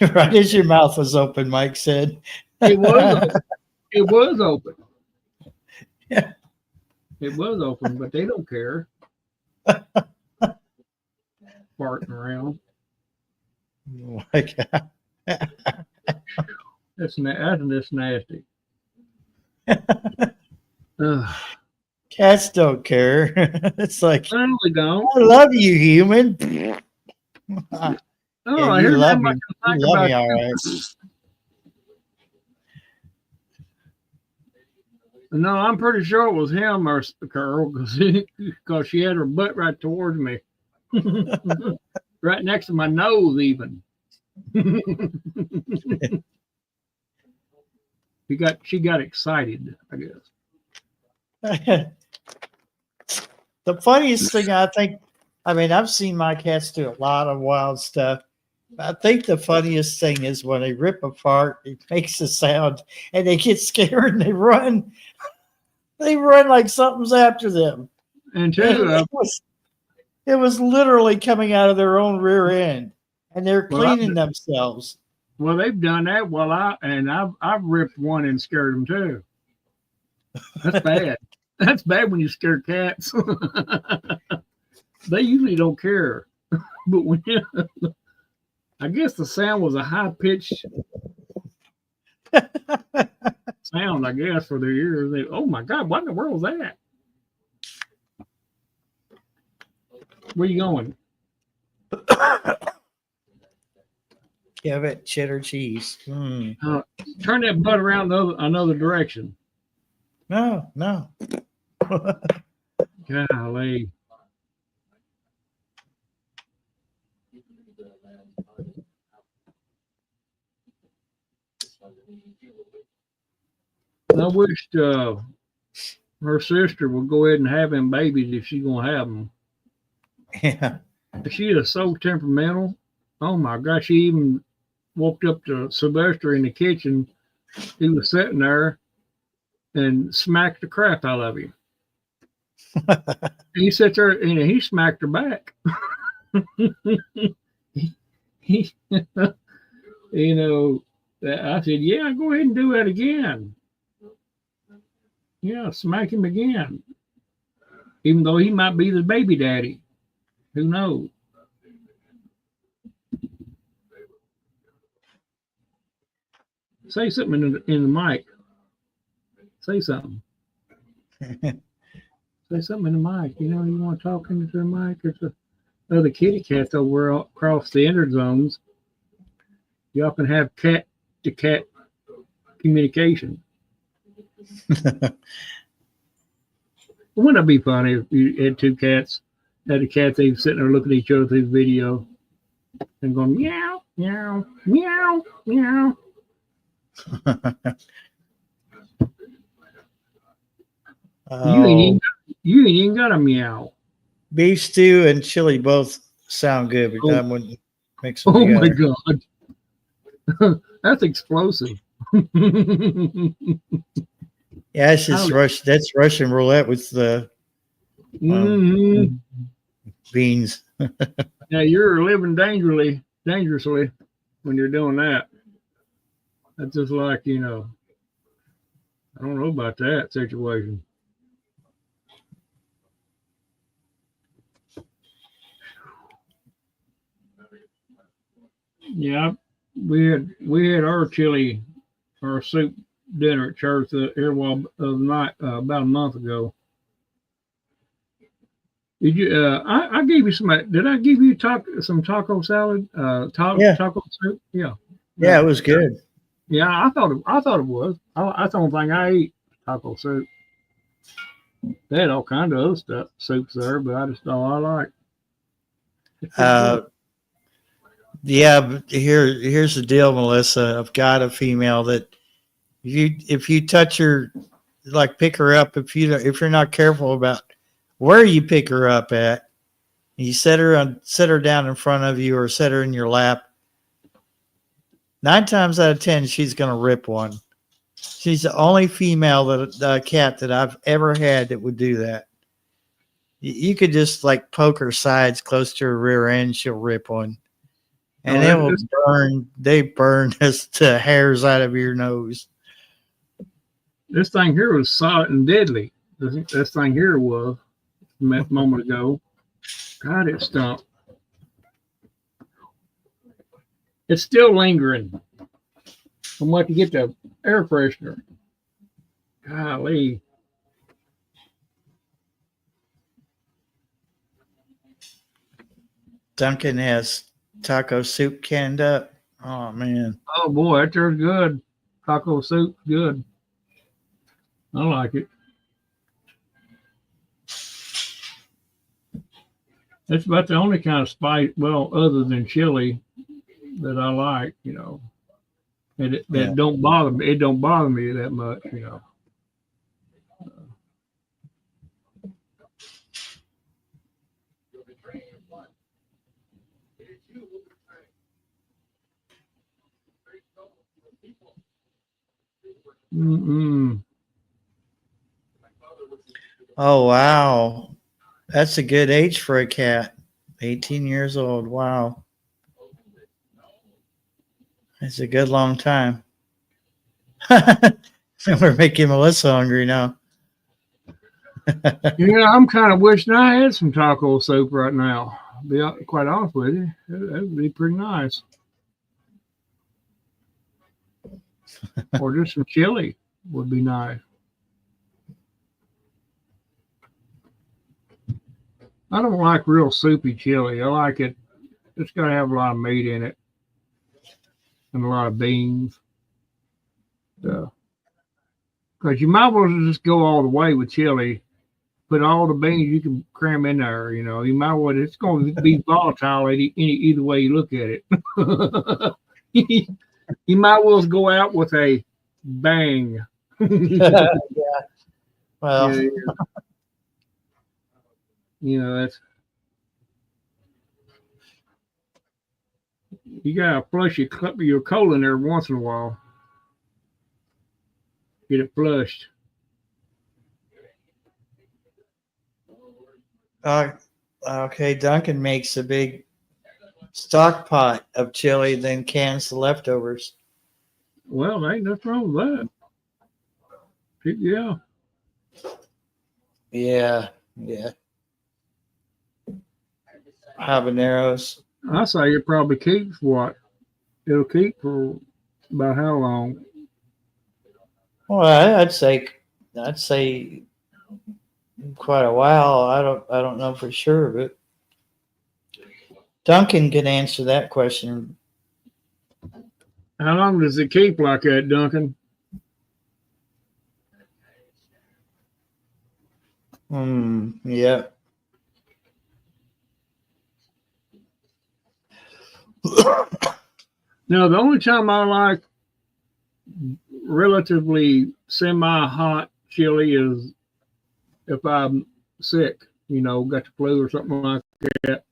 A: Right as your mouth was open, Mike said.
C: It was open. It was open.
A: Yeah.
C: It was open, but they don't care. Farting around.
A: Oh my God.
C: That's nasty. Ugh.
A: Cats don't care. It's like,
C: No, they don't.
A: I love you, human.
C: Oh,
A: Yeah, you
C: here's
A: love
C: something
A: me.
C: I
A: You
C: can
A: love
C: think
A: me,
C: about.
A: all right.
C: No, I'm pretty sure it was him or Carl because she had her butt right towards me, right next to my nose, even. She got excited, I guess.
A: The funniest thing I've seen my cats do a lot of wild stuff. I think the funniest thing is when they rip apart, it makes a sound and they get scared and they run. They run like something's after them.
C: And
A: And
C: two,
A: it was literally coming out of their own rear end and they're
C: Well,
A: cleaning themselves.
C: well, they've done that. Well, I've ripped one and scared them too. That's bad. That's bad when you scare cats. They usually don't care, but when I guess the sound was a high pitched sound, I guess, for their ears. They, oh my God, what in the world was that? Where you going?
A: Give it cheddar cheese. Mm.
C: Turn that butt around another direction.
A: No.
C: Golly. I wished her sister would go ahead and have them babies if she's gonna have them.
A: Yeah.
C: She is so temperamental. Oh my gosh, she even walked up to Sylvester in the kitchen. He was sitting there and smacked the crap out of him. He sat there and he smacked her back. he, you know, I said, yeah, go ahead and do that again. Yeah, smack him again. Even though he might be the baby daddy. Who knows? Say something in the mic. Say something. Say something in the mic. You know, you want to talk into the mic or to other kitty cats over across the ender zones. You often have cat to cat communication. Wouldn't it be funny if you had two cats, had a cat, they were sitting there looking at each other through the video and going meow, meow, meow, meow. You ain't
A: Oh,
C: even got a meow.
A: beef stew and chili both sound good, but I wouldn't mix them
C: Oh my
A: together.
C: God. That's explosive.
A: Yeah, it's just that's Russian roulette with the
C: Mm-hmm.
A: beans.
C: Yeah, you're living dangerously when you're doing that. That's just like, I don't know about that situation. Yeah, we had our chili, our soup dinner at church here night about a month ago. Did you? I gave you some. Did I give you some taco salad?
A: Yeah.
C: Taco soup. Yeah.
A: Yeah, it was good.
C: Yeah, I thought it was. That's the only thing I ate, taco soup. They had all kind of other stuff, soups there, but I just all I like.
A: Yeah, but here's the deal, Melissa. I've got a female that if you touch her, like pick her up, if you're not careful about where you pick her up at, you set her down in front of you or set her in your lap. 9 times out of 10, she's gonna rip one. She's the only female cat that I've ever had that would do that. You could just like poke her sides close to her rear end, she'll rip one. And it will burn. They burn the hairs out of your nose.
C: This thing here was solid and deadly. This thing here was a moment ago. God, it stunk. It's still lingering. I'm going to get the air freshener. Golly.
A: Duncan has taco soup canned up. Oh man.
C: Oh boy, that turns good. Taco soup, good. I like it. That's about the only kind of spice, well, other than chili, that I like, And that don't bother me. It don't bother me that much, Mm-mm.
A: Oh wow. That's a good age for a cat. 18 years old. Wow. That's a good long time. We're making Melissa hungry now.
C: Yeah, I'm kind of wishing I had some taco soup right now. Be quite honest with you, that would be pretty nice. Or just some chili would be nice. I don't like real soupy chili. I like it. It's got to have a lot of meat in it and a lot of beans. Because you might as well just go all the way with chili. Put all the beans you can cram in there. You might as well. It's going to be volatile either way you look at it. You might as well go out with a bang.
A: Yeah. Well,
C: that's. You gotta flush your colon every once in a while. Get it flushed.
A: Okay, Duncan makes a big stock pot of chili, then cans the leftovers.
C: Well, ain't nothing wrong with that. Yeah.
A: Yeah. Habaneros.
C: I say it probably keeps what? It'll keep for about how long?
A: Well, I'd say quite a while. I don't know for sure, but Duncan can answer that question.
C: How long does it keep like that, Duncan?
A: Yeah.
C: Now, the only time I like relatively semi-hot chili is if I'm sick, got the flu or something like that,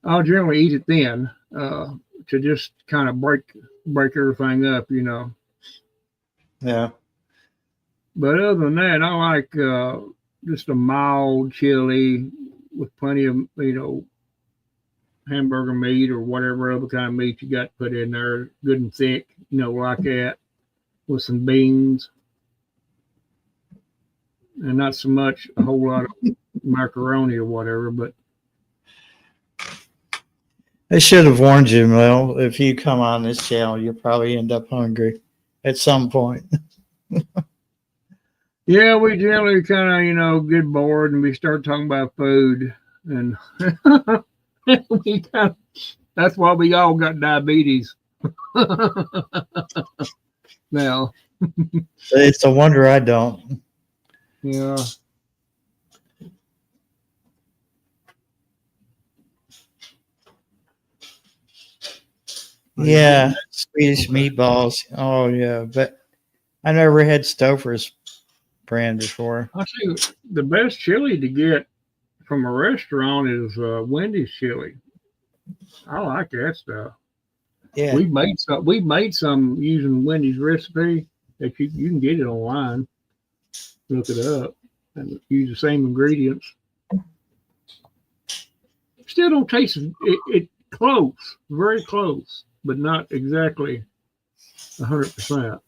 C: I'll generally eat it then to just kind of break everything up.
A: Yeah.
C: But other than that, I like just a mild chili with plenty of hamburger meat or whatever other kind of meat you got put in there, good and thick, like that, with some beans, and not so much a whole lot of macaroni or whatever. But
A: I should have warned you, Mel. If you come on this channel, you'll probably end up hungry at some point.
C: yeah, we generally kind of get bored and we start talking about food, and we kind of, that's why we all got diabetes now.
A: It's a wonder I don't.
C: Yeah.
A: Yeah, Swedish meatballs. Oh yeah, but I never had Stouffer's brand before.
C: I see the best chili to get from a restaurant is Wendy's chili. I like that stuff.
A: Yeah.
C: We made some using Wendy's recipe that you can get it online. Look it up and use the same ingredients. Still don't taste it close, very close, but not exactly 100%.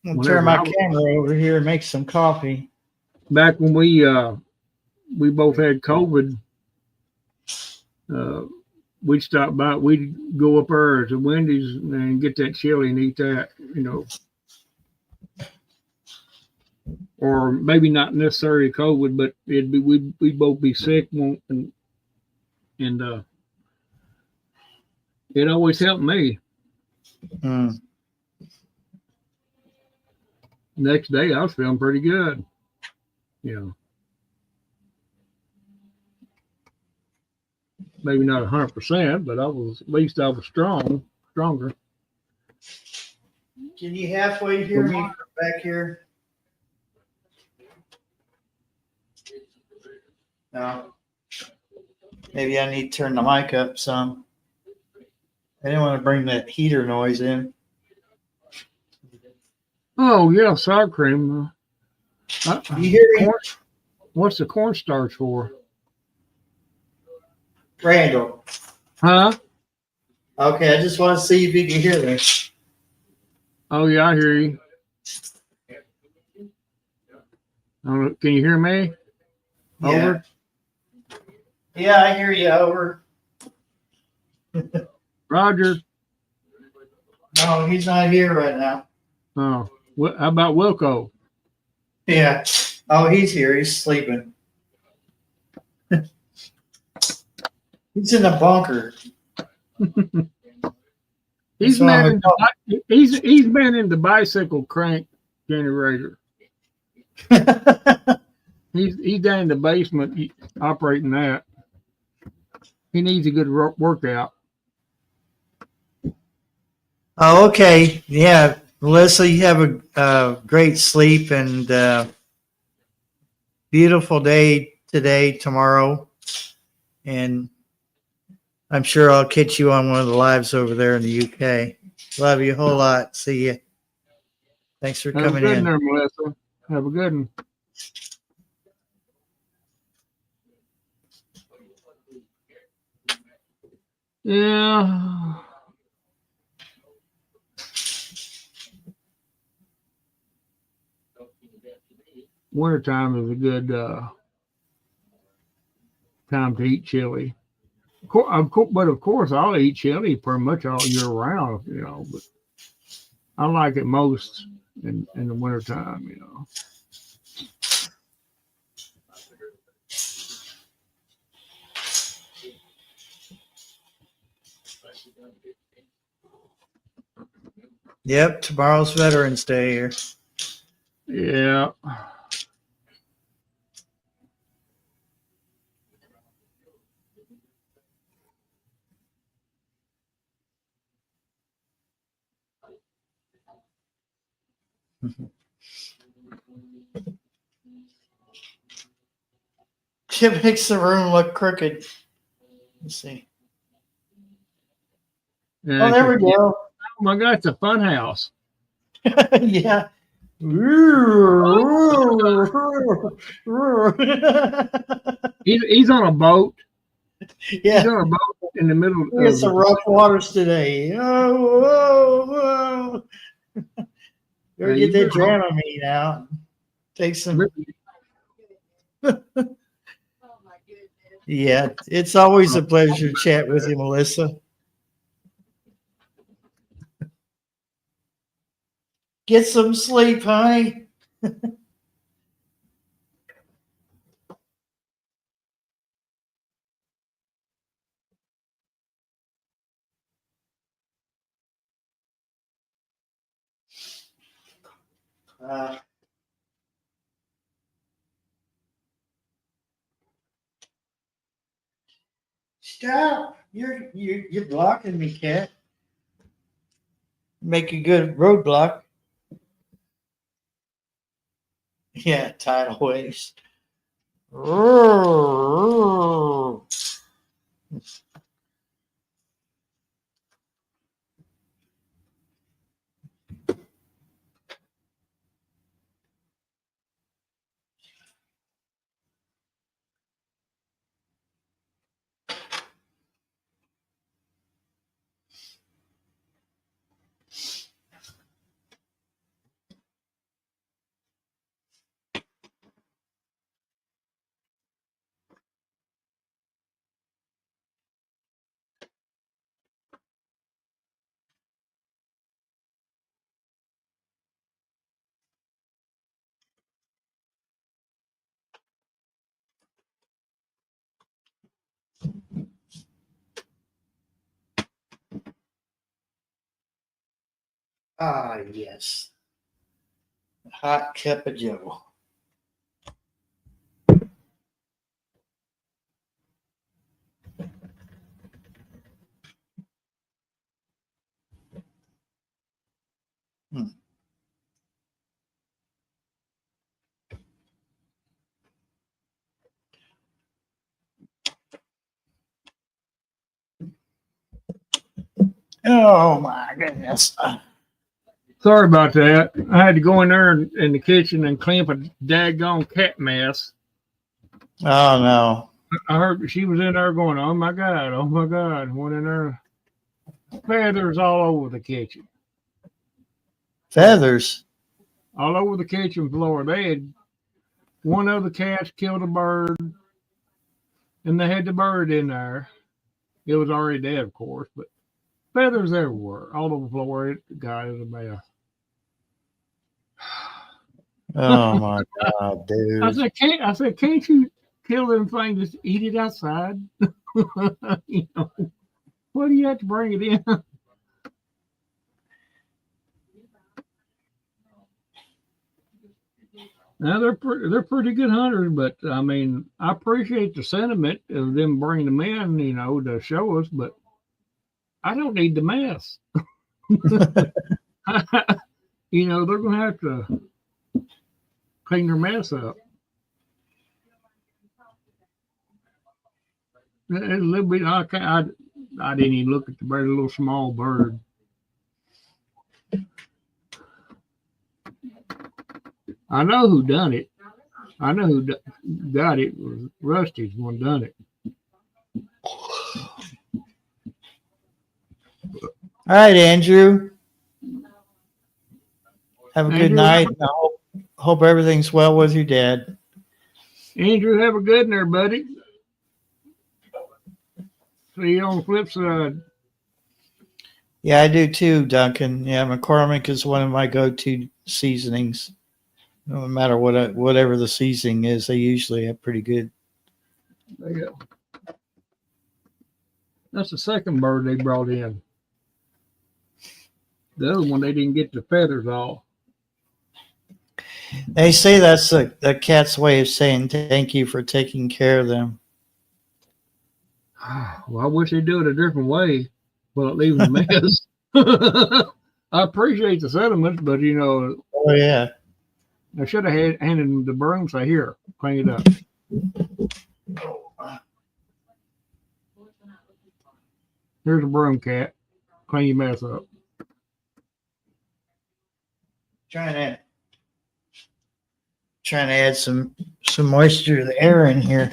A: I'll turn my camera over here and make some coffee.
C: Back when we both had COVID, we'd stop by. We'd go up there to Wendy's and get that chili and eat that, Or maybe not necessarily COVID, but it'd be we'd both be sick, and it always helped me.
A: Mm.
C: Next day, I was feeling pretty good. Maybe not 100%, but at least I was stronger.
A: Can you halfway hear me from back here? No. Maybe I need to turn the mic up some. I didn't want to bring that heater noise in.
C: Oh yeah, sour cream.
A: You hear me?
C: What's the cornstarch for?
A: Randall.
C: Huh?
A: Okay, I just want to see if you can hear me.
C: Oh yeah, I hear you. Can you hear me?
A: Yeah.
C: Over?
A: Yeah, I hear you. Over.
C: Roger.
A: No, he's not here right now.
C: Oh, how about Wilco?
A: Yeah. Oh, he's here. He's sleeping. He's in the bunker.
C: He's been in the bicycle crank generator. He's down in the basement operating that. He needs a good workout.
A: Oh, okay. Yeah, Melissa, you have a great sleep and beautiful day today, tomorrow, and I'm sure I'll catch you on one of the lives over there in the UK. Love you a whole lot. See you. Thanks for coming in.
C: Have a good one there, Melissa. Have a good one. Yeah. Wintertime is a good time to eat chili. But of course, I'll eat chili pretty much all year round, but I like it most in the wintertime,
A: Yep, tomorrow's Veterans Day here.
C: Yeah.
A: It makes the room look crooked. Let's see. Oh, there we go.
C: Oh my God, it's a fun house.
A: Yeah.
C: He's on a boat.
A: Yeah.
C: He's on a boat in the middle of
A: It's some rough waters today. Oh, whoa. Better
C: Yeah,
A: get
C: you
A: that
C: better-
A: Dramamine out. Take some. Yeah, it's always a pleasure to chat with you, Melissa. Get some sleep, honey. Stop! You're blocking me, cat. Make a good roadblock. Yeah, tidal waves. Ah, yes. Hot cup of joe. Oh my goodness.
C: Sorry about that. I had to go in there in the kitchen and clean up a daggone cat mess.
A: Oh no.
C: I heard she was in there going, oh my God. Went in there. Feathers all over the kitchen.
A: Feathers.
C: All over the kitchen floor. They had one of the cats killed a bird, and they had the bird in there. It was already dead, of course, but feathers everywhere. All over the floor. It got it a mess.
A: Oh my God, dude.
C: I said, can't you kill them things, just eat it outside? You know, why do you have to bring it in? Now they're pretty good hunters, but I mean, I appreciate the sentiment of them bringing them in, you know, to show us, but I don't need the mess. You know, they're gonna have to clean their mess up. It's a little bit. I didn't even look at the bird, a little small bird. I know who done it. I know who got it. It was Rusty's one done it.
A: All right, Andrew. Have a good
C: Andrew,
A: night. I hope everything's well with your dad.
C: Andrew, have a good one there, buddy. See you on the flip side.
A: Yeah, I do too, Duncan. Yeah, McCormick is one of my go-to seasonings. No matter whatever the seasoning is, they usually have pretty good.
C: There you go. That's the second bird they brought in. The other one, they didn't get the feathers off.
A: They say that's the cat's way of saying thank you for taking care of them.
C: Well, I wish they'd do it a different way, but leaving a mess. I appreciate the sentiments, but you know,
A: Oh yeah.
C: I should have handed him the broom. Say, here, clean it up. Here's a broom, cat. Clean your mess up.
A: Trying to add some moisture to the air in here,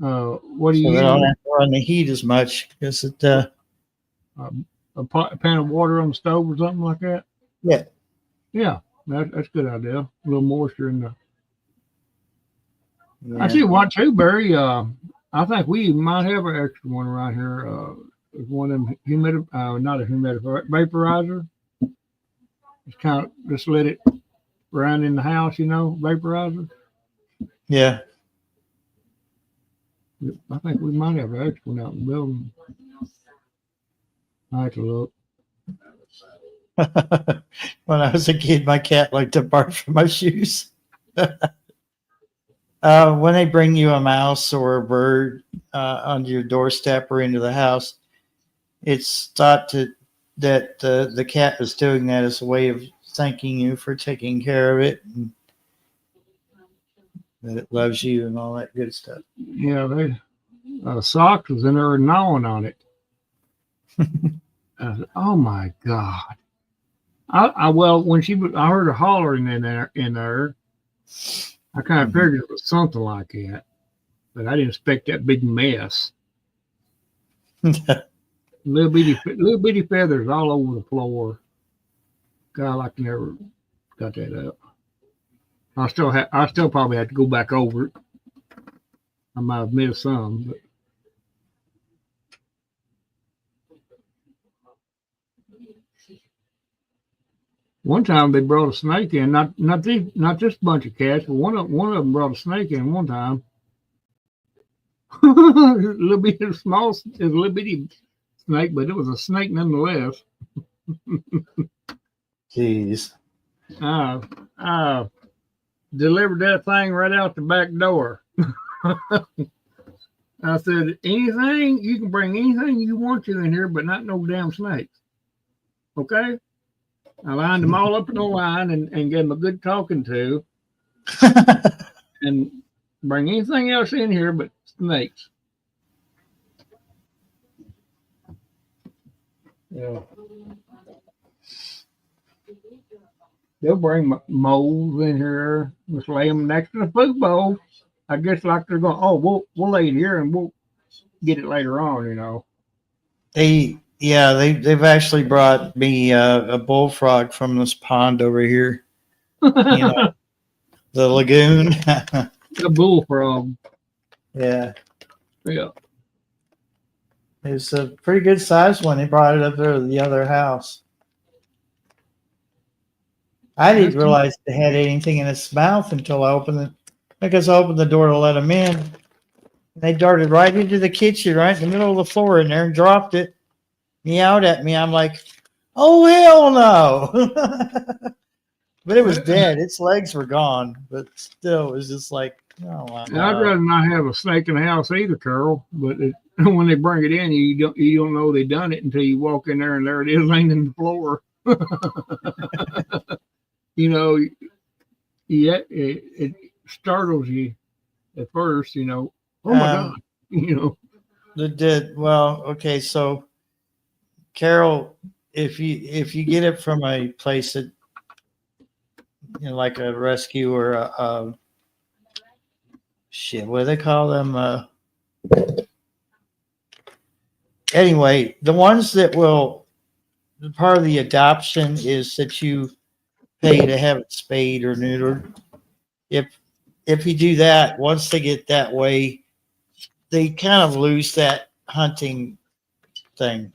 C: What do
A: so
C: you
A: that I don't
C: use?
A: have to run the heat as much because it.
C: A pan of water on the stove or something like that?
A: Yeah.
C: Yeah, that's a good idea. A little moisture in the.
A: Yeah.
C: I tell you what, too, Barry. I think we might have an extra one right here. One of them not a humidifier, vaporizer. Just kind of just let it run in the house, vaporizer.
A: Yeah.
C: I think we might have an extra one out in the building. I have to look.
A: When I was a kid, my cat liked to bark from my shoes. When they bring you a mouse or a bird onto your doorstep or into the house, it's thought that the cat is doing that as a way of thanking you for taking care of it, and that it loves you and all that good stuff.
C: Yeah, they Socks was in there gnawing on it. I said, "Oh my God!" Well, when I heard her hollering in there. I kind of figured it was something like that, but I didn't expect that big mess. Little bitty feathers all over the floor. God, I can never got that up. I still probably have to go back over it. I might have missed some, but one time they brought a snake in. Not this bunch of cats, but one of them brought a snake in one time. A little bitty snake, but it was a snake nonetheless.
A: Jeez.
C: Delivered that thing right out the back door. I said, anything, you can bring anything you want to in here, but not no damn snakes. Okay? I lined them all up in a line and gave them a good talking to, and bring anything else in here but snakes. Yeah. They'll bring moles in here. Just lay them next to the food bowl. I guess like they're going, oh, we'll lay it here and we'll get it later on,
A: They've actually brought me a bullfrog from this pond over here. The lagoon.
C: A bullfrog.
A: Yeah.
C: Yeah.
A: It's a pretty good sized one. They brought it up there to the other house. I didn't realize it had anything in its mouth until I opened the door to let them in. And they darted right into the kitchen, right in the middle of the floor in there, and dropped it. Meowed at me. I'm like, oh, hell no. But it was dead. Its legs were gone. But still, it was just like, oh, my God.
C: I'd rather not have a snake in the house either, Carol. But when they bring it in, you don't know they done it until you walk in there and there it is laying in the floor. It startles you at first. Oh my God.
A: Well, okay, so Carol, if you get it from a place that like a rescue or a what do they call them? Anyway, the ones that will, part of the adoption is that you pay to have it spayed or neutered. If you do that, once they get that way, they kind of lose that hunting thing.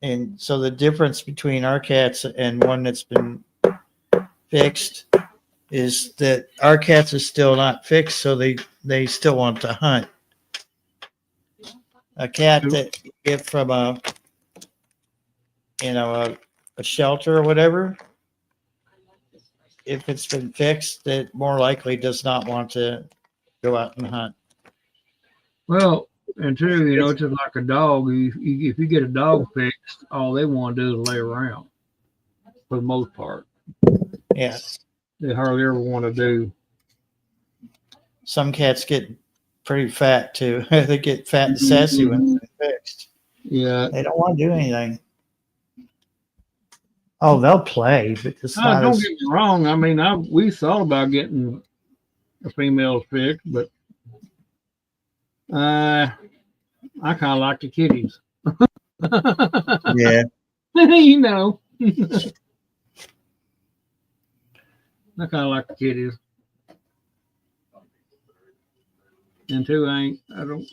A: And so the difference between our cats and one that's been fixed is that our cats are still not fixed, so they still want to hunt. A cat that you get from a shelter or whatever, if it's been fixed, it more likely does not want to go out and hunt.
C: Well, and two, it's just like a dog. If you get a dog fixed, all they want to do is lay around for the most part.
A: Yeah.
C: They hardly ever want to do.
A: Some cats get pretty fat too. They get fat and sassy when they're fixed.
C: Yeah.
A: They don't want to do anything. Oh, they'll play, but it's not
C: Don't
A: as
C: get me wrong. I mean, we thought about getting a female fixed, but I kind of like the kitties.
A: yeah.
C: You know. I kind of like the kitties. And two, I don't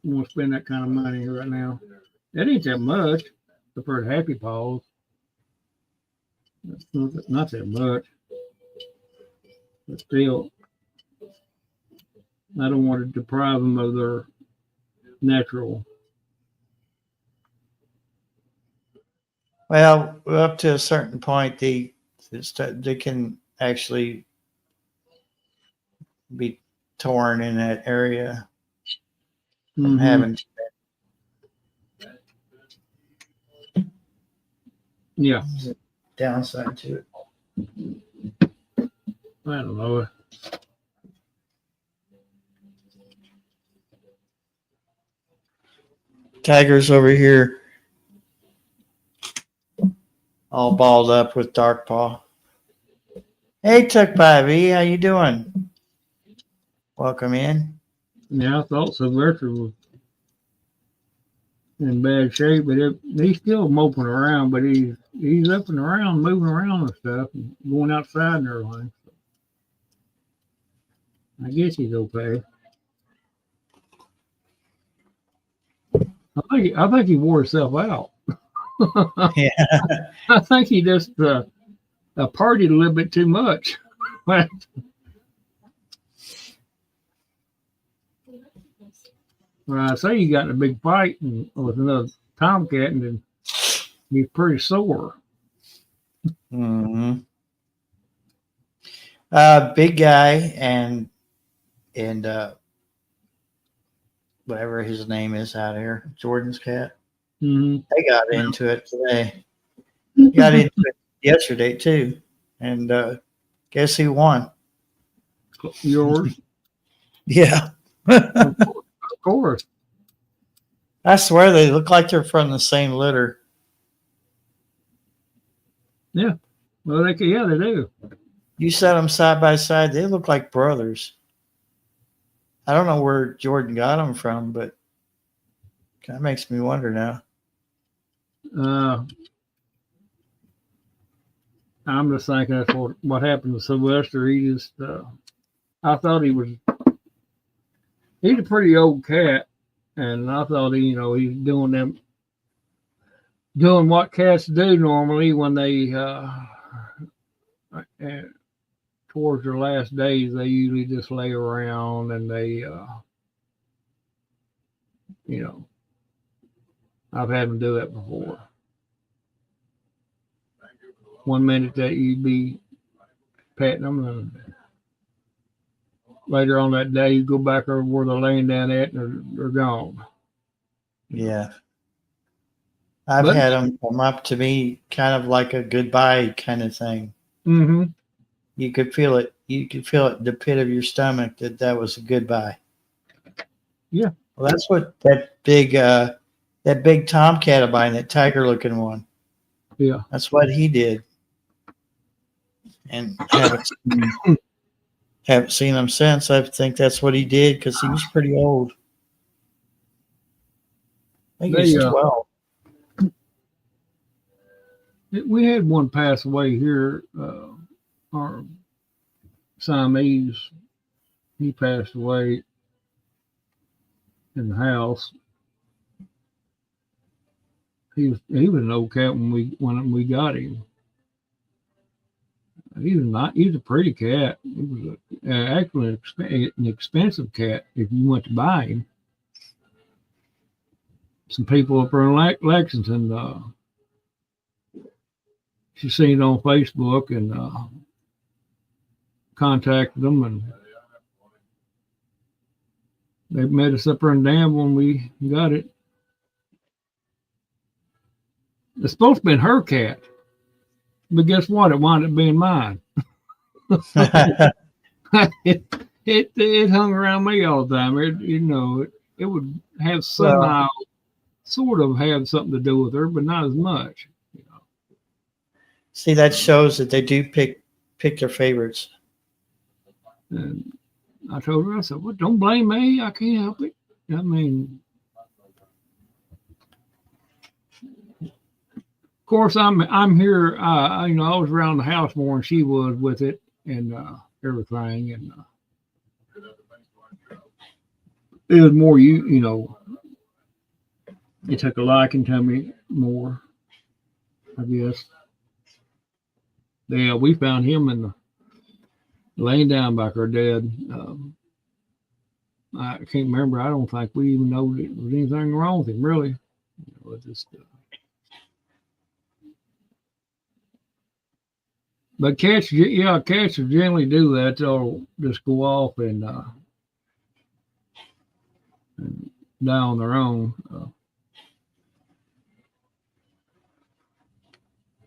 C: want to spend that kind of money right now. That ain't that much for the Happy Paws. That's not that much. But still, I don't want to deprive them of their natural.
A: Well, up to a certain point, they can actually be torn in that area from having.
C: Yeah.
A: Downside to it.
C: I don't know.
A: Tiger's over here all balled up with dark paw. Hey, Tuck Bobby, how you doing? Welcome in.
C: Yeah, I thought Sylvester was in bad shape, but he's still moping around, but he's up and around, moving around and stuff, and going outside and everything. So I guess he's okay. I think he wore himself out.
A: Yeah.
C: I think he just partied a little bit too much. Well, I say he got in a big fight with another tomcat, and then he's pretty sore.
A: Mm-hmm. Big guy and whatever his name is out here, Jordan's cat.
C: Mm-hmm.
A: They got into it today. Got into it yesterday too, and guess who won?
C: Yours,
A: Yeah.
C: of course.
A: I swear they look like they're from the same litter.
C: Well, they do.
A: You set them side by side, they look like brothers. I don't know where Jordan got them from, but that makes me wonder now.
C: I'm just thinking that's what happened to Sylvester. He just, I thought he's a pretty old cat, and I thought he's doing what cats do normally when they towards their last days. They usually just lay around and they I've had them do that before. One minute that you'd be petting them, and later on that day you go back over where they're laying down at and they're gone.
A: Yeah. I've had them come up to me kind of like a goodbye kind of thing.
C: Mm-hmm.
A: You could feel it. You could feel it in the pit of your stomach that was a goodbye.
C: Yeah.
A: Well, that's what that big tomcat of mine, that tiger looking one.
C: Yeah.
A: That's what he did. And haven't seen him since. I think that's what he did because he was pretty old. I think he was 12.
C: We had one pass away here. Our Siamese, he passed away in the house. He was an old cat when we got him. He was a pretty cat. He was actually an expensive cat if you went to buy him. Some people up there in Lexington, she seen it on Facebook and contacted them, and they met us up there in Danville when we got it. It's supposed to be her cat. But guess what? It wound up being mine. it hung around me all the time. It would have somehow sort of have something to do with her, but not as much.
A: See, that shows that they do pick their favorites.
C: And I told her, I said, "Well, don't blame me. I can't help it." I mean, of course, I'm here. I was around the house more than she was with it and everything, and it was more it took a liking to me more, I guess. Yeah, we found him laying down by her dead. I can't remember. I don't think we even know there was anything wrong with him, really. But cats generally do that. They'll just go off and die on their own.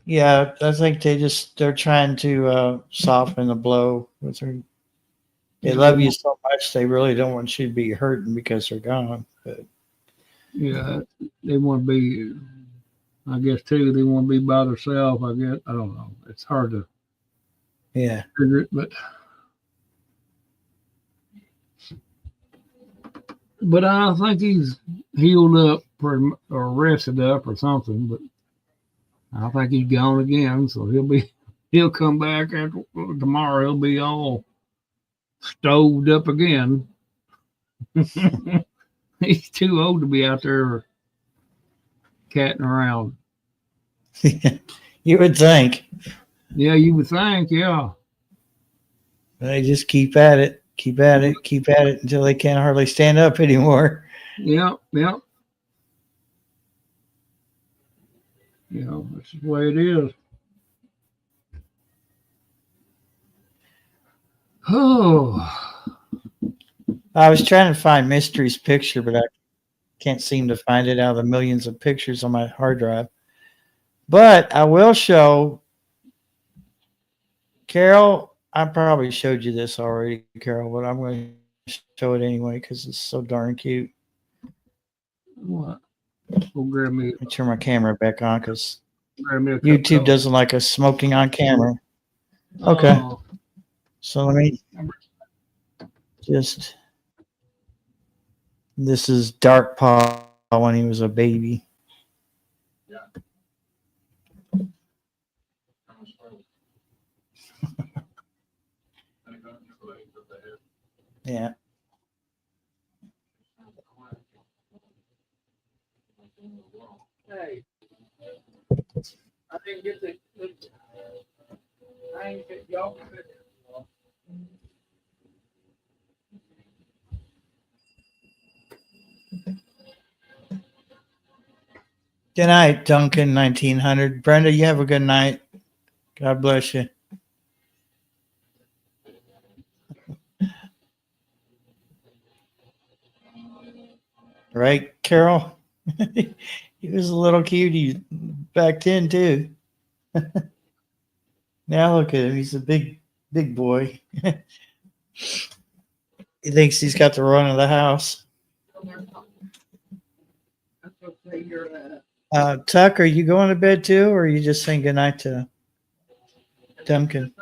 A: Yeah, I think they're trying to soften the blow with her. They love you so much, they really don't want you to be hurting because they're gone. But
C: yeah, they want to be. I guess too, they want to be by themselves. I guess I don't know. It's hard to figure it, but I think he's healed up or rested up or something. But I think he's gone again, so he'll come back after tomorrow. He'll be all stoved up again. He's too old to be out there catting around.
A: You would think.
C: Yeah, you would think, yeah.
A: They just keep at it until they can't hardly stand up anymore.
C: Yeah. That's the way it is. Oh.
A: I was trying to find Mystery's picture, but I can't seem to find it out of the millions of pictures on my hard drive. But I will show Carol. I probably showed you this already, Carol, but I'm going to show it anyway because it's so darn cute.
C: What? Go grab me.
A: Let me turn my camera back on because
C: YouTube
A: YouTube doesn't like us smoking on camera. Okay.
C: Oh.
A: So let me just. This is Dark Paw when he was a baby. Yeah.
C: Hey, I didn't get the. I ain't get y'all.
A: Good night, Duncan 1900. Brenda, you have a good night. God bless you. Right, Carol? He was a little cutie back then, too. Now look at him. He's a big boy. He thinks he's got the run of the house. Tuck, are you going to bed too, or are you just saying goodnight to Duncan?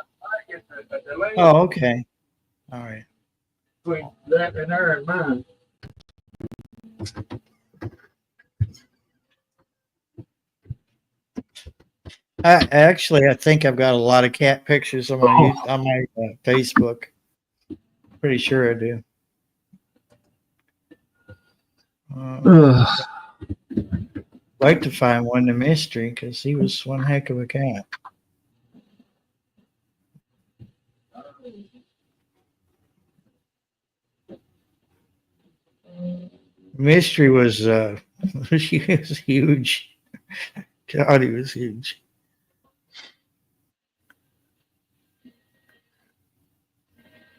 A: Oh, okay. All right.
C: Between that and her and mine.
A: I think I've got a lot of cat pictures on my Facebook. Pretty sure I do. Like to find one to Mystery because he was one heck of a cat. Mystery was he was huge. God, he was huge.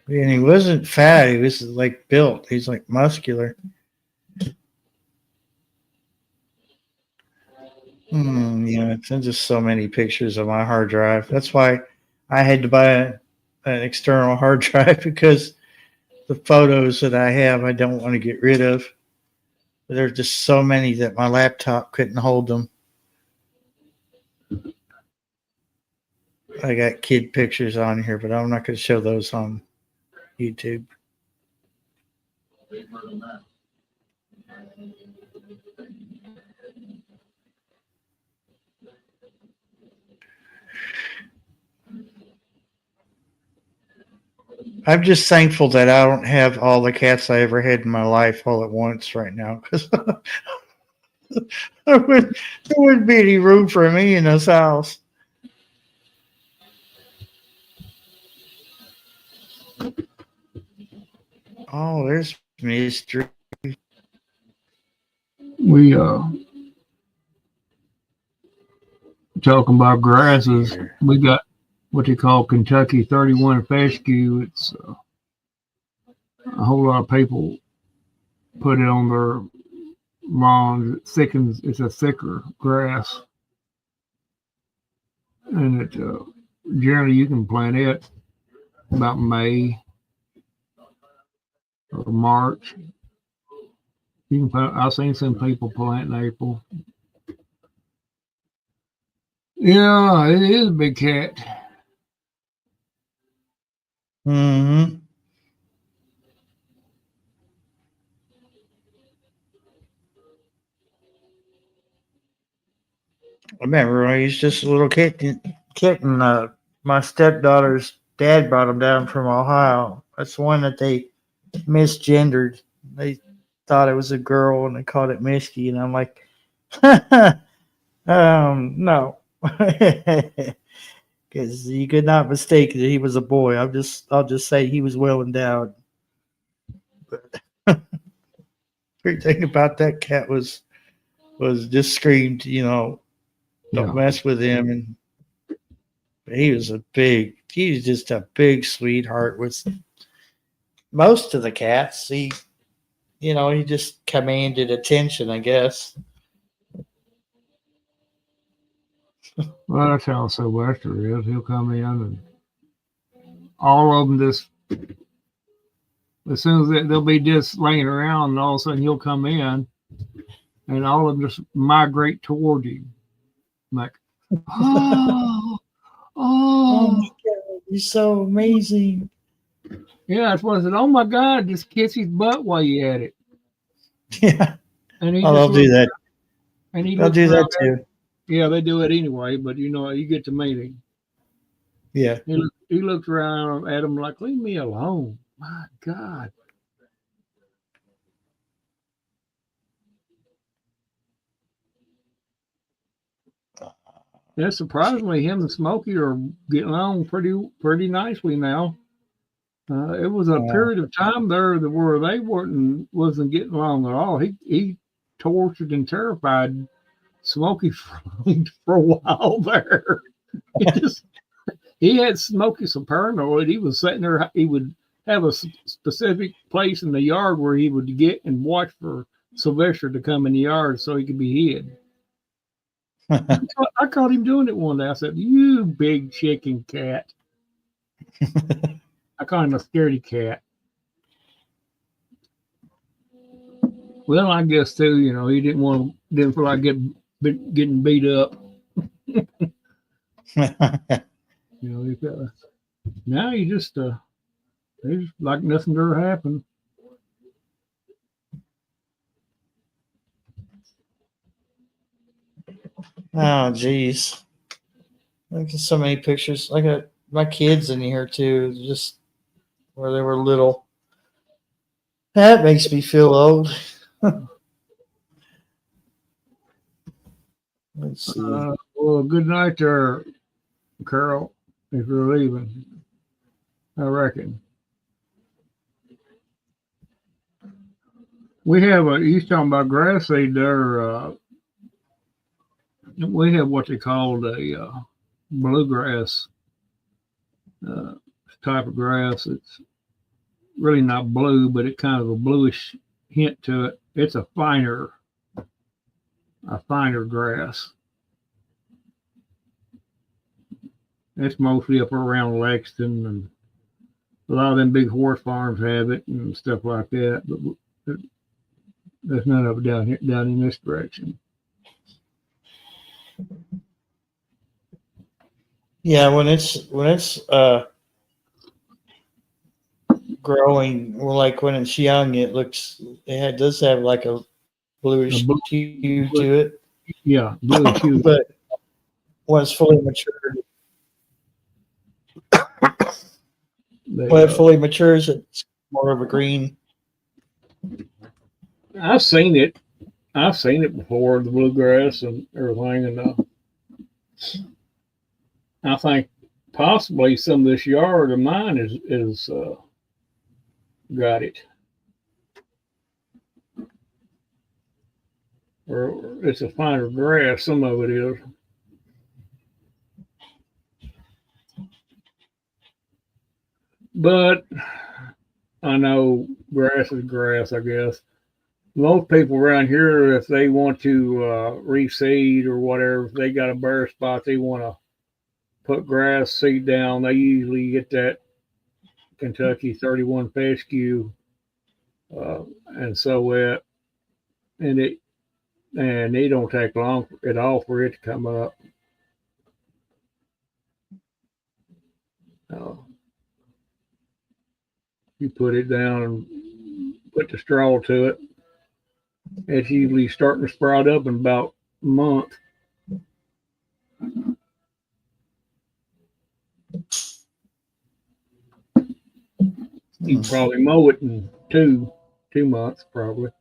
A: And he wasn't fat. He was like built. He's like muscular. Yeah, there's just so many pictures on my hard drive. That's why I had to buy an external hard drive because the photos that I have, I don't want to get rid of. There's just so many that my laptop couldn't hold them. I got kid pictures on here, but I'm not going to show those on YouTube. I'm just thankful that I don't have all the cats I ever had in my life all at once right now because there wouldn't be any room for me in this house. Oh, there's mystery.
C: We talking about grasses. We got what they call Kentucky 31 fescue. It's a whole lot of people put it on their lawns. It thickens. It's a thicker grass, and it generally you can plant it about May or March. You can plant. I've seen some people plant in April. Yeah, it is a big cat.
A: Mm-hmm. I remember when he was just a little kitten. My stepdaughter's dad brought him down from Ohio. That's the one that they misgendered. They thought it was a girl and they called it Misty, and I'm like, no, because you could not mistake that he was a boy. I'll just say he was well endowed. But everything about that cat was just screamed, don't mess with him. And he was just a big sweetheart with most of the cats. He just commanded attention, I guess.
C: Well, that's how Sylvester is. He'll come in and all of them just, as soon as they'll be just laying around, and all of a sudden he'll come in and all of them just migrate toward him. Like,
A: Oh my God, you're so amazing.
C: Yeah, that's what I said. Oh my God, just kiss his butt while you at it.
A: Yeah.
C: And he
A: I'll do that.
C: And
A: I'll do that too.
C: Yeah, they do it anyway, but you get to meet him.
A: Yeah.
C: He looks around at him like, leave me alone. My God. Yeah, surprisingly, him and Smokey are getting along pretty nicely now. It was a period of time there where they wasn't getting along at all. He tortured and terrified Smokey for a while there. He had Smokey so paranoid. He was sitting there. He would have a specific place in the yard where he would get and watch for Sylvester to come in the yard so he could be hid. I caught him doing it one day. I said, "You big chicken cat." I call him a scaredy cat. Well, I guess too, he didn't feel like getting beat up. Now he just he's like nothing ever happened.
A: Oh, geez. Look at so many pictures. I got my kids in here too, just where they were little. That makes me feel old. Let's see.
C: Well, good night there, Carol, if you're leaving. I reckon. We have he's talking about grass seed there. We have what they call a bluegrass type of grass. It's really not blue, but it's kind of a bluish hint to it. It's a finer grass. That's mostly up around Lexington, and a lot of them big horse farms have it and stuff like that. But there's none of it down here, down in this direction.
A: Yeah, when it's growing, well, like when it's young, it does have like a bluish
C: A blue-
A: hue to it.
C: Yeah, blue hue.
A: But when it's fully matured, when it fully matures, it's more of a green.
C: I've seen it. I've seen it before, the bluegrass and everything, and I think possibly some of this yard of mine is got it, or it's a finer grass. Some of it is. But I know grass is grass, I guess. Most people around here, if they want to reseed or whatever, if they got a bare spot, they want to put grass seed down. They usually get that Kentucky 31 fescue and sow it, and it don't take long at all for it to come up. You put it down and put the straw to it. It's usually starting to sprout up in about a month. You probably mow it in two months, probably.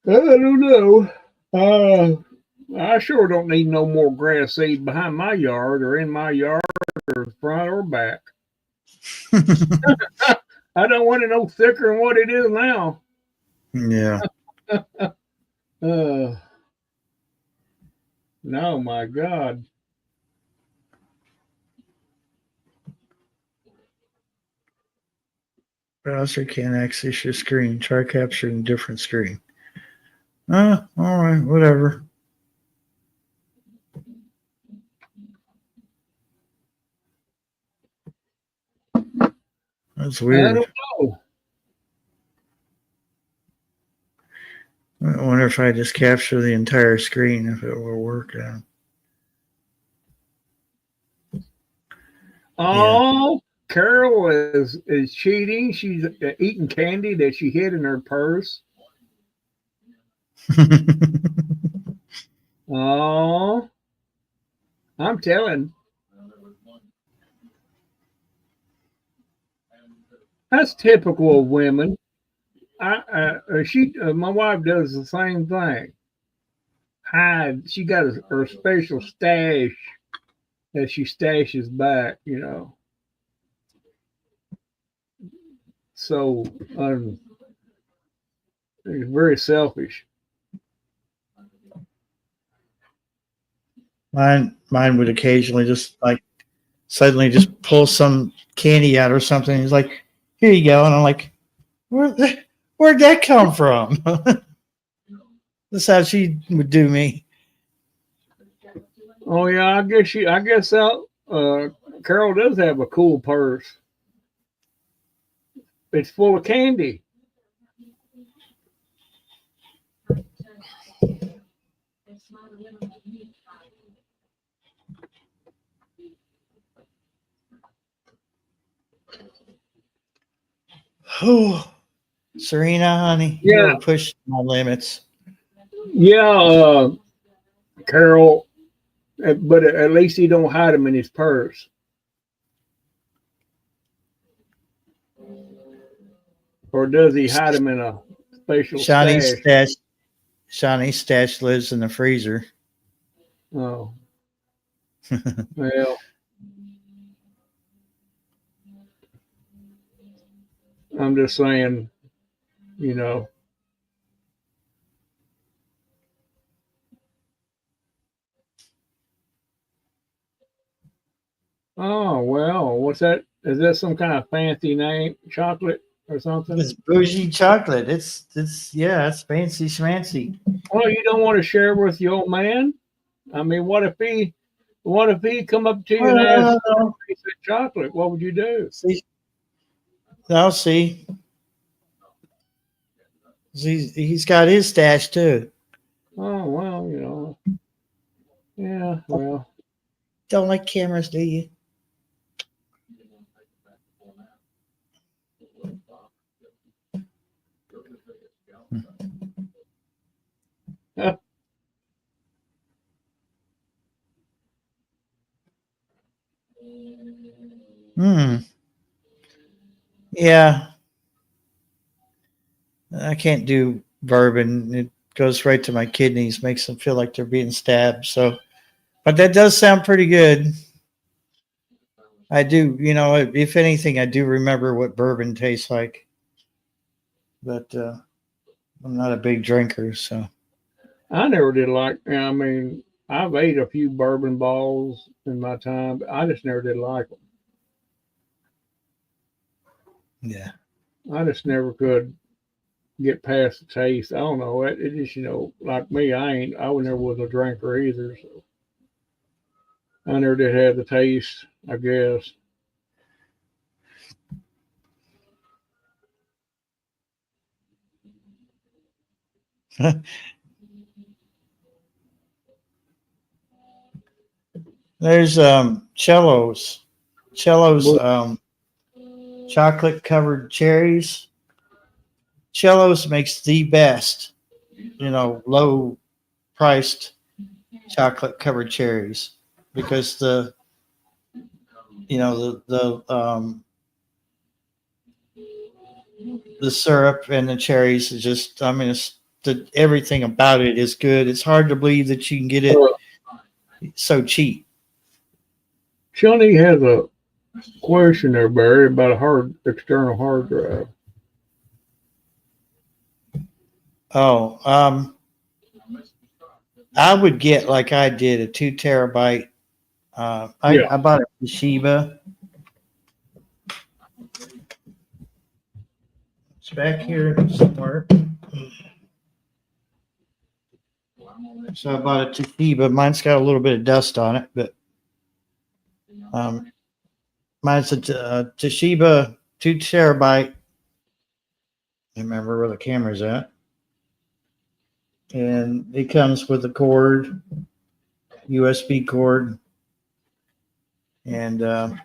C: I don't know. I sure don't need no more grass seed behind my yard or in my yard or front or back. I don't want it no thicker than what it is now.
A: Yeah.
C: No, my God.
A: Browser can't access your screen. Try capturing a different screen. All right, whatever. That's weird.
C: I don't know.
A: I wonder if I just capture the entire screen, if it will work out.
C: Oh, Carol is cheating. She's eating candy that she hid in her purse. Oh, I'm telling. That's typical of women. My wife does the same thing. She got her special stash that she stashes back, So it's very selfish.
A: Mine would occasionally just like suddenly just pull some candy out or something. He's like, "Here you go," and I'm like, "Where'd that come from?" That's how she would do me.
C: Oh yeah, I guess Carol does have a cool purse. It's full of candy.
A: Oh, Serena, honey,
C: Yeah.
A: you're pushing my limits.
C: Yeah, Carol, but at least he don't hide them in his purse. Or does he hide them in a special stash?
A: Shawnee's stash lives in the freezer.
C: Oh. Well. I'm just saying, Oh, well, what's that? Is that some kind of fancy name? Chocolate or something?
A: It's bougie chocolate. It's fancy schmancy.
C: Well, you don't want to share with your old man. I mean, what if he come up to you and ask for a piece of chocolate? What would you do?
A: See, I'll see. He's got his stash too.
C: Oh well, yeah. Well,
A: Don't like cameras, do you? Hmm. Yeah. I can't do bourbon. It goes right to my kidneys, makes them feel like they're being stabbed. So, but that does sound pretty good. I do, if anything, I do remember what bourbon tastes like. But I'm not a big drinker, so.
C: I never did like. I mean, I've ate a few bourbon balls in my time, but I just never did like them.
A: Yeah.
C: I just never could get past the taste. I don't know. It just, like me, I never was a drinker either. So I never did have the taste, I guess.
A: There's Cello's chocolate covered cherries. Cello's makes the best, low priced chocolate covered cherries because the syrup and the cherries is just, everything about it is good. It's hard to believe that you can get it so cheap.
C: Johnny has a question there, Barry, about a external hard drive.
A: Oh, I would get, like I did, a 2 terabyte. I bought a Toshiba. It's back here somewhere. So I bought a Toshiba. Mine's got a little bit of dust on it, but mine's a Toshiba 2 terabyte. I remember where the camera's at. And it comes with a cord, USB cord. And the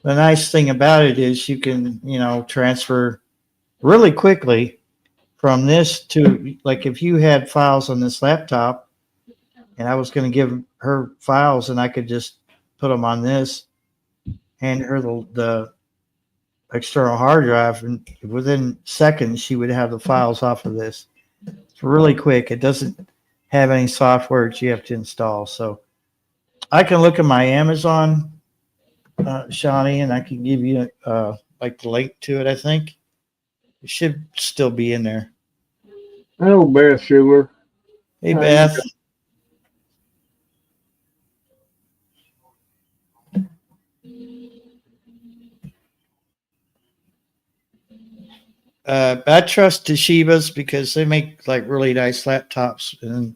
A: nice thing about it is you can, transfer really quickly from this to, like, if you had files on this laptop and I was going to give her files and I could just put them on this, hand her the external hard drive, and within seconds she would have the files off of this. It's really quick. It doesn't have any software that you have to install. So I can look at my Amazon, Shawnee, and I can give you like the link to it. I think it should still be in there.
C: Hello, Beth Sugar.
A: Hey, Beth. I trust Toshiba's because they make like really nice laptops, and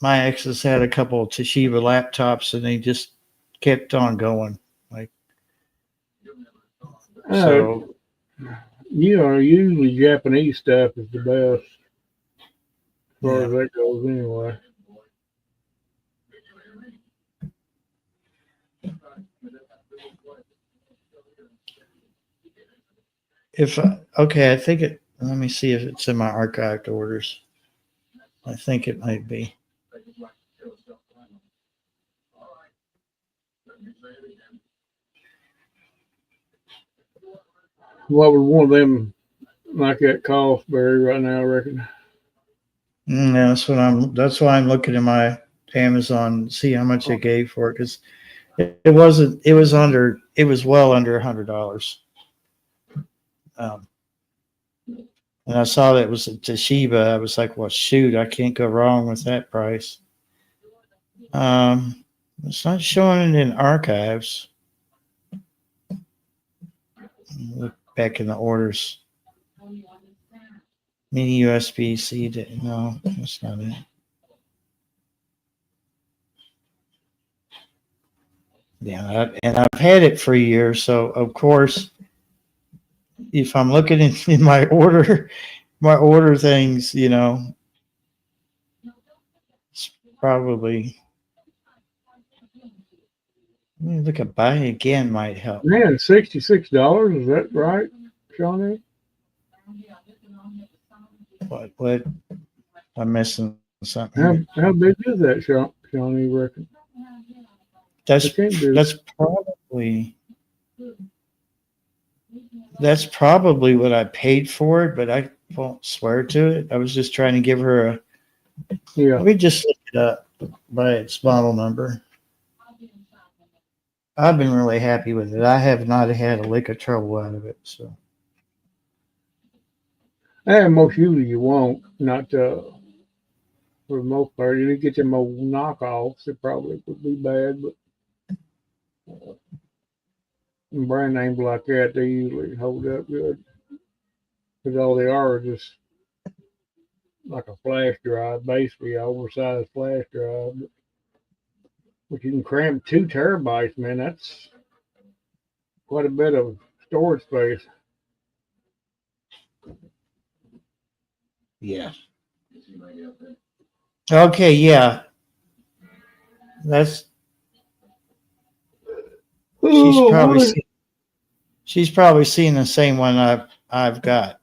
A: my ex has had a couple of Toshiba laptops, and they just kept on going. Like, so,
C: usually Japanese stuff is the best, as far as that goes, anyway.
A: I think it. Let me see if it's in my archived orders. I think it might be.
C: What would one of them like that cost, Barry, right now, I reckon?
A: Yeah, that's why I'm looking at my Amazon, see how much I gave for it, because it was well under $100. And I saw that it was a Toshiba. I was like, well, shoot, I can't go wrong with that price. It's not showing it in archives. Look back in the orders. Mini USB-C. No, that's not it. Yeah, and I've had it for a year, so of course, if I'm looking in my order things, it's probably. Look at buy again might help.
C: Man, $66, is that right, Shawnee?
A: What? I'm missing something.
C: How big is that, Shawnee, reckon?
A: That's probably what I paid for it, but I won't swear to it. I was just trying to give her a.
C: Yeah.
A: Let me just look it up by its model number. I've been really happy with it. I have not had a lick of trouble out of it. So.
C: And most usually you won't. Not for the most part. You get them old knockoffs, it probably would be bad, but brand names like that, they usually hold up good. Because all they are just like a flash drive, basically an oversized flash drive. But you can cram 2 terabytes, man. That's quite a bit of storage space.
A: Yeah. Okay, yeah. She's probably seen the same one I've got.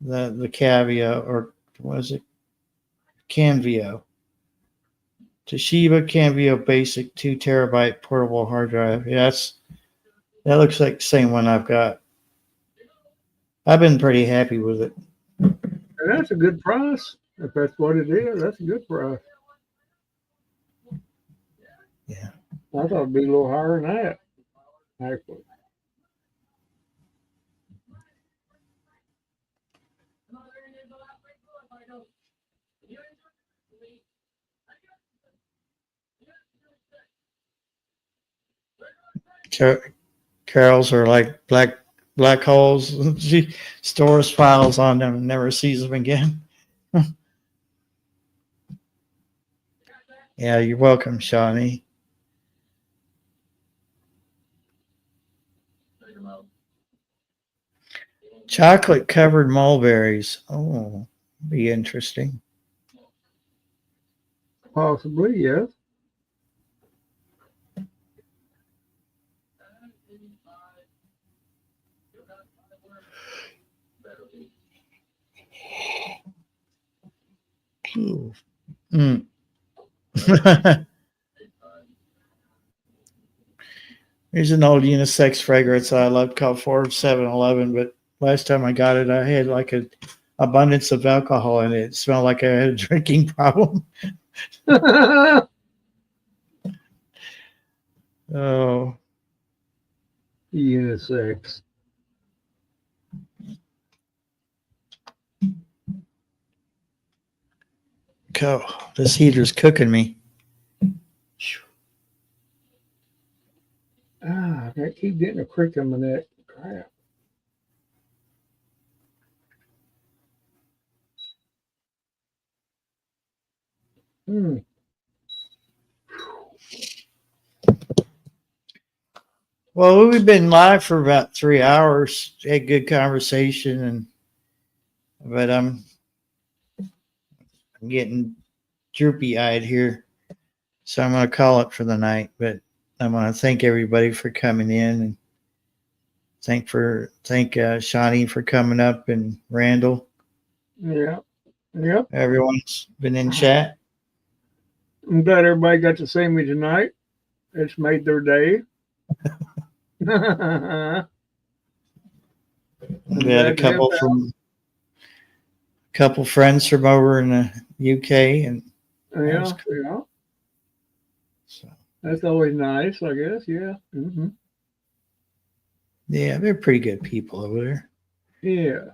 A: The Cavio, or what is it? Canvio. Toshiba Canvio Basic 2 terabyte portable hard drive. Yeah, that looks like the same one I've got. I've been pretty happy with it.
C: And that's a good price. If that's what it is, that's a good price.
A: Yeah.
C: I thought it'd be a little higher than that, actually.
A: Carol's are like black holes. She stores files on them and never sees them again. Yeah, you're welcome, Shawnee. Chocolate covered mulberries. Oh, be interesting.
C: Possibly, yes.
A: Mm. Here's an old unisex fragrance I love called 4711, but last time I got it, I had like an abundance of alcohol in it. It smelled like I had a drinking problem. Oh.
C: Unisex.
A: Go. This heater's cooking me.
C: I keep getting a crick in my neck. Crap.
A: Well, we've been live for about 3 hours. Had good conversation, but I'm getting droopy-eyed here, so I'm going to call it for the night. But I want to thank everybody for coming in, and thank Shawnee for coming up, and Randall.
C: Yeah. Yep.
A: Everyone's been in chat.
C: I'm glad everybody got to see me tonight. It's made their day.
A: We had a couple friends from over in the UK, and
C: yeah, yeah.
A: So
C: that's always nice, I guess. Yeah. Mm-hmm.
A: Yeah, they're pretty good people over there.
C: Yeah.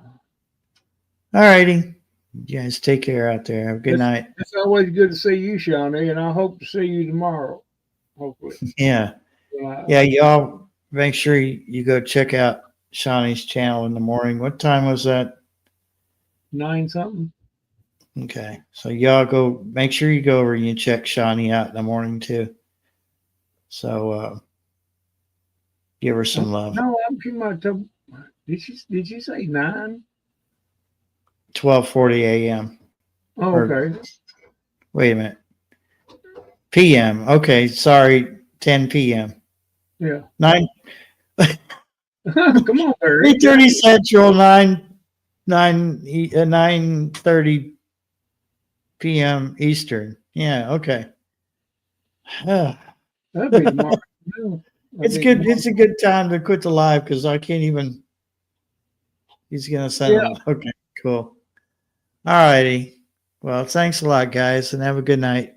A: All righty. You guys take care out there. Have a good night.
C: It's always good to see you, Shawnee, and I hope to see you tomorrow. Hopefully.
A: Yeah. Yeah, y'all make sure you go check out Shawnee's channel in the morning. What time was that?
C: 9 something.
A: Okay. So y'all go, make sure you go over and you check Shawnee out in the morning too. So give her some love.
C: No, I'm pretty much. Did you say 9?
A: 12:40 a.m.
C: Oh,
A: Or-
C: okay.
A: Wait a minute. PM. Okay, sorry. 10 p.m.
C: Yeah.
A: 9
C: Come on, Barry.
A: 3:30 Central, 9:30 p.m. Eastern. Yeah. Okay.
C: That'd be tomorrow.
A: It's good. It's a good time to quit the live because I can't even. He's gonna send.
C: Yeah.
A: Okay. Cool. All righty. Well, thanks a lot, guys, and have a good night.